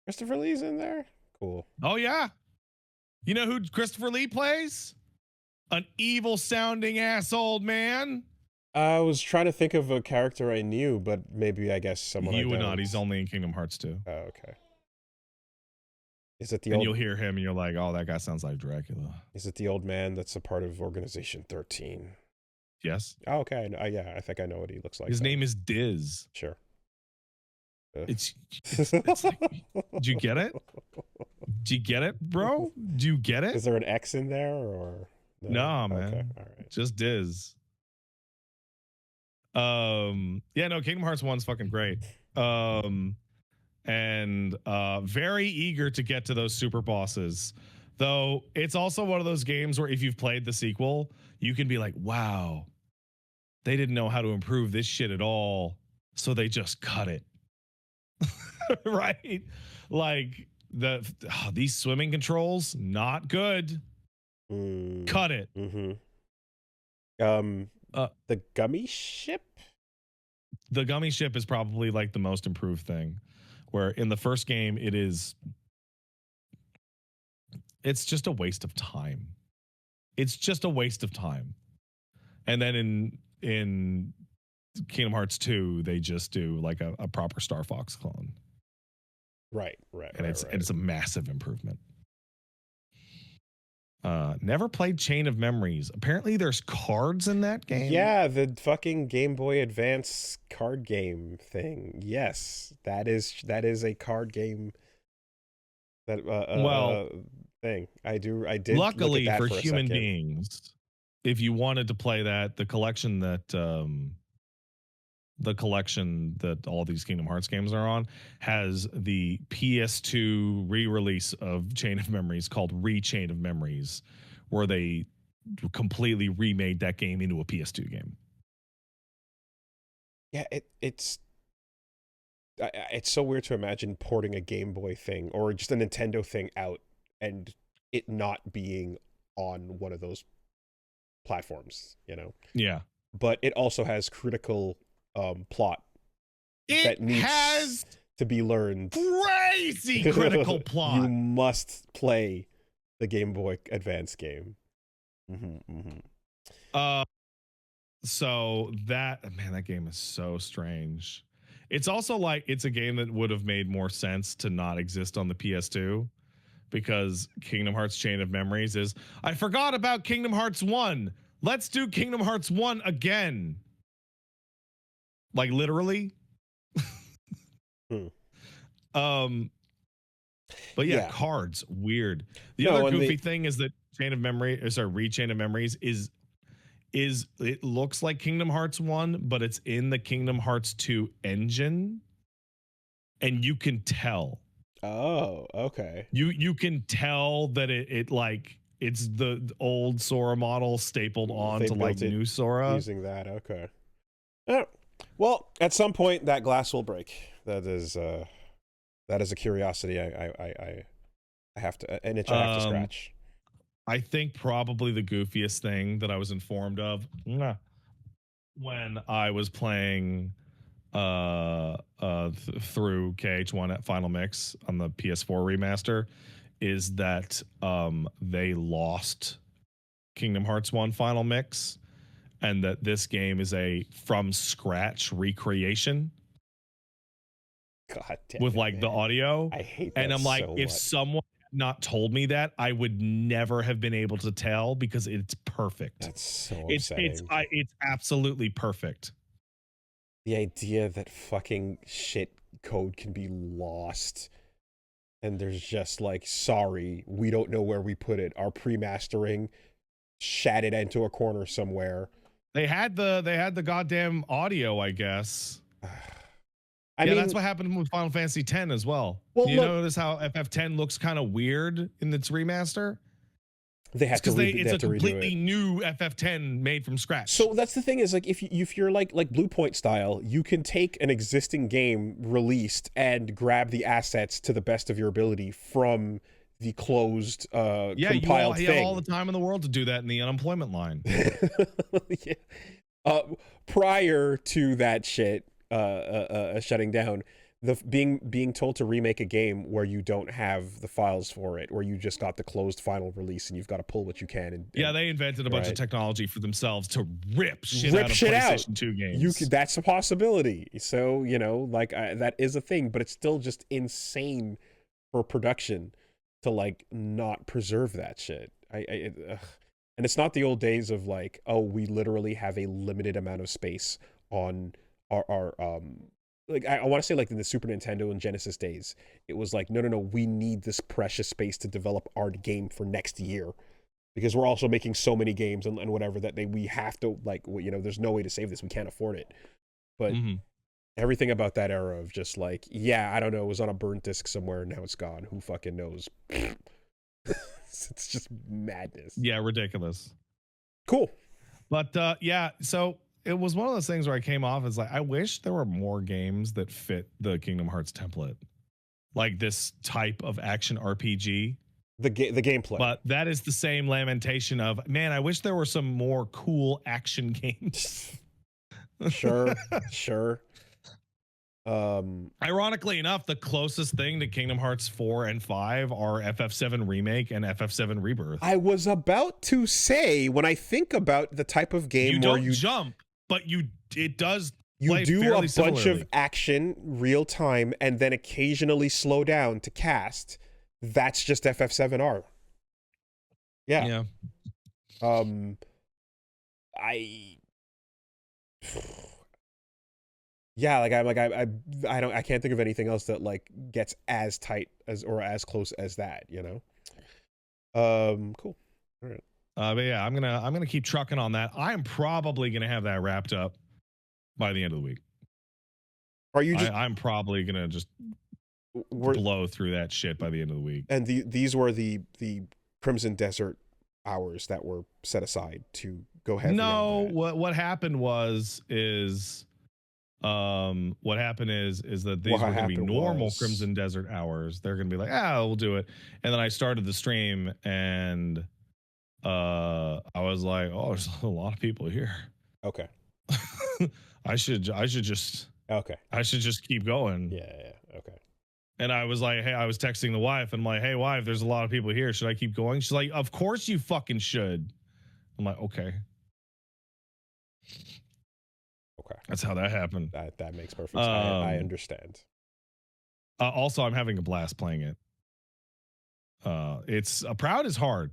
Christopher Lee's in there? Cool. Oh, yeah. You know who Christopher Lee plays? An evil sounding ass old man. I was trying to think of a character I knew, but maybe I guess someone You I would don't. not. He's only in Kingdom Hearts 2. Oh, okay. Is it the And old? you'll hear him and you're like, oh, that guy sounds like Dracula. Is it the old man that's a part of Organization 13? Yes. Oh, okay. Yeah, I think I know what he looks like. His name is Diz. Sure. It's like, do you get it? Do you get it, bro? Do you get it? Is there an X in there or no man? Okay, all right. Just Diz. Yeah, no, Kingdom Hearts 1's fucking great. And very eager to get to those super bosses. Though it's also one of those games where if you've played the sequel, you can be like, wow, they didn't know how to improve this shit at all, so they just cut it. Right? Like these swimming controls, not good. Cut it. Mm-hmm. The gummy ship? The gummy ship is probably like the most improved thing, where in the first game it's just a waste of time. It's just a waste of time. And then in Kingdom Hearts 2, they just do like a proper Star Fox clone. Right. And it's a massive improvement. Never played Chain of Memories. Apparently there's cards in that game. Yeah, the fucking Game Boy Advance card game thing. Yes, that is a card game. That thing. I did. Luckily look at that for a human second. beings, if you wanted to play that, the collection that all these Kingdom Hearts games are on has the PS2 re-release of Chain of Memories called Re-Chain of Memories, where they completely remade that game into a PS2 game. Yeah, it's so weird to imagine porting a Game Boy thing or just a Nintendo thing out and it not being on one of those platforms, you know? Yeah. But it also has critical plot that needs to be learned. Crazy critical plot. You must play the Game Boy Advance game. So that game is so strange. It's also like it's a game that would have made more sense to not exist on the PS2, because Kingdom Hearts Chain of Memories is, I forgot about Kingdom Hearts 1. Let's do Kingdom Hearts 1 again. Like literally. But yeah, cards, weird. The other goofy thing is that Re-Chain of Memories is it looks like Kingdom Hearts 1, but it's in the Kingdom Hearts 2 engine. And you can tell. Oh, okay. You can tell that it like it's the old Sora model stapled on to like new Sora. Using that, okay. Well, at some point that glass will break. That is a curiosity I have to an itch I have to scratch. I think probably the goofiest thing that I was informed of when I was playing through KH1 at Final Mix on the PS4 remaster is that they lost Kingdom Hearts 1 Final Mix, and that this game is a from scratch recreation. God damn with it, like the man. audio. I hate that And I'm like, so if much. someone had not told me that, I would never have been able to tell because it's perfect. That's so It's upsetting. it's absolutely perfect. The idea that fucking shit code can be lost and there's just like, sorry, we don't know where we put it. Our pre-mastering shat it into a corner somewhere. They had the goddamn audio, I guess. I mean, that's what happened with Final Fantasy X as well. Well, You look, notice how FF10 looks kind of weird in its remaster? they have to it's a redo completely it. new FF10 made from scratch. So that's the thing is, like, if you're like Blue Point style, you can take an existing game released and grab the assets to the best of your ability from the closed compiled thing. You have all the time in the world to do that in the unemployment line. Yeah. Prior to that shit shutting down, the being told to remake a game where you don't have the files for it, where you just got the closed final release and you've got to pull what you can. And they invented a bunch of technology for themselves to rip shit out of PlayStation 2 games. That's a possibility. So, you know, like that is a thing, but it's still just insane for production to like not preserve that shit. And it's not the old days of like, oh, we literally have a limited amount of space on our like I want to say like in the Super Nintendo and Genesis days, it was like, no, we need this precious space to develop our game for next year because we're also making so many games and whatever that we have to like, you know, there's no way to save this. We can't afford it. But everything about that era of just like, yeah, I don't know, it was on a burnt disc somewhere and now it's gone. Who fucking knows? It's just madness. Yeah, ridiculous. Cool. But so it was one of those things where I came off as like, I wish there were more games that fit the Kingdom Hearts template, like this type of action RPG. The gameplay. But that is the same lamentation of, man, I wish there were some more cool action games. Sure. Ironically enough, the closest thing to Kingdom Hearts 4 and 5 are FF7 Remake and FF7 Rebirth. I was about to say, when I think about the type of game where you jump, but it does you do a bunch similarly. of action real time and then occasionally slow down to cast. That's just FF7R. Yeah. Yeah, I can't think of anything else that like gets as tight as or as close as that, you know. Cool. All right. But yeah, I'm gonna keep trucking on that. I am probably gonna have that wrapped up by the end of the week. Are you just? I'm probably gonna just blow through that shit by the end of the week. And these were the Crimson Desert hours that were set aside to go heavy. No, what happened is what happened is that these were going to be normal Crimson Desert hours. They're going to be like, we'll do it. And then I started the stream and I was like, oh, there's a lot of people here. Okay. I should just keep going. Yeah. Okay. And I was like, hey, I was texting the wife and I'm like, hey wife, there's a lot of people here. Should I keep going? She's like, of course you fucking should. I'm like, okay. That's how that happened. That makes perfect sense. I understand. Also, I'm having a blast playing it. It's Proud is hard.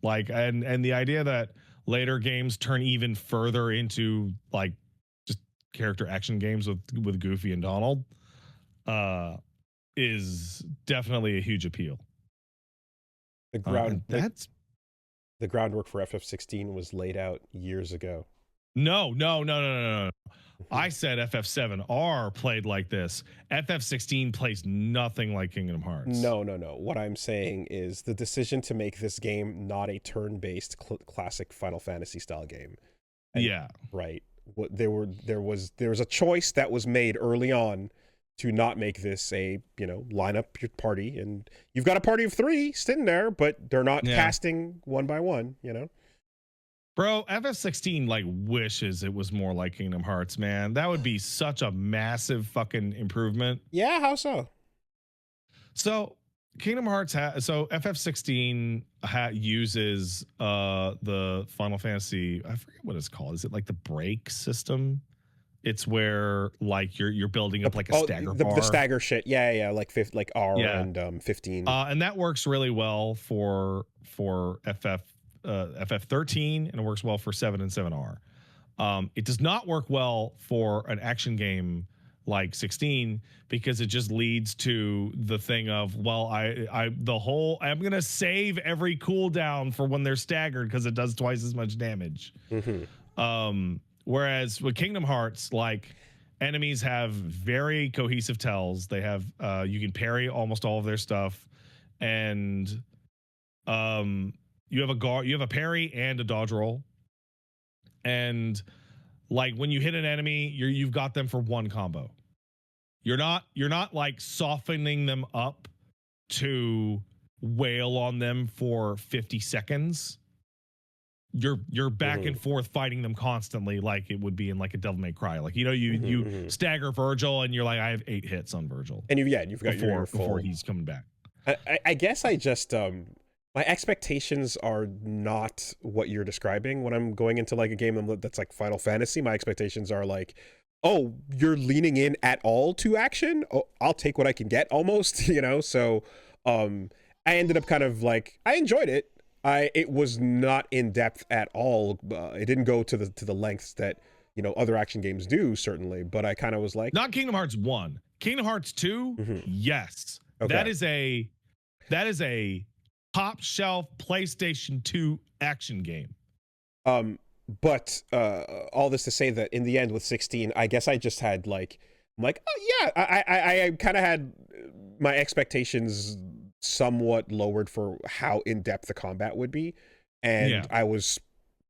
Like, and the idea that later games turn even further into like just character action games with Goofy and Donald is definitely a huge appeal. The groundwork for FF16 was laid out years ago. No. I said FF7R played like this. FF16 plays nothing like Kingdom Hearts. No. What I'm saying is the decision to make this game not a turn-based classic Final Fantasy style game. Yeah. Right. There was a choice that was made early on to not make this a, line up your party, and you've got a party of 3 sitting there, but they're not casting one by one, Bro, FF16 like wishes it was more like Kingdom Hearts, man. That would be such a massive fucking improvement. Yeah, how so? So Kingdom Hearts FF16 uses the Final Fantasy, I forget what it's called. Is it like the break system? It's where like you're building up like a stagger the bar. stagger shit. Yeah, like R Yeah. and 15. And that works really well for FF13, and it works well for 7 and 7R. It does not work well for an action game like 16 because it just leads to the thing of, well, I'm gonna save every cooldown for when they're staggered because it does twice as much damage. Whereas with Kingdom Hearts, like, enemies have very cohesive tells. They have you can parry almost all of their stuff, and you have a parry and a dodge roll. And like when you hit an enemy, you've got them for one combo. You're not like softening them up to wail on them for 50 seconds. You're back and forth fighting them constantly, like it would be in like a Devil May Cry. Like, you stagger Virgil and you're like, I have 8 hits on Virgil, and you've got your full, before he's coming back. I guess I just my expectations are not what you're describing when I'm going into like a game that's like Final Fantasy. My expectations are like, oh, you're leaning in at all to action. Oh, I'll take what I can get, almost, So I ended up kind of like, I enjoyed it. It was not in depth at all. It didn't go to the lengths that other action games do, certainly. But I kind of was like, not Kingdom Hearts 1, Kingdom Hearts 2. Yes, okay. That is a top shelf PlayStation 2 action game. But all this to say that in the end with 16, I guess I just had like, I'm like, oh yeah, I kind of had my expectations somewhat lowered for how in-depth the combat would be, and I was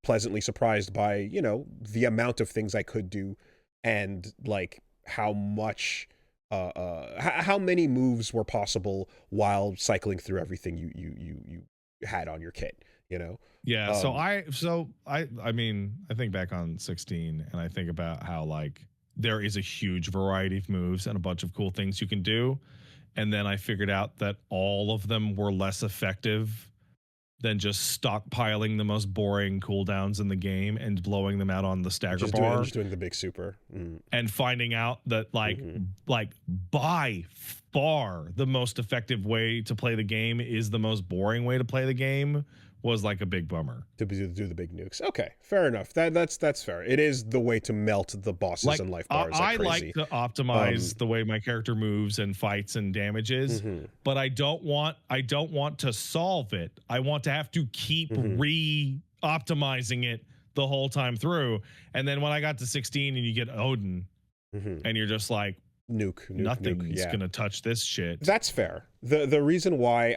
pleasantly surprised by the amount of things I could do, and like how much how many moves were possible while cycling through everything you had on your kit. Yeah. So I mean, I think back on 16 and I think about how like there is a huge variety of moves and a bunch of cool things you can do. And then I figured out that all of them were less effective than just stockpiling the most boring cooldowns in the game and blowing them out on the stagger bar. Just doing the big super. And finding out that like by far the most effective way to play the game is the most boring way to play the game was like a big bummer. To do the big nukes. Okay, fair enough. That's fair. It is the way to melt the bosses and life bars like crazy. I like to optimize the way my character moves and fights and damages, but I don't want to solve it. I want to have to keep re-optimizing it the whole time through. And then when I got to 16 and you get Odin, and you're just like, nothing's gonna touch this shit. That's fair. The reason why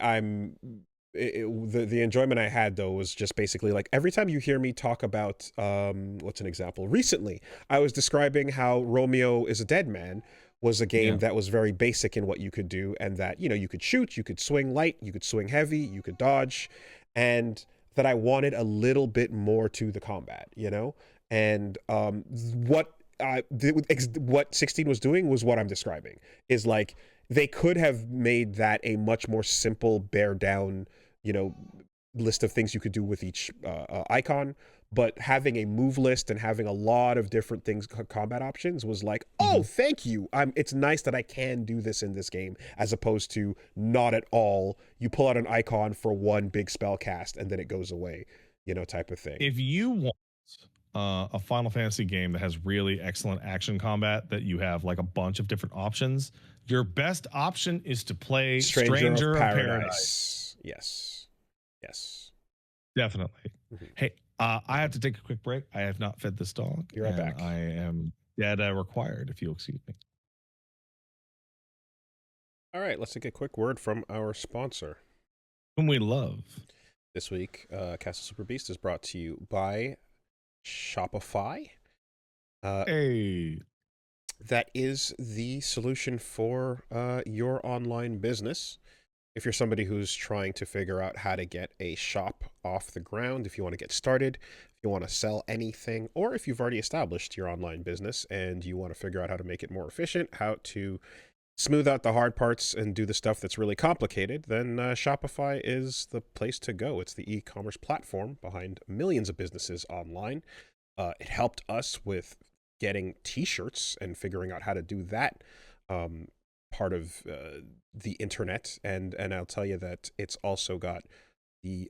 the enjoyment I had though was just basically like every time you hear me talk about what's an example? Recently, I was describing how Romeo is a Dead Man was a game that was very basic in what you could do, and that you could shoot, you could swing light, you could swing heavy, you could dodge, and that I wanted a little bit more to the combat, and what 16 was doing was what I'm describing, is like they could have made that a much more simple bear down list of things you could do with each icon, but having a move list and having a lot of different things, combat options, was like, oh, thank you. It's nice that I can do this in this game, as opposed to not at all. You pull out an icon for one big spell cast and then it goes away, type of thing. If you want a Final Fantasy game that has really excellent action combat, that you have like a bunch of different options, your best option is to play Stranger of Paradise. Yes. Definitely. Hey, I have to take a quick break. I have not fed this dog. You're right back. I am dead required, if you'll excuse me. All right, let's take a quick word from our sponsor, whom we love. This week, Castle Super Beast is brought to you by Shopify. Hey. That is the solution for your online business. If you're somebody who's trying to figure out how to get a shop off the ground, if you want to get started, if you want to sell anything, or if you've already established your online business and you want to figure out how to make it more efficient, how to smooth out the hard parts and do the stuff that's really complicated, then Shopify is the place to go. It's the e-commerce platform behind millions of businesses online. It helped us with getting t-shirts and figuring out how to do that part of the internet. And I'll tell you that it's also got the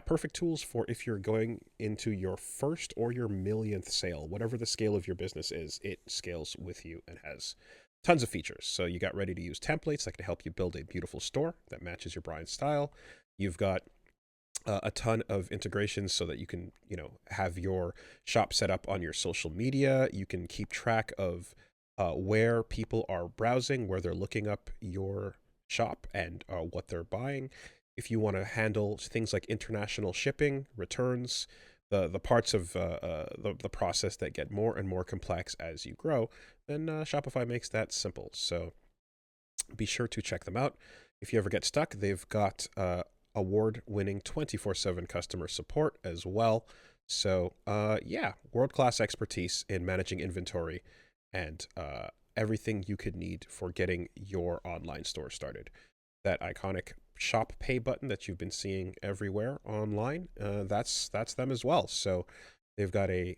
perfect tools for if you're going into your first or your millionth sale. Whatever the scale of your business is, it scales with you and has tons of features. So you got ready to use templates that can help you build a beautiful store that matches your brand style. You've got a ton of integrations so that you can, have your shop set up on your social media. You can keep track of where people are browsing, where they're looking up your shop, and what they're buying. If you want to handle things like international shipping, returns, the parts of the process that get more and more complex as you grow, then Shopify makes that simple. So be sure to check them out. If you ever get stuck, they've got award-winning 24/7 customer support as well. So world-class expertise in managing inventory and everything you could need for getting your online store started. That iconic shop pay button that you've been seeing everywhere online, that's them as well. So they've got a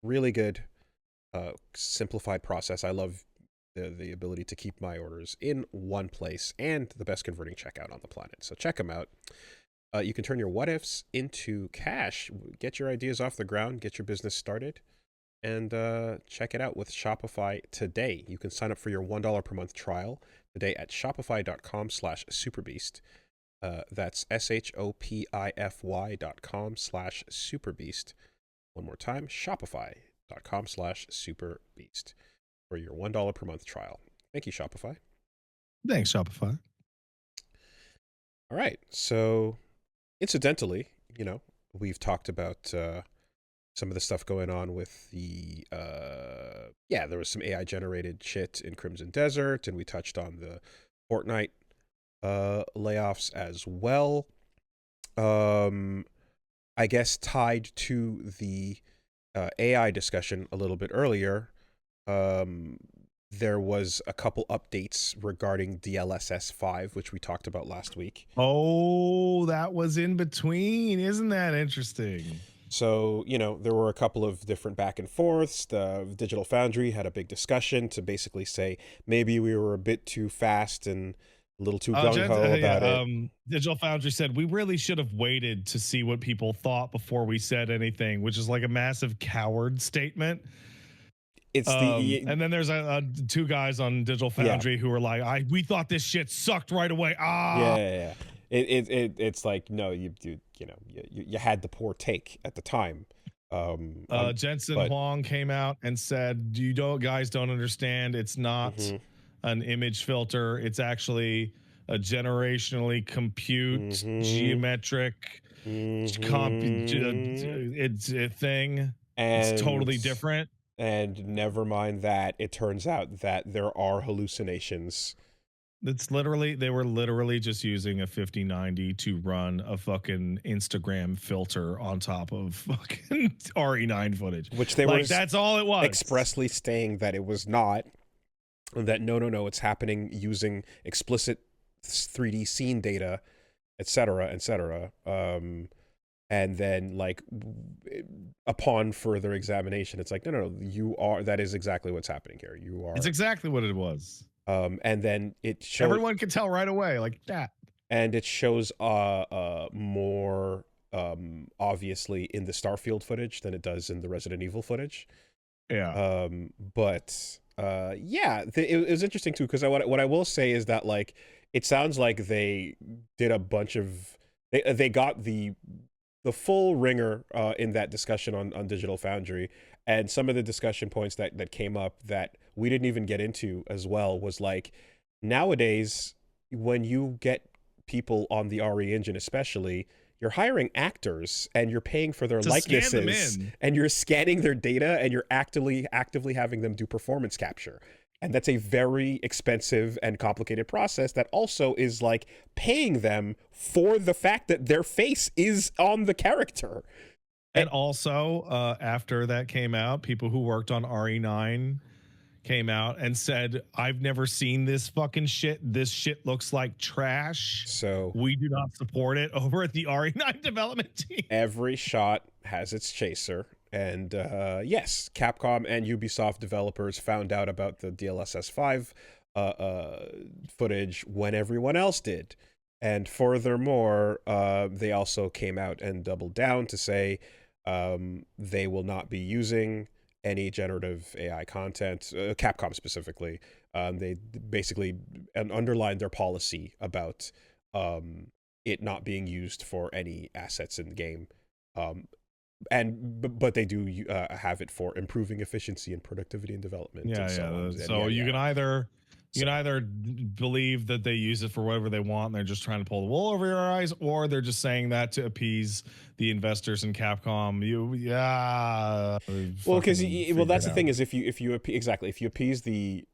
really good simplified process. I love the ability to keep my orders in one place and the best converting checkout on the planet. So check them out. You can turn your what ifs into cash, get your ideas off the ground, get your business started, and check it out with Shopify today. You can sign up for your $1 per month trial today at shopify.com/superbeast. That's shopify.com/superbeast. One more time, shopify.com/superbeast for your $1 per month trial. Thank you, Shopify. Thanks, Shopify. All right. So incidentally, we've talked about some of the stuff going on with the there was some AI generated shit in Crimson Desert, and we touched on the Fortnite layoffs as well. I guess tied to the AI discussion a little bit earlier, there was a couple updates regarding DLSS 5, which we talked about last week. Oh, that was in between. Isn't that interesting? So, there were a couple of different back and forths. The Digital Foundry had a big discussion to basically say maybe we were a bit too fast and a little too gung-ho about it. Digital Foundry said we really should have waited to see what people thought before we said anything, which is like a massive coward statement. It's and then there's two guys on Digital Foundry who were like, we thought this shit sucked right away. Yeah. It's like, no, you had the poor take at the time. Jensen Huang came out and said, guys don't understand. It's not an image filter. It's actually a generationally compute geometric it's a thing. And it's totally different. And never mind that, it turns out that there are hallucinations. They were literally just using a 5090 to run a fucking Instagram filter on top of fucking RE9 footage. Which they were that's all it was. Expressly stating that it was not. That no, it's happening using explicit 3D scene data, etc., etc. And then, upon further examination, it's like, no, that is exactly what's happening here. It's exactly what it was. And then it shows, everyone could tell right away, like that. And it shows more obviously in the Starfield footage than it does in the Resident Evil footage. Yeah. But it was interesting too, because what I will say is that it sounds like they did a bunch of they got the full ringer in that discussion on Digital Foundry, and some of the discussion points that came up that we didn't even get into as well was nowadays when you get people on the RE engine especially, you're hiring actors and you're paying for their likenesses and you're scanning their data and you're actively having them do performance capture. And that's a very expensive and complicated process that also is paying them for the fact that their face is on the character. And also, after that came out, people who worked on RE9 came out and said, I've never seen this fucking shit. This shit looks like trash. So we do not support it over at the RE9 development team. Every shot has its chaser. And yes, Capcom and Ubisoft developers found out about the DLSS 5 footage when everyone else did. And furthermore, they also came out and doubled down to say they will not be using any generative AI content, Capcom specifically. They basically underlined their policy about it not being used for any assets in the game. But they do have it for improving efficiency and productivity and development. Yeah, and so on. So you can either believe that they use it for whatever they want and they're just trying to pull the wool over your eyes, or they're just saying that to appease the investors in Capcom. Well, because that's the thing is if you appease the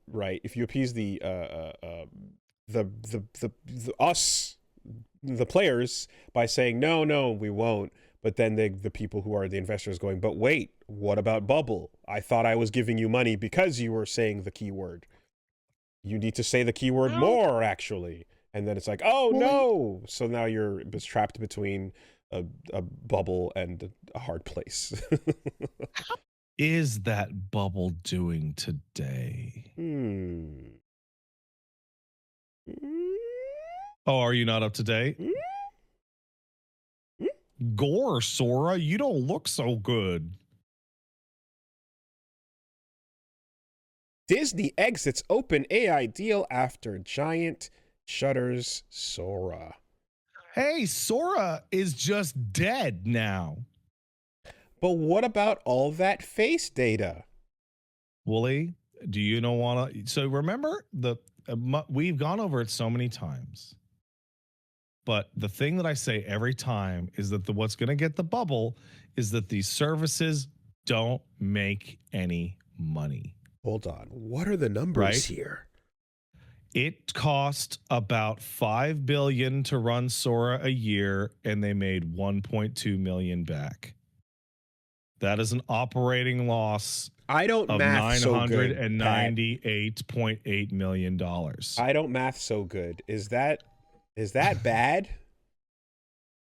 us, the players, by saying no we won't, but then the people who are the investors going, but wait, what about Bubble? I thought I was giving you money because you were saying the keyword. You need to say the keyword more, actually. And then it's like, oh, no. So now you're trapped between a bubble and a hard place. How is that Bubble doing today? Oh, are you not up to date? Gore, Sora, you don't look so good. Disney exits OpenAI deal after giant shutters Sora. Hey, Sora is just dead now. But what about all that face data? Wooly, do you know want to? So remember we've gone over it so many times. But the thing that I say every time is that what's going to get the bubble is that these services don't make any money. Hold on. What are the numbers here? It cost about $5 billion to run Sora a year, and they made 1.2 million back. That is an operating loss. I don't math so good. $998.8 million. I don't math so good. Is that bad?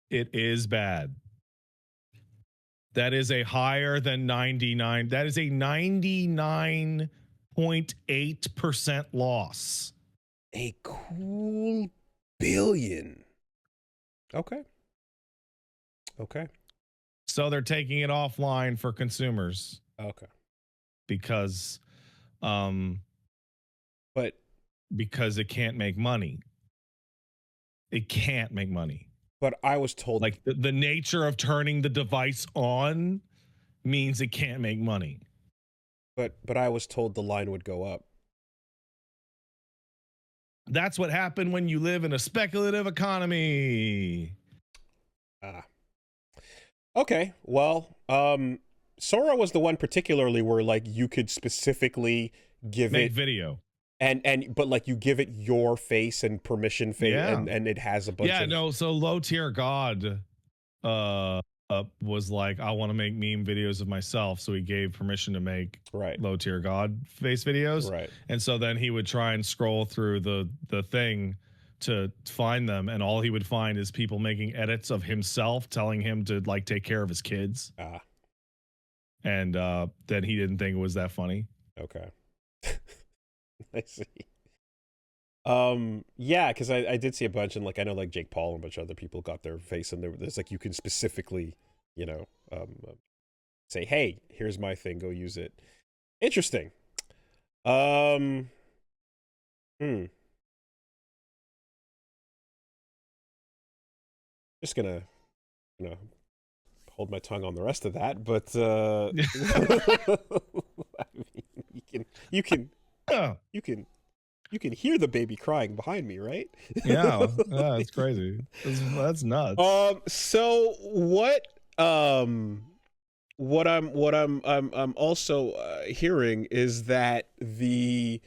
It is bad. That is a higher than 99. That is a 99.8% loss. A cool billion. Okay. So they're taking it offline for consumers. Okay. Because but because it can't make money. It can't make money. But I was told, like, the nature of turning the device on means it can't make money. But I was told the line would go up. That's what happened when you live in a speculative economy. Okay. Well, Sora was the one particularly where, like, you could specifically make video. But like you give it your face and permission face, and it has a bunch of... So Low Tier God was like, I want to make meme videos of myself, so he gave permission to make Low Tier God face videos. And so then he would try and scroll through the thing to find them, and all he would find is people making edits of himself telling him to, like, take care of his kids. And then he didn't think it was that funny. Okay. I see. Yeah, because I did see a bunch, and like I know like Jake Paul and a bunch of other people got their face, and there's like you can specifically, say, hey, here's my thing, go use it. Interesting. Just gonna hold my tongue on the rest of that, but I mean, you can hear the baby crying behind me, right? Yeah, it's crazy. That's nuts. So what I'm also hearing is that the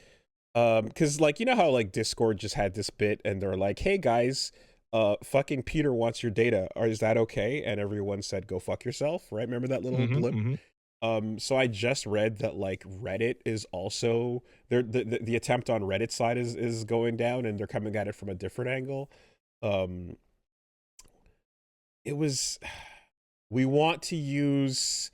because like you know how like Discord just had this bit and they're like, hey guys, fucking Peter wants your data, or is that okay? And everyone said go fuck yourself, right? Remember that little blip? So I just read that like Reddit is also the attempt on Reddit side is going down, and they're coming at it from a different angle. It was, we want to use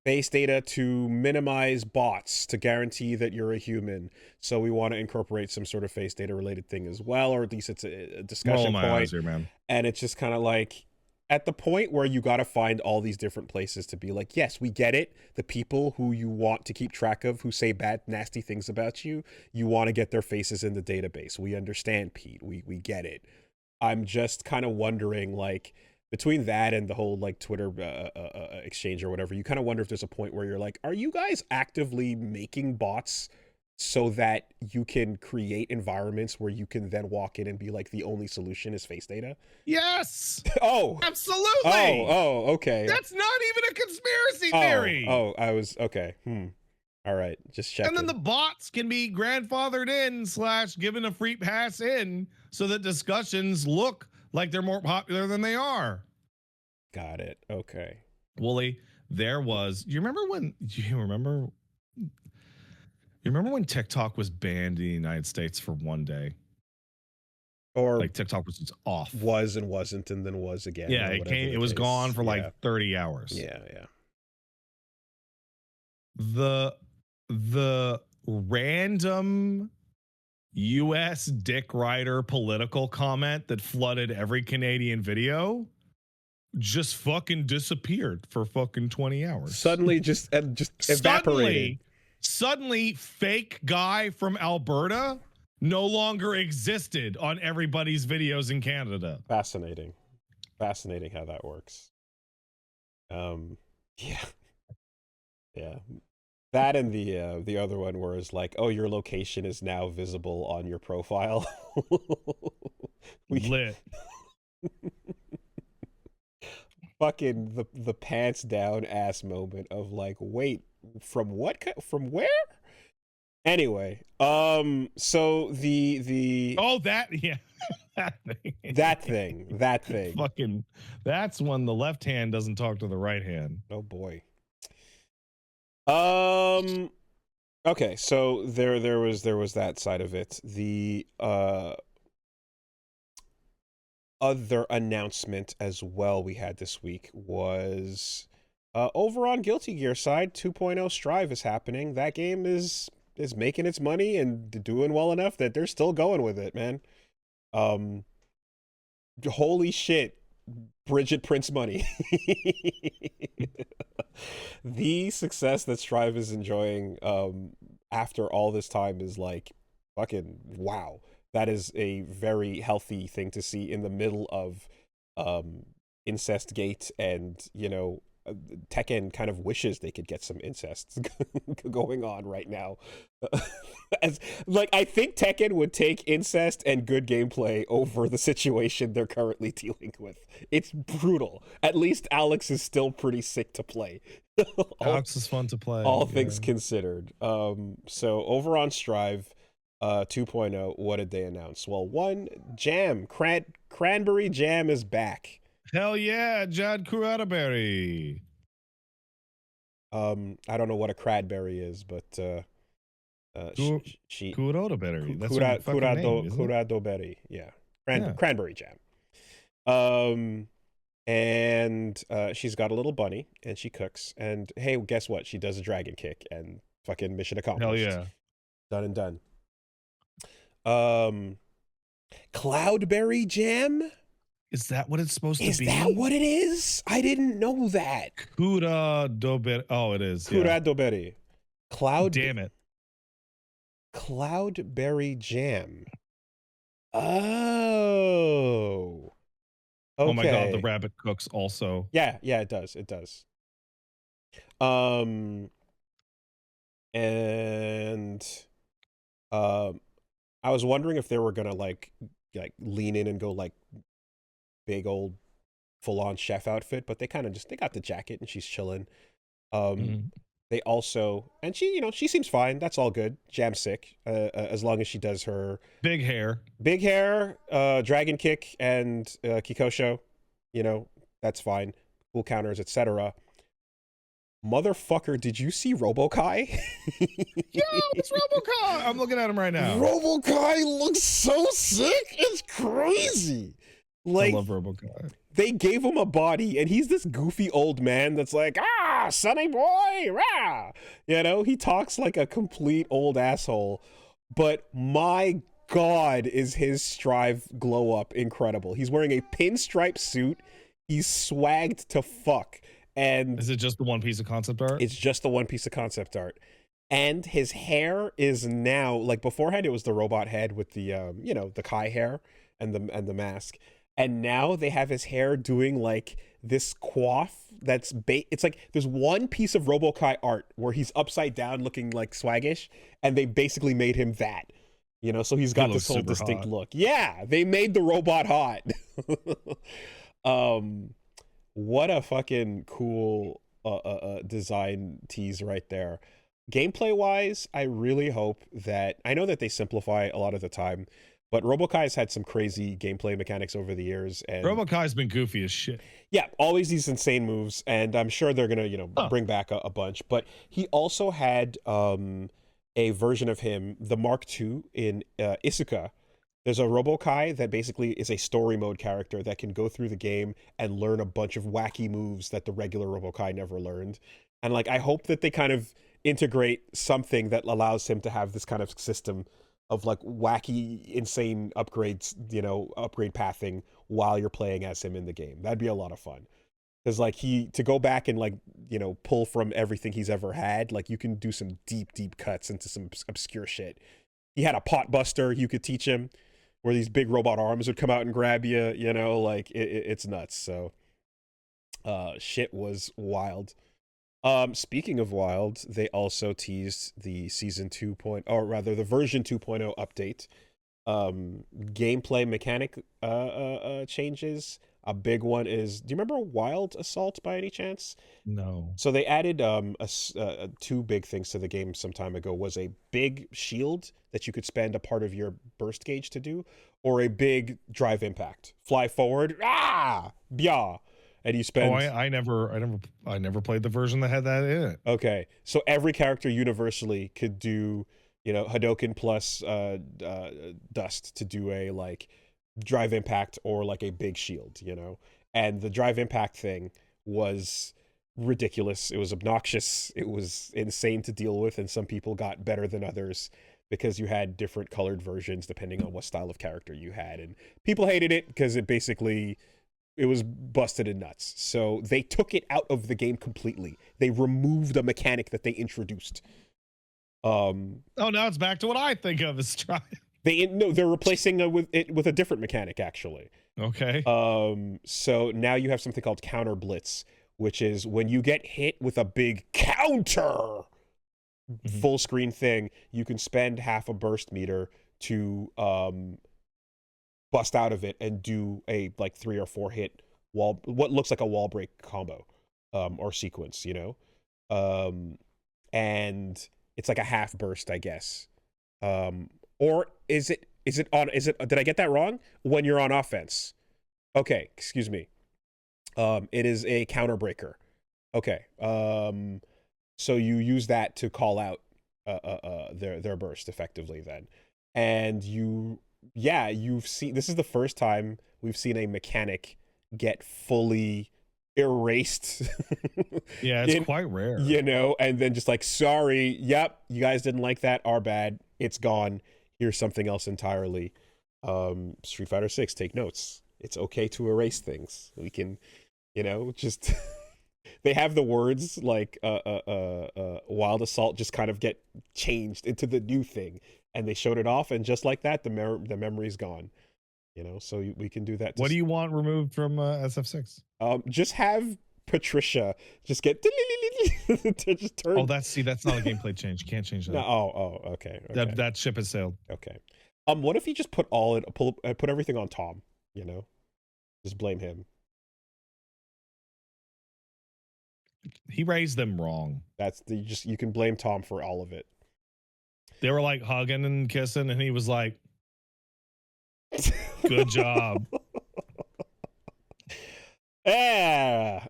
face data to minimize bots to guarantee that you're a human. So we want to incorporate some sort of face data related thing as well, or at least it's a discussion my point. eyes here, man. And it's just kind of like at the point where you got to find all these different places to be like, yes, we get it. The people who you want to keep track of, who say bad, nasty things about you, you want to get their faces in the database. We understand, Pete. We get it. I'm just kind of wondering, like, between that and the whole like Twitter exchange or whatever, you kind of wonder if there's a point where you're like, are you guys actively making bots so that you can create environments where you can then walk in and be like, the only solution is face data? Yes. Oh, absolutely. Oh, okay. That's not even a conspiracy theory. Oh, I was okay. All right, just checking. And then the bots can be grandfathered in / given a free pass in so that discussions look like they're more popular than they are. Got it. Okay. Wooly, there was. Do you remember when TikTok was banned in the United States for one day? Or like TikTok was just off. Was and wasn't and then was again. Yeah, it was gone for like 30 hours. Yeah. The random US dick rider political comment that flooded every Canadian video just fucking disappeared for fucking 20 hours. Suddenly just evaporated. Suddenly fake guy from Alberta no longer existed on everybody's videos in Canada. Fascinating how that works. Yeah. That and the other one where it's like, oh, your location is now visible on your profile. Lit. Fucking the pants down ass moment of like, wait, from where? Anyway, so the that thing. Fucking, that's when the left hand doesn't talk to the right hand. Oh boy. Okay, so there was that side of it. The other announcement as well we had this week was over on Guilty Gear side, 2.0 Strive is happening. That game is making its money and doing well enough that they're still going with it, man. Holy shit, Bridget Prince money. The success that Strive is enjoying after all this time is like fucking wow. That is a very healthy thing to see in the middle of incest gate, and Tekken kind of wishes they could get some incest going on right now. As like, I think Tekken would take incest and good gameplay over the situation they're currently dealing with. It's brutal. At least Alex is still pretty sick to play. Alex is fun to play. All things considered. So over on Strive 2.0, what did they announce? Well, one, Jam, Cranberry Jam is back. Hell yeah, Jad Kuradoberi. I don't know what a cradberry is, but she Kuradoberi. That's Kuradoberi. Yeah. Cranberry Jam. And she's got a little bunny and she cooks, and hey, guess what? She does a dragon kick, and fucking mission accomplished. Hell yeah. Done and done. Cloudberry Jam? Is that what it's supposed to be? Is that what it is? I didn't know that. Kuradoberi. Oh, it is. Kuradoberi. Damn it. Cloudberry Jam. Oh. Okay. Oh my god, the rabbit cooks also. Yeah, it does. And I was wondering if they were gonna like lean in and go like big old full-on chef outfit, but they got the jacket and she's chilling. They also, and she seems fine. That's all good. Jam's sick, as long as she does her big hair, dragon kick and Kikosho. That's fine. Cool counters, etc. Motherfucker, did you see Robo-Kai? Yo, it's Robo-Kai. I'm looking at him right now. Robo-Kai looks so sick. It's crazy. Like, I love Robo-Kai. They gave him a body, and he's this goofy old man that's like, rah, sonny boy, rah. You know, he talks like a complete old asshole, but my God, is his Strive glow up incredible. He's wearing a pinstripe suit. He's swagged to fuck. And is it just the one piece of concept art? It's just the one piece of concept art. And his hair is now, like beforehand it was the robot head with the you know, the Kai hair and the mask. And now they have his hair doing like this coif that's it's like there's one piece of Robo Kai art where he's upside down looking like swaggish, and they basically made him that. You know, so he's got this whole distinct look. Yeah, they made the robot hot. What a fucking cool design tease right there. Gameplay wise, I really hope that, I know that they simplify a lot of the time, but RoboKai's had some crazy gameplay mechanics over the years, and RoboKai's been goofy as shit. Yeah, always these insane moves, and I'm sure they're gonna, you know, bring back a bunch. But he also had a version of him, the Mark II in Isuka. There's a RoboKai that basically is a story mode character that can go through the game and learn a bunch of wacky moves that the regular RoboKai never learned. And like, I hope that they kind of integrate something that allows him to have this kind of system of like wacky, insane upgrades, you know, upgrade pathing while you're playing as him in the game. That'd be a lot of fun. Because like to go back and like, you know, pull from everything he's ever had, like you can do some deep cuts into some obscure shit. He had a pot buster you could teach him, where these big robot arms would come out and grab you, you know, like it's nuts. So shit was wild. Speaking of wild, they also teased the season 2.0, or rather the version 2.0 update. Gameplay mechanic changes. A big one is, do you remember Wild Assault by any chance? No. So they added two big things to the game some time ago. Was a big shield that you could spend a part of your burst gauge to do, or a big drive impact. Fly forward, bia, and you spend. Oh, I never played the version that had that in it. Okay, so every character universally could do, you know, Hadoken plus dust to do a like drive impact or like a big shield, you know. And the drive impact thing was ridiculous. It was obnoxious. It was insane to deal with, and some people got better than others because you had different colored versions depending on what style of character you had, and people hated it because it was busted and nuts. So they took it out of the game completely. They removed a mechanic that they introduced. Oh, now it's back to what I think of as try. They're replacing it with a different mechanic, actually. Okay. So now you have something called counter blitz, which is when you get hit with a big counter full screen thing, you can spend half a burst meter to bust out of it and do a like 3 or 4 hit what looks like a wall break combo or sequence, you know. And it's like a half burst, I guess. Or is it did I get that wrong? When you're on offense. Okay, excuse me. It is a counter breaker. Okay. So you use that to call out their burst effectively then. And you've seen, this is the first time we've seen a mechanic get fully erased. Yeah, it's quite rare. You know, and then just like, sorry, yep, you guys didn't like that, our bad, it's gone. Here's something else entirely. Street Fighter 6, take notes. It's okay to erase things. We can, you know, just they have the words like Wild Assault just kind of get changed into the new thing, and they showed it off, and just like that, the memory's gone. You know, so we can do that. What do you want removed from SF6? Just have Patricia just get to just turn. Oh, that's not a gameplay change. You can't change that. No, okay. That ship has sailed. Okay. What if you just put everything on Tom? You know, just blame him. He raised them wrong. You can blame Tom for all of it. They were like hugging and kissing, and he was like, "Good job." Yeah.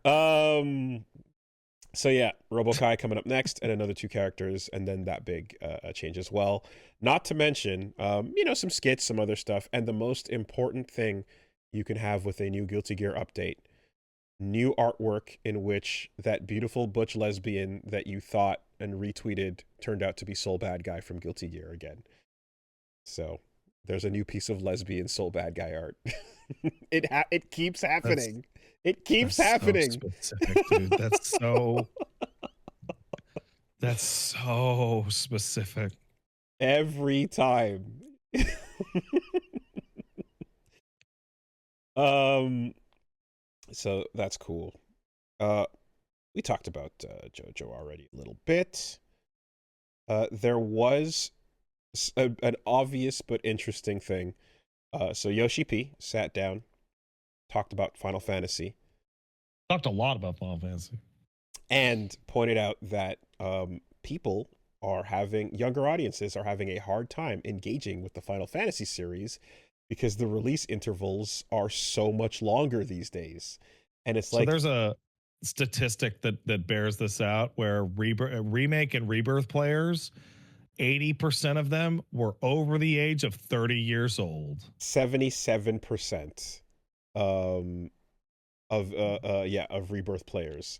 So yeah, RoboKai coming up next, and another 2 characters, and then that big change as well. Not to mention, you know, some skits, some other stuff, and the most important thing you can have with a new Guilty Gear update, new artwork in which that beautiful butch lesbian that you thought and retweeted turned out to be Soul Bad Guy from Guilty Gear again. So there's a new piece of lesbian Soul Bad Guy art. It keeps happening. It keeps happening. So specific, dude. That's so specific. Every time. So that's cool. We talked about JoJo already a little bit. There was an obvious but interesting thing. So Yoshi P sat down, talked about Final Fantasy. Talked a lot about Final Fantasy. And pointed out that people are having, younger audiences are having a hard time engaging with the Final Fantasy series because the release intervals are so much longer these days. And it's so there's a statistic that bears this out where remake and rebirth players, 80% of them were over the age of 30 years old. 77% of rebirth players.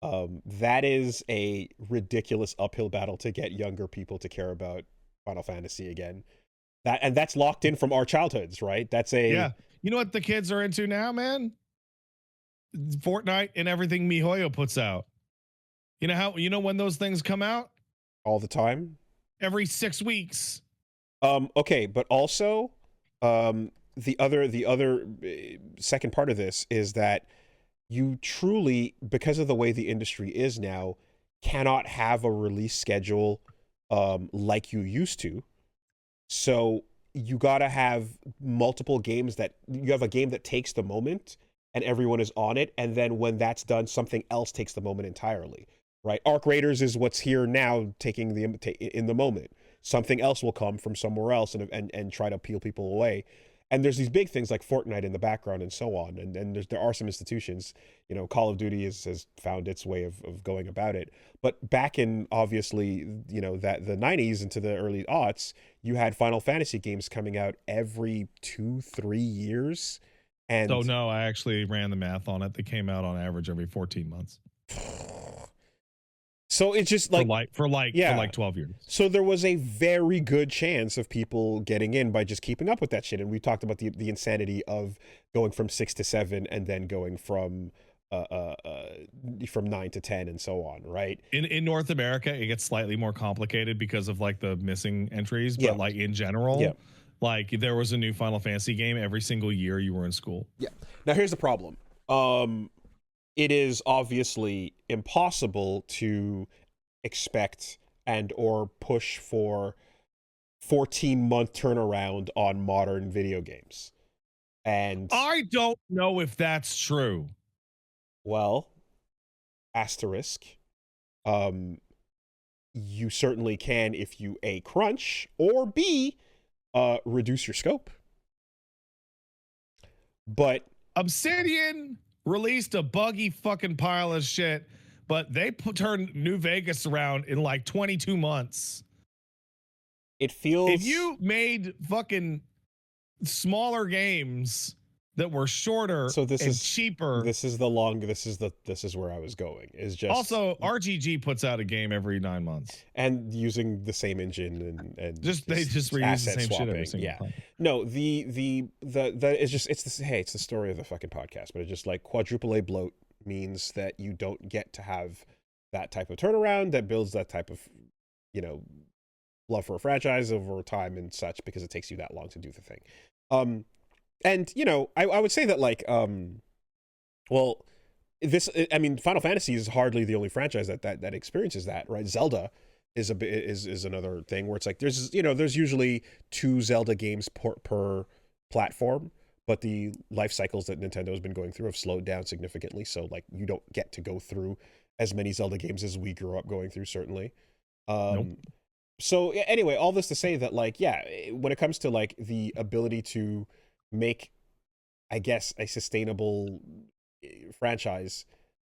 That is a ridiculous uphill battle to get younger people to care about Final Fantasy again. That's locked in from our childhoods, right? That's yeah. You know what the kids are into now, man? Fortnite and everything MiHoYo puts out. You know when those things come out? All the time? Every 6 weeks. Okay, but also the other second part of this is that you truly, because of the way the industry is now, cannot have a release schedule like you used to. So you gotta have multiple games that you have a game that takes the moment and everyone is on it, and then when that's done, something else takes the moment entirely, right? Arc Raiders is what's here now, taking in the moment. Something else will come from somewhere else and try to peel people away. And there's these big things like Fortnite in the background and so on. And there are some institutions, Call of Duty has found its way of going about it. But back in, obviously, that the 90s into the early aughts, you had Final Fantasy games coming out every 2-3 years. And so no, I actually ran the math on it. They came out on average every 14 months. So it's just for 12 years. So there was a very good chance of people getting in by just keeping up with that shit. And we talked about the insanity of going from 6 to 7 and then going from 9 to 10 and so on, right? In North America, it gets slightly more complicated because of the missing entries, but in general, there was a new Final Fantasy game every single year you were in school. Yeah. Now here's the problem. It is obviously impossible to expect and or push for 14-month turnaround on modern video games. And I don't know if that's true. Well, asterisk. You certainly can if you A, crunch, or B, reduce your scope. But Obsidian released a buggy fucking pile of shit, but they turned New Vegas around in 22 months. It feels, if you made fucking smaller games that were shorter cheaper. This is where I was going. Is just also RGG puts out a game every 9 months and using the same engine and they just reuse the same shit every single time. No, it's the story of the fucking podcast, but it's just Quadruple-A bloat means that you don't get to have that type of turnaround that builds that type of love for a franchise over time and such, because it takes you that long to do the thing. And I would say that Final Fantasy is hardly the only franchise that experiences that, right? Zelda is another thing where it's there's usually 2 Zelda games per platform, but the life cycles that Nintendo has been going through have slowed down significantly. So you don't get to go through as many Zelda games as we grew up going through, certainly. Nope. So anyway, all this to say that when it comes to the ability to make, I guess, a sustainable franchise,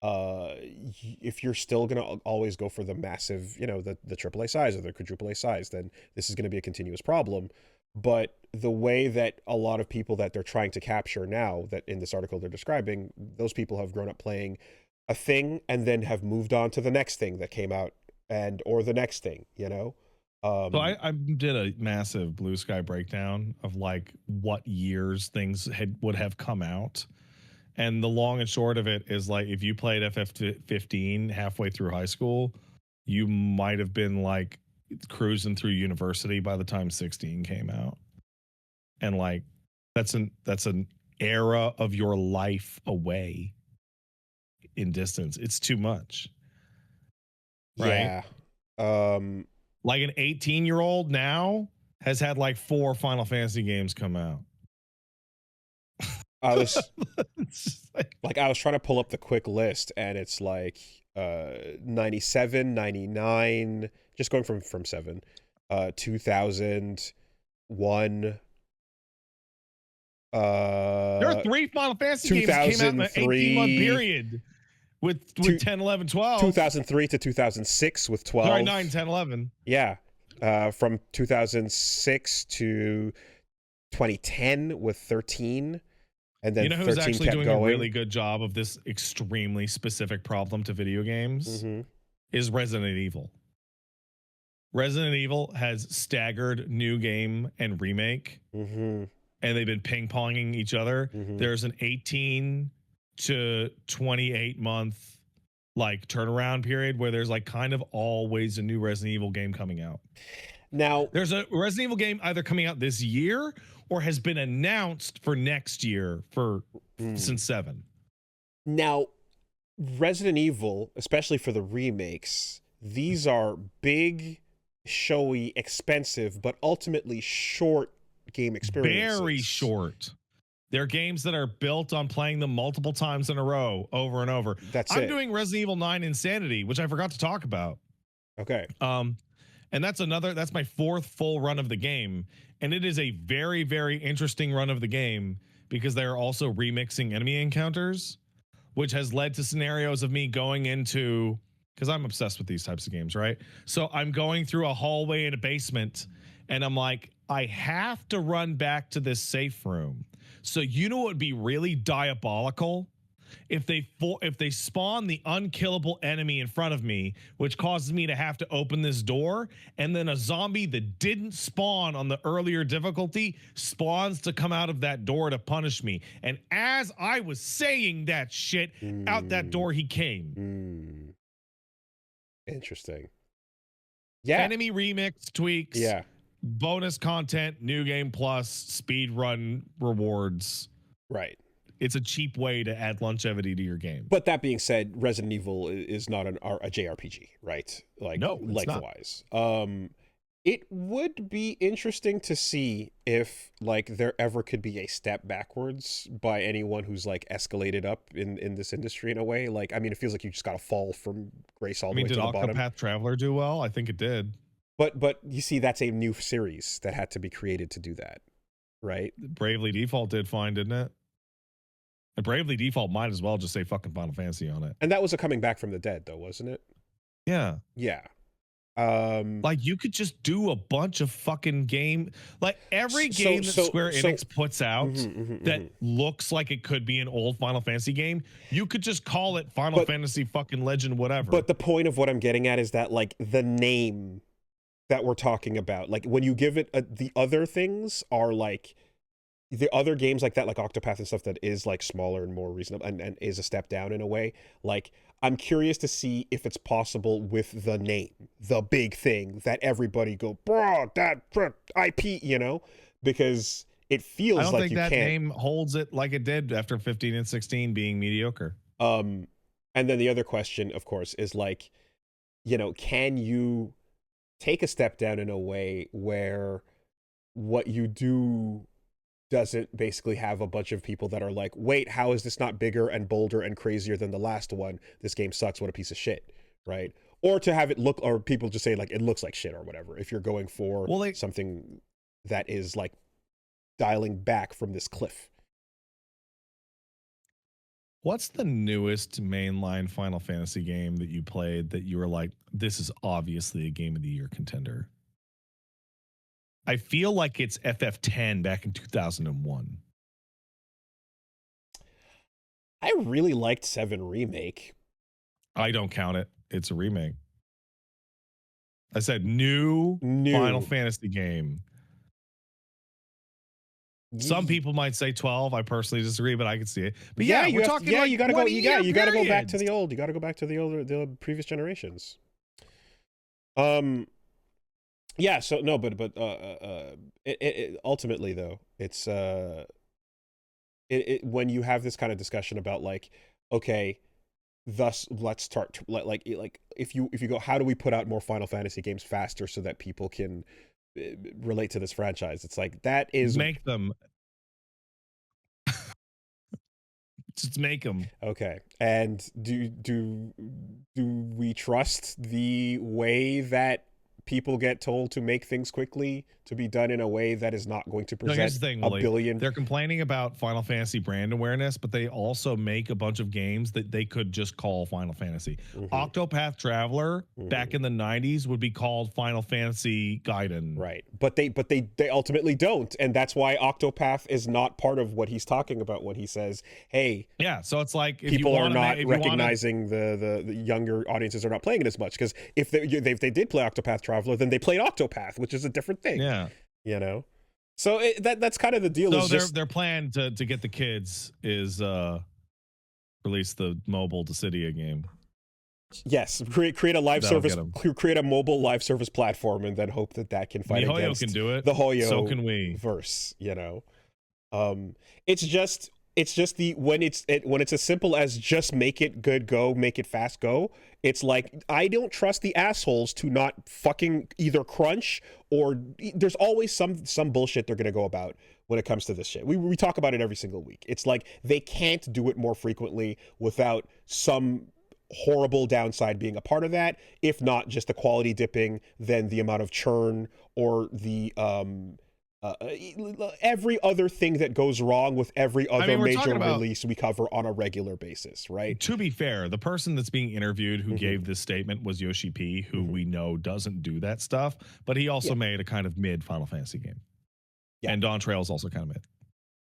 if you're still gonna always go for the massive, the AAA size or the Quadruple-A size, then this is going to be a continuous problem. But the way that a lot of people that they're trying to capture now, that in this article they're describing, those people have grown up playing a thing and then have moved on to the next thing that came out, and or the next thing, you know. So I did a massive Blue Sky breakdown of like what years things would have come out. And the long and short of it is like if you played FF15 halfway through high school, you might have been like cruising through university by the time 16 came out. And like that's an era of your life away in distance. It's too much. Right? Yeah. Like an 18-year-old now has had like 4 Final Fantasy games come out. I was like I was trying to pull up the quick list, and it's like 97, 99, just going from 7, 2001, there are 3 Final Fantasy games that came out in an 18-month period with 10, 11, 12. 2003 to 2006 with 12. Sorry, 9, 10, 11. Yeah. From 2006 to 2010 with 13. And then you know who's actually doing going. a really good job of this extremely specific problem to video games? Is Resident Evil. Resident Evil has staggered new game and remake, and they've been ping-ponging each other. There's an 18 to 28 month like turnaround period where there's like kind of always a new Resident Evil game coming out. Now there's a Resident Evil game either coming out this year or has been announced for next year for since 7. Now, Resident Evil, especially for the remakes, these are big, showy, expensive, but ultimately short game experiences. Very short. They're games that are built on playing them multiple times in a row, over and over. I'm doing Resident Evil 9 Insanity, which I forgot to talk about. Okay. And that's my 4th full run of the game. And it is a very, very interesting run of the game because they're also remixing enemy encounters, which has led to scenarios of me going into, because I'm obsessed with these types of games, right? So I'm going through a hallway in a basement and I'm like, I have to run back to this safe room. So you know what would be really diabolical? If they spawn the unkillable enemy in front of me, which causes me to have to open this door, and then a zombie that didn't spawn on the earlier difficulty spawns to come out of that door to punish me. And as I was saying that shit, out that door he came. Interesting. Yeah. Enemy remix tweaks. Yeah. Bonus content, new game plus, speed run rewards. Right. It's a cheap way to add longevity to your game. But that being said, Resident Evil is not a JRPG, right? Like, no, lengthwise. It would be interesting to see if like there ever could be a step backwards by anyone who's like escalated up in this industry in a way. Like, I mean, it feels like you just got to fall from grace all the way to the bottom. Did Octopath Traveler do well? I think it did. But you see, that's a new series that had to be created to do that, right? Bravely Default did fine, didn't it? And Bravely Default might as well just say fucking Final Fantasy on it. And that was a coming back from the dead, though, wasn't it? Yeah. Yeah. Like you could just do a bunch of fucking game, like every game that Square Enix puts out that looks like it could be an old Final Fantasy game, you could just call it Final Fantasy fucking Legend whatever. But the point of what I'm getting at is that like the name that we're talking about, like when you give it the other things are like the other games like that, like Octopath and stuff that is like smaller and more reasonable and is a step down in a way. Like I'm curious to see if it's possible with the name, the big thing that everybody go, bro, that IP, you know, because it feels like you can't. I don't think that name holds it like it did after 15 and 16 being mediocre. And then the other question, of course, is like, you know, can you take a step down in a way where what you do doesn't basically have a bunch of people that are like, wait, how is this not bigger and bolder and crazier than the last one? This game sucks. What a piece of shit, right? Or to have it look, or people just say like, it looks like shit or whatever. If you're going for something that is like dialing back from this cliff. What's the newest mainline Final Fantasy game that you played that you were like, this is obviously a Game of the Year contender? I feel like it's FF10 back in 2001. I really liked 7 Remake. I don't count it. It's a remake. I said new Final Fantasy game. Some people might say 12. I personally disagree, but I can see it. But yeah, we're talking like you gotta go. You gotta go back to periods. the old. You gotta go back to the previous generations. Yeah. So no, but ultimately though, it's when you have this kind of discussion about like, okay, thus let's start like if you go, how do we put out more Final Fantasy games faster so that people can relate to this franchise? It's like that is make them. Just make them. Okay. And do we trust the way that people get told to make things quickly to be done in a way that is not going to present here's the thing, Willie. billion? They're complaining about Final Fantasy brand awareness, but they also make a bunch of games that they could just call Final Fantasy. Octopath Traveler back in the 90s would be called Final Fantasy Gaiden. Right. But they ultimately don't, and that's why Octopath is not part of what he's talking about when he says, "Hey, yeah." So it's like if people you are not if recognizing the younger audiences are not playing it as much, because if they did play Octopath Traveler, then they played Octopath, which is a different thing. Yeah. You know, so that's kind of the deal. So their plan to get the kids is release the mobile Dissidia game. Yes, create a live service, create a mobile live service platform, and then hope that can fight against can do it. The Hoyo, so can we. Verse. You know, it's just the when it's as simple as just make it good, go, make it fast, go. It's like, I don't trust the assholes to not fucking either crunch, or there's always some bullshit they're gonna go about when it comes to this shit. We talk about it every single week. It's like they can't do it more frequently without some horrible downside being a part of that. If not just the quality dipping, then the amount of churn or the every other thing that goes wrong with every other major release we cover on a regular basis, right? To be fair, the person that's being interviewed who gave this statement was Yoshi P, who we know doesn't do that stuff, but he also made a kind of mid Final Fantasy game. Yeah. And Dawn Trail is also kind of mid.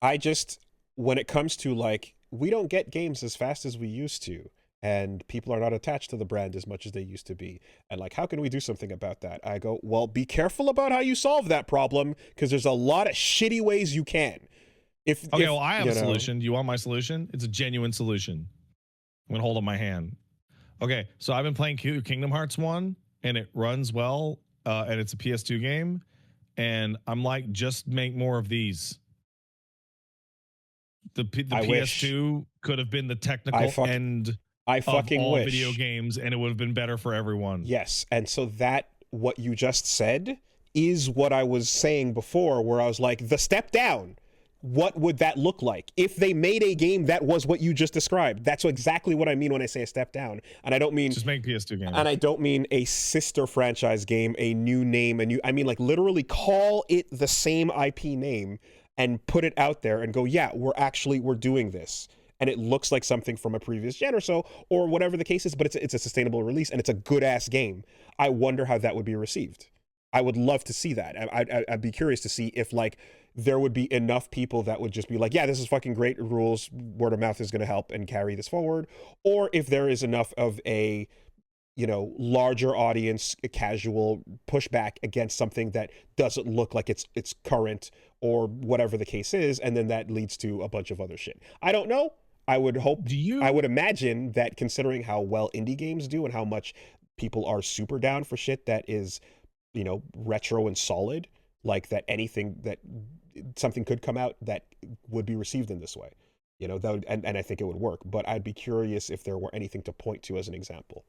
I just, when it comes to like, we don't get games as fast as we used to, and people are not attached to the brand as much as they used to be. And like, how can we do something about that? I go, well, be careful about how you solve that problem, because there's a lot of shitty ways you can. Well, I have a solution. Do you want my solution? It's a genuine solution. I'm gonna hold up my hand. Okay, so I've been playing Kingdom Hearts 1, and it runs well, and it's a PS2 game, and I'm like, just make more of these. The PS2 could have been the technical end. I fucking of all wish. Video games, and it would have been better for everyone. Yes, and so that, what you just said, is what I was saying before, where I was like, the step down, what would that look like? If they made a game that was what you just described, that's exactly what I mean when I say a step down. And I don't mean... just make PS2 games. And I don't mean a sister franchise game, a new name, I mean like literally call it the same IP name and put it out there and go, yeah, we're doing this. And it looks like something from a previous gen or so, or whatever the case is, but it's a sustainable release, and it's a good-ass game. I wonder how that would be received. I would love to see that. I'd be curious to see if, like, there would be enough people that would just be like, yeah, this is fucking great rules, word of mouth is going to help and carry this forward, or if there is enough of a, you know, larger audience, a casual pushback against something that doesn't look like it's current, or whatever the case is, and then that leads to a bunch of other shit. I don't know. I would hope, I would imagine that, considering how well indie games do and how much people are super down for shit that is, you know, retro and solid, like that something could come out that would be received in this way, you know, that would, and I think it would work, but I'd be curious if there were anything to point to as an example.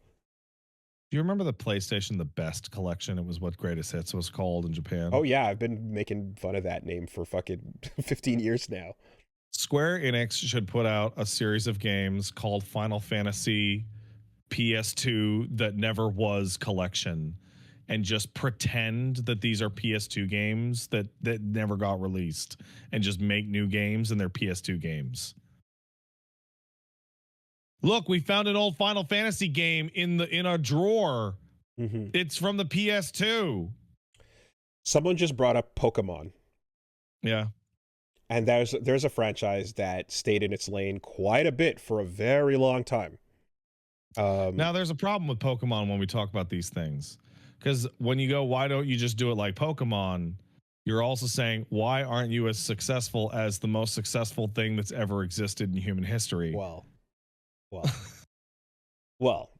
Do you remember the PlayStation The Best collection? It was what Greatest Hits was called in Japan. Oh yeah, I've been making fun of that name for fucking 15 years now. Square Enix should put out a series of games called Final Fantasy PS2 That Never Was Collection, and just pretend that these are PS2 games that never got released, and just make new games in their PS2 games. Look, we found an old Final Fantasy game in a drawer. It's from the PS2. Someone just brought up Pokemon. Yeah. And there's a franchise that stayed in its lane quite a bit for a very long time. Now there's a problem with Pokemon when we talk about these things, because when you go, why don't you just do it like Pokemon? You're also saying, why aren't you as successful as the most successful thing that's ever existed in human history? Well, well,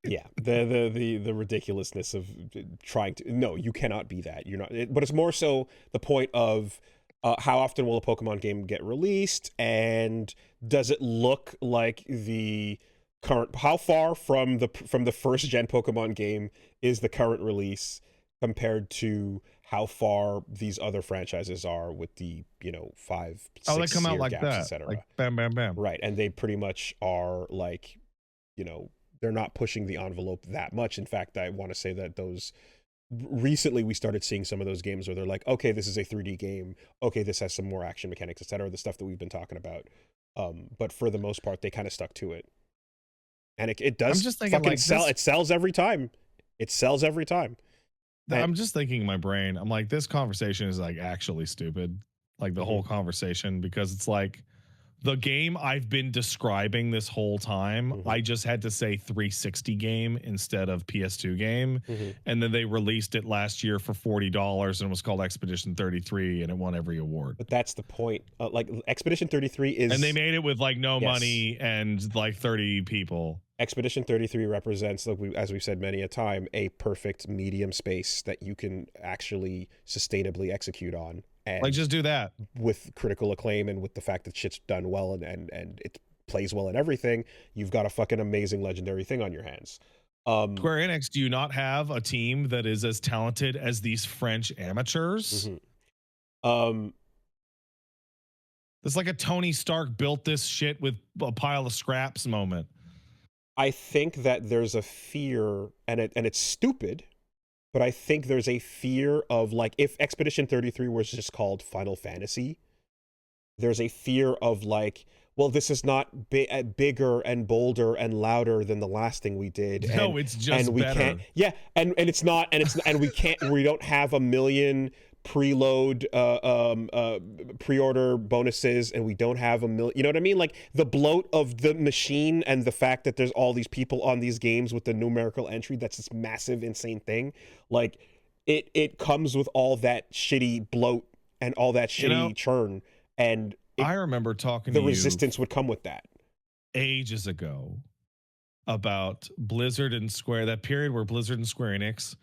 yeah. The ridiculousness of trying to. No, you cannot be that. You're not. But it's more so the point of how often will a Pokemon game get released, and does it look like the current? How far from the first gen Pokemon game is the current release compared to how far these other franchises are with the 5, 6 Oh, they come out year like gaps, that, etc. like bam, bam, bam. Right, and they pretty much are like, they're not pushing the envelope that much. In fact, I want to say that those recently we started seeing some of those games where they're like, okay, this is a 3D game, okay, this has some more action mechanics, etc., the stuff that we've been talking about. But for the most part, they kind of stuck to it, and it does I'm just thinking fucking like sell. this, It sells every time. It sells every time. And I'm just thinking in my brain, I'm like, this conversation is like actually stupid, like the whole conversation, because it's like the game I've been describing this whole time, I just had to say 360 game instead of PS2 game. And then they released it last year for $40 and it was called Expedition 33 and it won every award. But that's the point. Like Expedition 33 is, and they made it with like no money and like 30 people. Expedition 33 represents, like as we've said many a time, a perfect medium space that you can actually sustainably execute on. And like, just do that with critical acclaim, and with the fact that shit's done well and it plays well and everything, you've got a fucking amazing legendary thing on your hands. Square Enix, do you not have a team that is as talented as these French amateurs? It's like a Tony Stark built this shit with a pile of scraps moment. I think that there's a fear, and it's stupid, but I think there's a fear of, like, if Expedition 33 was just called Final Fantasy, there's a fear of, like, well, this is not bigger and bolder and louder than the last thing we did. No, it's just better. And it's not, and we don't have a million preload pre-order bonuses, and we don't have a million, you know what I mean? Like, the bloat of the machine and the fact that there's all these people on these games with the numerical entry, that's this massive insane thing. Like, it comes with all that shitty bloat and all that shitty churn, and I remember talking to you the resistance would come with that ages ago about Blizzard and Square, that period where Blizzard and Square Enix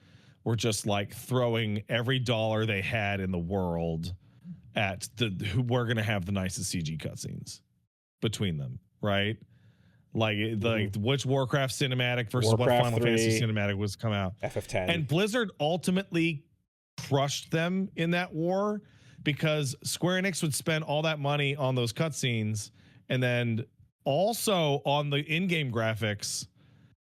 were just like throwing every dollar they had in the world at we're going to have the nicest CG cutscenes between them, right? Like, which Warcraft cinematic versus Warcraft what Final 3, Fantasy cinematic was come out. FF10. And Blizzard ultimately crushed them in that war, because Square Enix would spend all that money on those cutscenes and then also on the in-game graphics.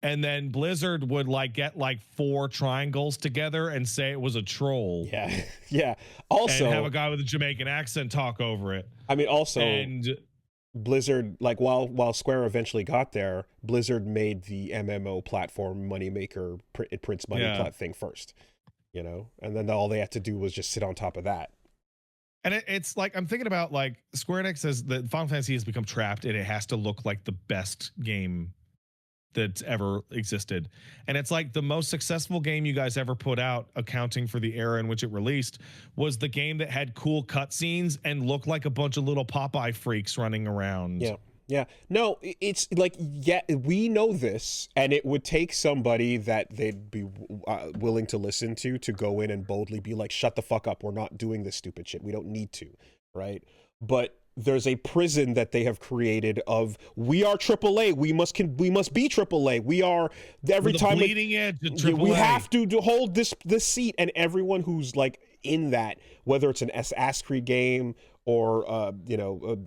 And then Blizzard would like get like 4 triangles together and say it was a troll. Yeah. Yeah. Also, and have a guy with a Jamaican accent talk over it. I mean, also, and Blizzard, like, while Square eventually got there, Blizzard made the MMO platform moneymaker, it prints money thing first, and then all they had to do was just sit on top of that. And it's like, I'm thinking about, like, Square Enix says that Final Fantasy has become trapped and it has to look like the best game that's ever existed. And it's like, the most successful game you guys ever put out, accounting for the era in which it released, was the game that had cool cutscenes and looked like a bunch of little Popeye freaks running around. Yeah. Yeah. No, it's like, yeah, we know this, and it would take somebody that they'd be willing to listen to go in and boldly be like, shut the fuck up, we're not doing this stupid shit, we don't need to, right? But there's a prison that they have created of, we are AAA, we must be AAA, we are every time bleeding edge of AAA. We have to hold this seat, and everyone who's like in that, whether it's an Assassin's Creed game or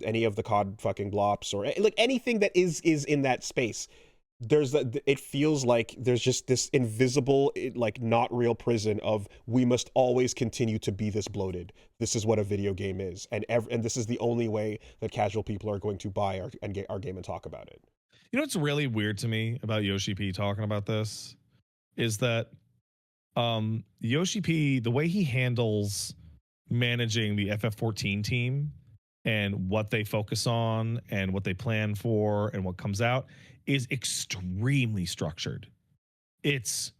any of the COD fucking blops, or like anything that is in that space, it feels like there's just this invisible, like, not real prison of, we must always continue to be this bloated. This is what a video game is, and this is the only way that casual people are going to buy and get our game and talk about it. You know what's really weird to me about Yoshi P talking about this is that Yoshi P, the way he handles managing the FF14 team and what they focus on and what they plan for and what comes out is extremely structured. It's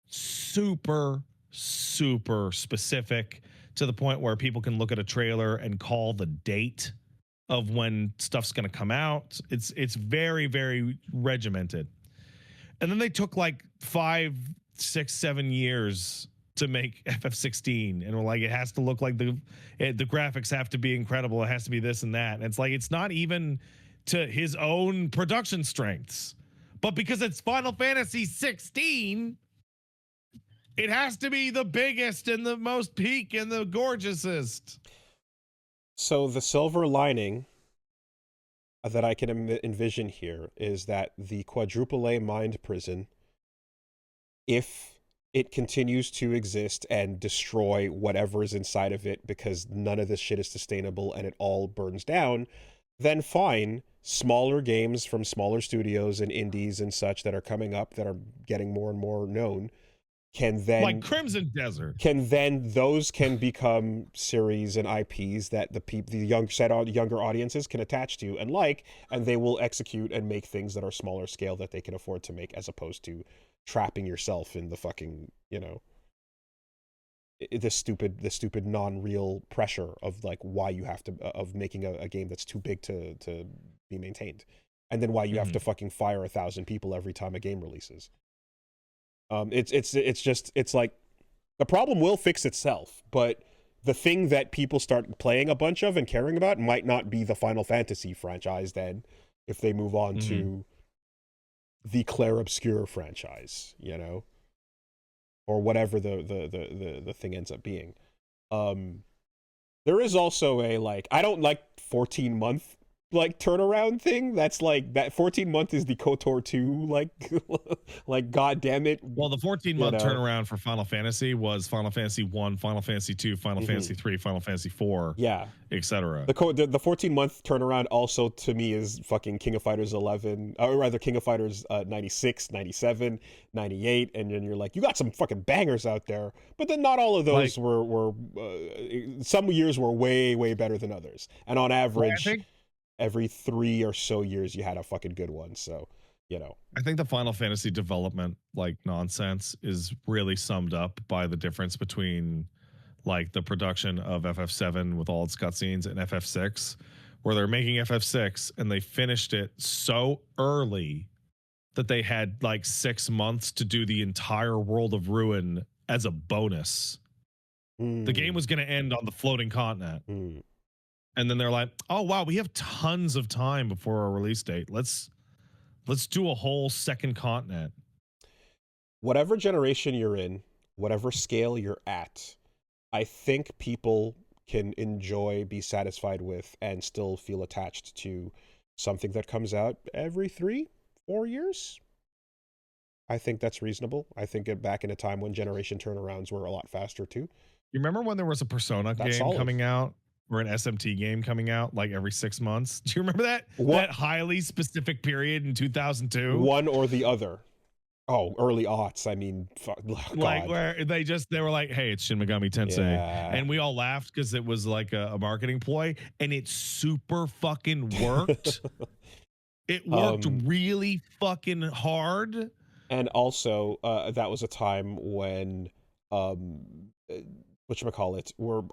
super, super specific to the point where people can look at a trailer and call the date of when stuff's going to come out. It's very, very regimented. And then they took like 5, 6, 7 years to make FF16, and we're like, it has to look like the graphics have to be incredible. It has to be this and that. And it's like, it's not even to his own production strengths, but because it's Final Fantasy 16, it has to be the biggest and the most peak and the gorgeousest. So the silver lining that I can envision here is that the Quadruple-A mind prison, if it continues to exist and destroy whatever is inside of it because none of this shit is sustainable and it all burns down, then fine, smaller games from smaller studios and indies and such that are coming up that are getting more and more known can then, like Crimson Desert, those can become series and IPs that the younger audiences can attach to and like, and they will execute and make things that are smaller scale that they can afford to make, as opposed to trapping yourself in the fucking, you know, the stupid non-real pressure of like why you have to of making a game that's too big to be maintained, and then why you have to fucking fire 1,000 people every time a game releases. It's like the problem will fix itself, but the thing that people start playing a bunch of and caring about might not be the Final Fantasy franchise then, if they move on to the Claire Obscure franchise, you know, or whatever the thing ends up being. There is also a, like, I don't like 14-month like turnaround thing. That's like, that 14-month is the KOTOR 2 like god damn it. Well, the 14-month turnaround for Final Fantasy was Final Fantasy 1, Final Fantasy 2, Final Fantasy 3, Final Fantasy 4, yeah, etc. The 14-month turnaround also to me is fucking King of Fighters 11, or rather King of Fighters 96, 97, 98, and then you're like, you got some fucking bangers out there, but then not all of those were some years were way better than others, and on average, every 3 or so years you had a fucking good one. So, you know, I think the Final Fantasy development like nonsense is really summed up by the difference between like the production of FF7 with all its cutscenes and FF6, where they're making FF6 and they finished it so early that they had like 6 months to do the entire World of Ruin as a bonus. The game was going to end on the floating continent. And then they're like, oh, wow, we have tons of time before our release date. Let's do a whole second continent. Whatever generation you're in, whatever scale you're at, I think people can enjoy, be satisfied with, and still feel attached to something that comes out every 3-4 years. I think that's reasonable. I think back in a time when generation turnarounds were a lot faster too. You remember when there was a Persona game coming out? Or an SMT game coming out like every 6 months. Do you remember that? That highly specific period in 2002? One or the other. Oh, early aughts. I mean, like where they were like, hey, it's Shin Megami Tensei. Yeah. And we all laughed because it was like a marketing ploy, and it super fucking worked. It worked really fucking hard. And also, that was a time when whatchamacallit, were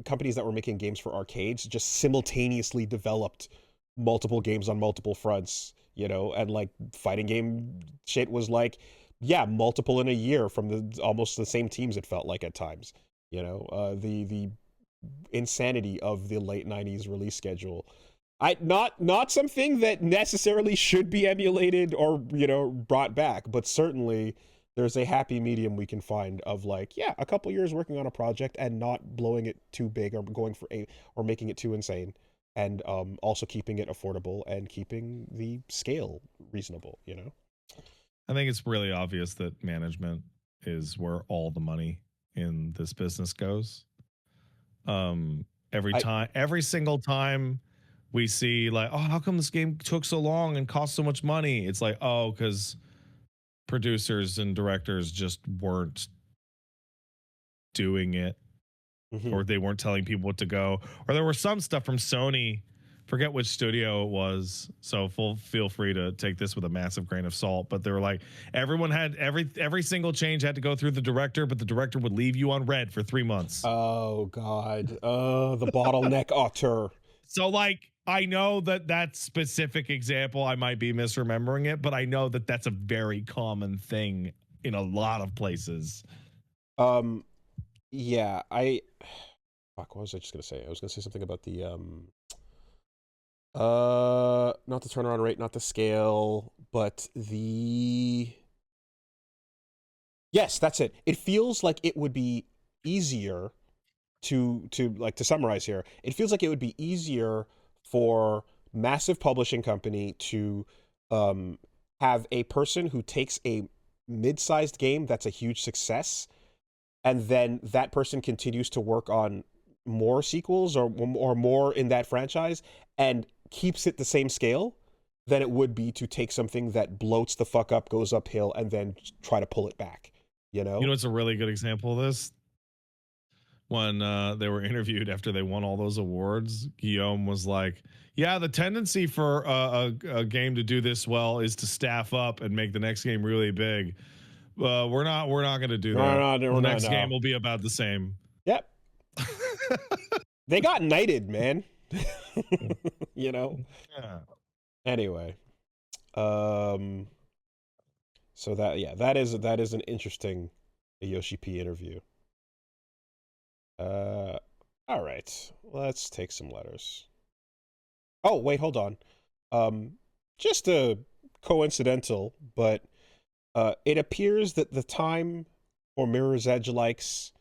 companies that were making games for arcades just simultaneously developed multiple games on multiple fronts, you know, and like fighting game shit was like, yeah, multiple in a year from almost the same teams, it felt like at times, you know. The insanity of the late 90s release schedule. Not something that necessarily should be emulated or, you know, brought back, but certainly there's a happy medium we can find of like, yeah, a couple years working on a project and not blowing it too big or going for or making it too insane, and also keeping it affordable and keeping the scale reasonable, you know. I think it's really obvious that management is where all the money in this business goes. Every single time we see like, oh, how come this game took so long and cost so much money? It's like, oh, because producers and directors just weren't doing it, or they weren't telling people what to go, or there was some stuff from Sony, forget which studio it was, so feel free to take this with a massive grain of salt, but they were like, everyone had every single change had to go through the director, but the director would leave you on red for 3 months. Oh god, the bottleneck auteur. So like, I know that specific example, I might be misremembering it, but I know that that's a very common thing in a lot of places. Yeah, fuck, what was I just gonna say? I was gonna say something about the not the turnaround rate, not the scale, but yes, that's it. It feels like it would be easier to summarize here. It feels like it would be easier for massive publishing company to have a person who takes a mid-sized game that's a huge success, and then that person continues to work on more sequels or more in that franchise and keeps it the same scale than it would be to take something that bloats the fuck up, goes uphill, and then try to pull it back. You know? You know, it's a really good example of this. When they were interviewed after they won all those awards, Guillaume was like, yeah, the tendency for a game to do this well is to staff up and make the next game really big. We're not going to do that. The next game will be about the same. Yep. They got knighted, man. You know? Yeah. Anyway. So that is an interesting Yoshi P interview. All right. Let's take some letters. Oh, wait, hold on. Just a coincidental, but it appears that the time for Mirror's Edge likes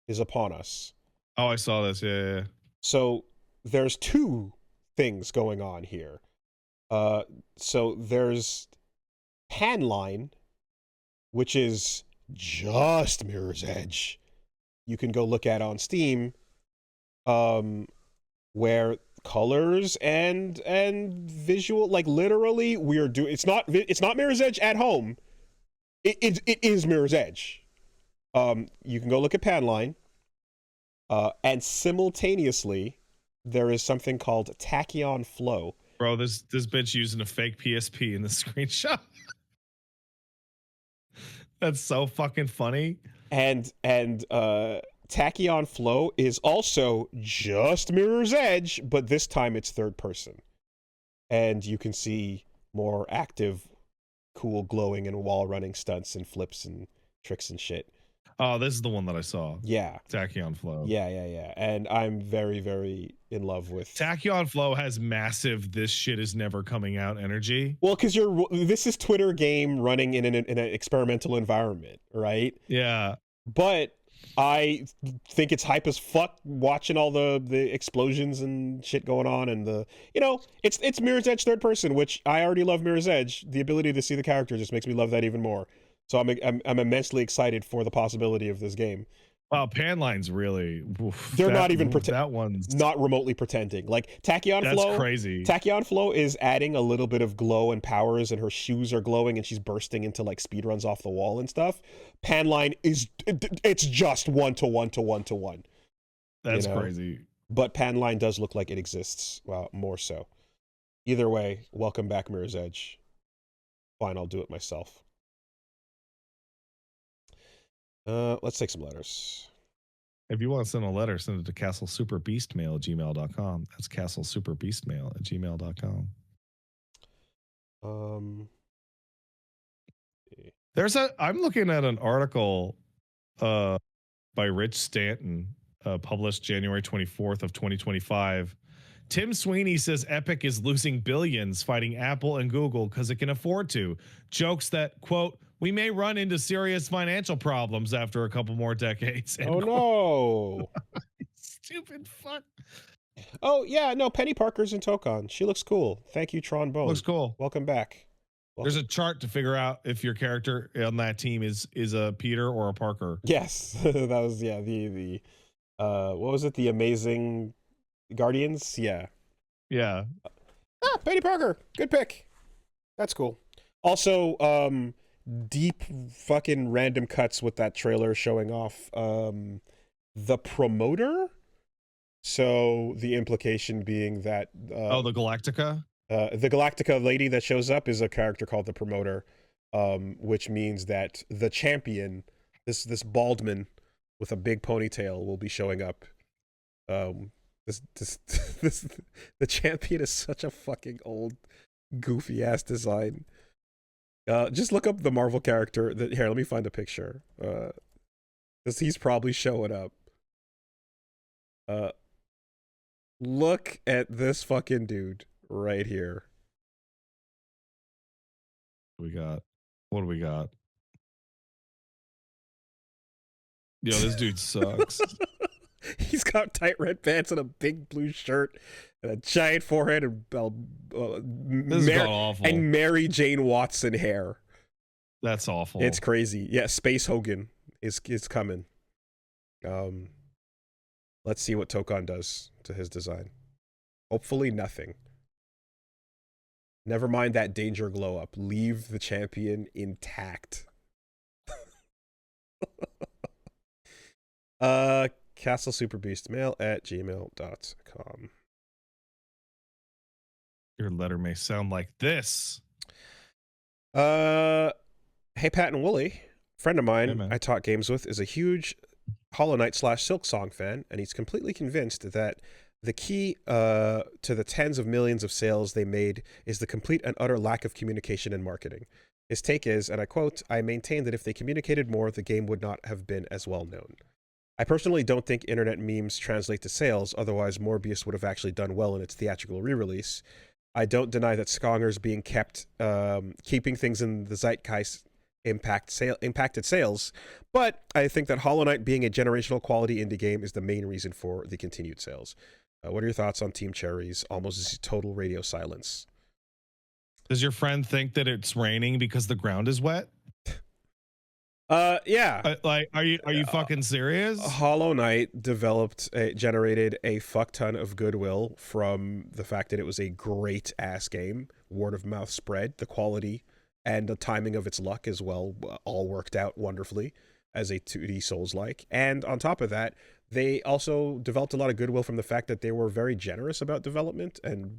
is upon us. Oh, I saw this. Yeah. So there's two things going on here. So there's Panline, which is just Mirror's Edge. You can go look at on Steam, where colors and visual, like literally, we are doing. It's not Mirror's Edge at home. It is Mirror's Edge. You can go look at Panline, and simultaneously, there is something called Tachyon Flow. Bro, this bitch using a fake PSP in the screenshot. That's so fucking funny. And Tachyon Flow is also just Mirror's Edge, but this time it's third person. And you can see more active, cool glowing and wall running stunts and flips and tricks and shit. Oh, this is the one that I saw. Yeah. Tachyon Flow. Yeah. And I'm very, very in love with... Tachyon Flow has massive "this shit is never coming out" energy. Well, because this is Twitter game running in an experimental environment, right? Yeah. But I think it's hype as fuck watching all the explosions and shit going on, and it's Mirror's Edge third person, which I already love Mirror's Edge. The ability to see the character just makes me love that even more. So I'm immensely excited for the possibility of this game. Wow, Panline's really... They're not even that one's not remotely pretending. Like Tachyon Flow, that's crazy. Tachyon Flow is adding a little bit of glow and powers, and her shoes are glowing, and she's bursting into like speed runs off the wall and stuff. Panline it's just 1-to-1-to-1-to-1. That's crazy. But Panline does look like it exists. Well, more so. Either way, welcome back, Mirror's Edge. Fine, I'll do it myself. Let's take some letters. If you want to send a letter, send it to castlesuperbeastmail@gmail.com. That's castlesuperbeastmail@gmail.com. I'm looking at an article by Rich Stanton, published January 24th of 2025. Tim Sweeney says Epic is losing billions fighting Apple and Google because it can afford to. Jokes that, quote, we may run into serious financial problems after a couple more decades. Oh, no. Stupid fuck. Oh, yeah, no, Penny Parker's in Tokon. She looks cool. Thank you, Tron Bone. Looks cool. Welcome back. There's a chart to figure out if your character on that team is a Peter or a Parker. Yes, that was, yeah, the what was it? The Amazing Guardians? Yeah. Yeah. Penny Parker. Good pick. That's cool. Also, deep fucking random cuts with that trailer showing off the promoter. So the implication being that the Galactica? The Galactica lady that shows up is a character called the Promoter, which means that the champion, this baldman with a big ponytail, will be showing up. This the champion is such a fucking old, goofy ass design. Just look up the Marvel character. Here, let me find a picture. Because he's probably showing up. Look at this fucking dude right here. What do we got? Yo, this dude sucks. He's got tight red pants and a big blue shirt and a giant forehead and this is awful. And Mary Jane Watson hair. That's awful. It's crazy. Yeah, Space Hogan is coming. Let's see what Tokon does to his design. Hopefully nothing. Never mind that danger glow up. Leave the champion intact. Castle Super Beast mail at gmail.com. Your letter may sound like this. Hey, Pat and Wooly. Friend of mine Hey, I taught games with is a huge Hollow Knight / Silksong fan, and he's completely convinced that the key to the tens of millions of sales they made is the complete and utter lack of communication and marketing. His take is, and I quote, "I maintain that if they communicated more, the game would not have been as well known. I personally don't think internet memes translate to sales, otherwise Morbius would have actually done well in its theatrical re-release. I don't deny that Skongers being kept, keeping things in the zeitgeist impacted sales, but I think that Hollow Knight being a generational quality indie game is the main reason for the continued sales." What are your thoughts on Team Cherry's almost total radio silence? Does your friend think that it's raining because the ground is wet? Yeah. Like, are you fucking serious? Hollow Knight generated a fuck ton of goodwill from the fact that it was a great ass game. Word of mouth spread, the quality and the timing of its luck as well all worked out wonderfully as a 2D Souls-like. And on top of that, they also developed a lot of goodwill from the fact that they were very generous about development and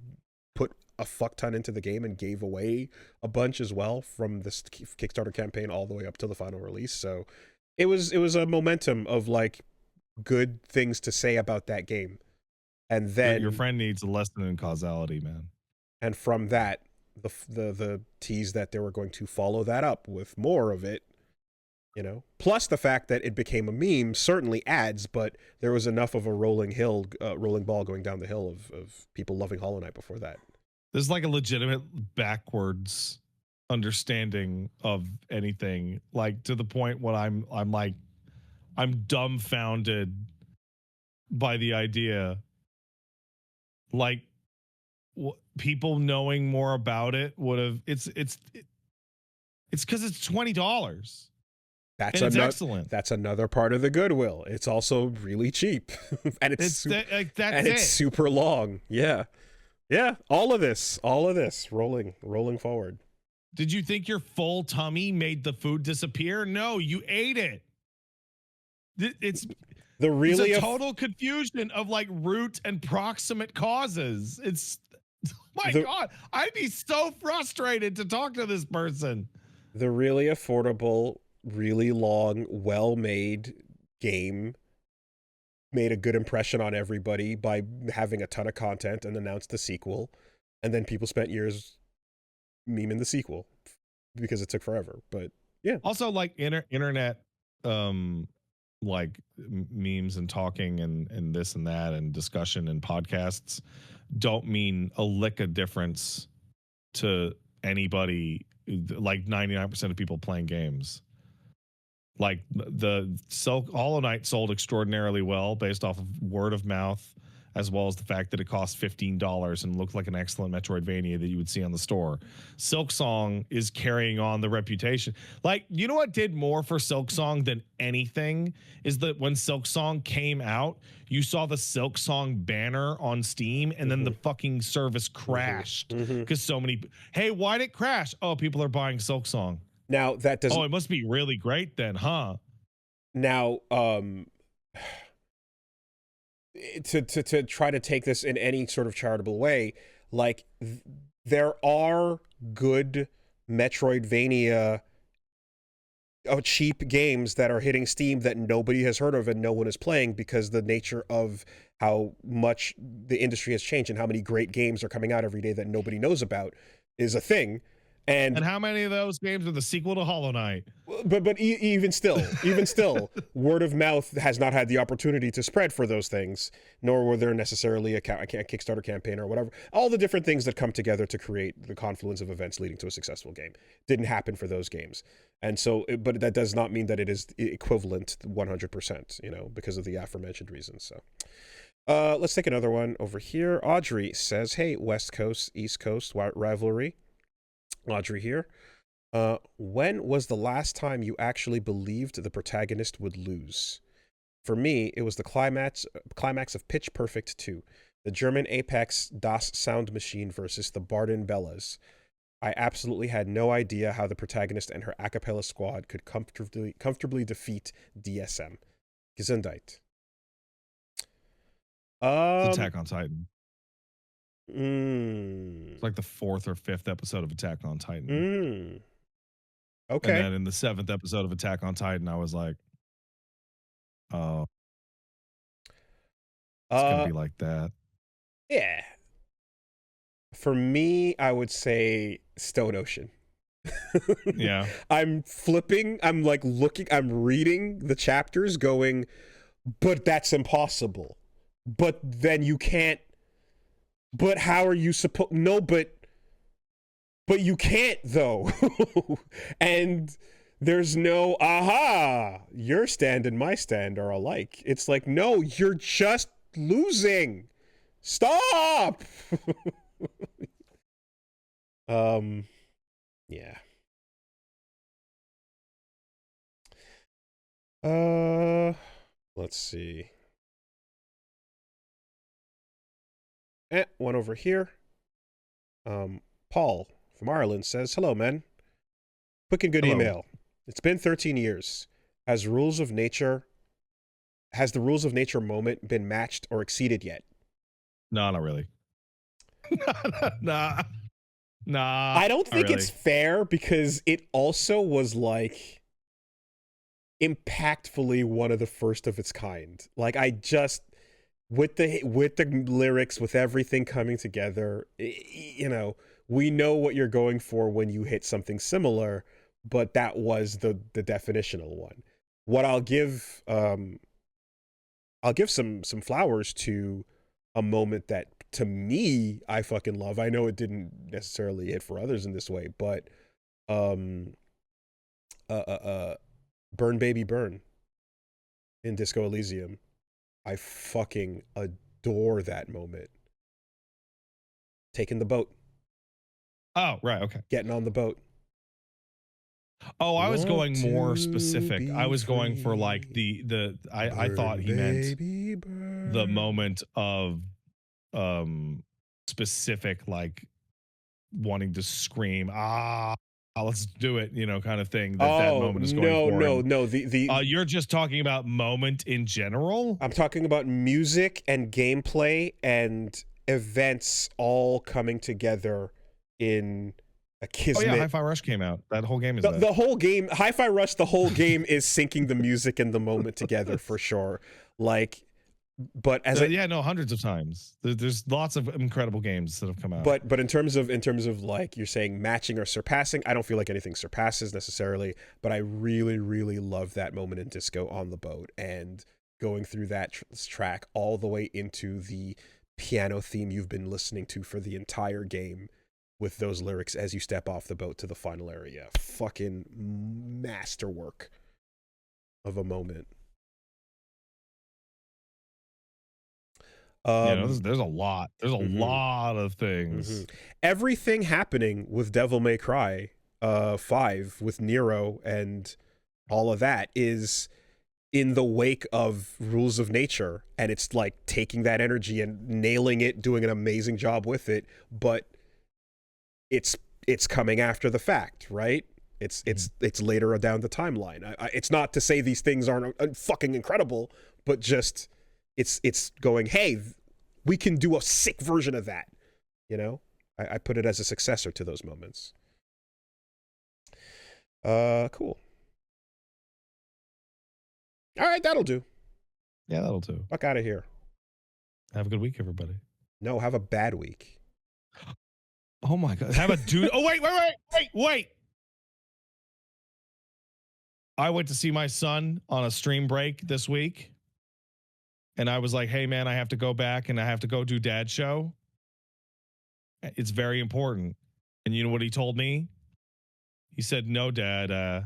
put a fuck ton into the game and gave away a bunch as well from this Kickstarter campaign all the way up to the final release. So it was a momentum of like good things to say about that game. And then your friend needs a lesson in causality, man. And from that, the tease that they were going to follow that up with more of it, you know, plus the fact that it became a meme certainly adds, but there was enough of a rolling ball going down the hill of people loving Hollow Knight before that. There's like a legitimate backwards understanding of anything, like to the point when I'm dumbfounded by the idea, like people knowing more about it would have it's because it's $20. That's excellent. That's another part of the goodwill. It's also really cheap, and it's super long. Yeah. All of this rolling forward. Did you think your full tummy made the food disappear? No, you ate it. It's a total confusion of like root and proximate causes. It's God, I'd be so frustrated to talk to this person. The really affordable, really long, well-made game made a good impression on everybody by having a ton of content and announced the sequel, and then people spent years memeing the sequel because it took forever. But yeah, also like internet like memes and talking and this and that and discussion and podcasts don't mean a lick of difference to anybody. Like 99% of people playing games. Like the Hollow Knight sold extraordinarily well based off of word of mouth, as well as the fact that it cost $15 and looked like an excellent Metroidvania that you would see on the store. Silksong is carrying on the reputation. Like, you know what did more for Silksong than anything is that when Silksong came out, you saw the Silksong banner on Steam, and then the fucking service crashed because so many. Hey, why'd it crash? Oh, people are buying Silksong. Now that doesn't. Oh, it must be really great then, huh? Now, to try to take this in any sort of charitable way, like there are good Metroidvania cheap games that are hitting Steam that nobody has heard of and no one is playing because the nature of how much the industry has changed and how many great games are coming out every day that nobody knows about is a thing. And how many of those games are the sequel to Hollow Knight? But even still, word of mouth has not had the opportunity to spread for those things, nor were there necessarily a Kickstarter campaign or whatever. All the different things that come together to create the confluence of events leading to a successful game didn't happen for those games. And so, but that does not mean that it is equivalent 100%, you know, because of the aforementioned reasons. So let's take another one over here. Audrey says, hey, West Coast, East Coast rivalry. Audrey here. When was the last time you actually believed the protagonist would lose? For me, it was the climax of Pitch Perfect 2, the German Apex DOS sound machine versus the Barden Bellas. I absolutely had no idea how the protagonist and her a cappella squad could comfortably defeat DSM. Gesundheit. It's Attack on Titan. Mm. It's like the 4th or 5th episode of Attack on Titan. Okay. And then in the 7th episode of Attack on Titan, I was like, oh, it's going to be like that. Yeah. For me, I would say Stone Ocean. Yeah. I'm like looking, I'm reading the chapters going, but that's impossible. But then you can't, but how are you supposed, no, but you can't though. And there's no, aha, your stand and my stand are alike. It's like, no, you're just losing. Stop. Yeah. Let's see. One over here. Paul from Ireland says, hello, men. Quick and good email. It's been 13 years. Has the rules of nature moment been matched or exceeded yet? No, not really. Nah. I don't think it's fair because it also was like impactfully one of the first of its kind. Like I just with the lyrics, with everything coming together, you know, we know what you're going for when you hit something similar, but that was the definitional one. What I'll give some flowers to a moment that to me I fucking love. I know it didn't necessarily hit for others in this way, but Burn Baby Burn in Disco Elysium. I fucking adore that moment. Taking the boat. Oh, right, okay. Getting on the boat. Oh, I was going more specific. I was going for like I thought he meant the moment of specific, like wanting to scream, let's do it, you know, kind of thing. That moment is going for. No. You're just talking about moment in general? I'm talking about music and gameplay and events all coming together in a kismet. Oh yeah, Hi-Fi Rush came out. That whole game is the whole game. Hi-Fi Rush, the whole game is syncing the music and the moment together for sure. Like, but as hundreds of times. There's lots of incredible games that have come out. But in terms of like you're saying matching or surpassing, I don't feel like anything surpasses necessarily. But I really, really love that moment in Disco on the boat and going through that track all the way into the piano theme you've been listening to for the entire game with those lyrics as you step off the boat to the final area. Fucking masterwork of a moment. There's a lot. There's a lot of things. Everything happening with Devil May Cry 5 with Nero and all of that is in the wake of Rules of Nature, and it's like taking that energy and nailing it, doing an amazing job with it, but it's coming after the fact, right? It's later down the timeline. It's not to say these things aren't fucking incredible, but just it's going, hey, we can do a sick version of that. You know, I put it as a successor to those moments. Cool. All right, that'll do. Yeah, that'll do. Fuck out of here. Have a good week, everybody. No, have a bad week. Oh my God. Have a dude. Oh, wait. I went to see my son on a stream break this week. And I was like, hey, man, I have to go back and I have to go do dad show. It's very important. And you know what he told me? He said, no, dad,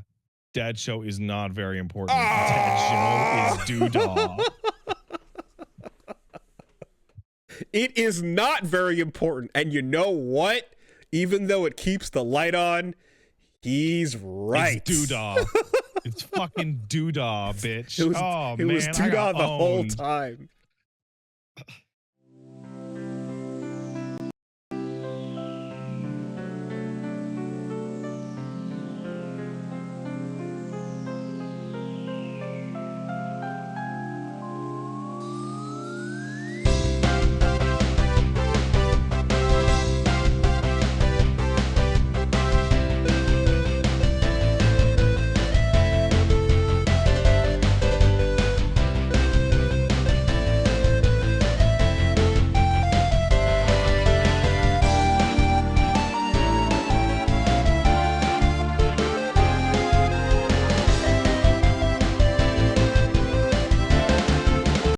dad show is not very important. Oh! Dad show is doodah. It is not very important. And you know what? Even though it keeps the light on, he's right. It's doodah. It's fucking doodah, bitch. It was doodah the whole time.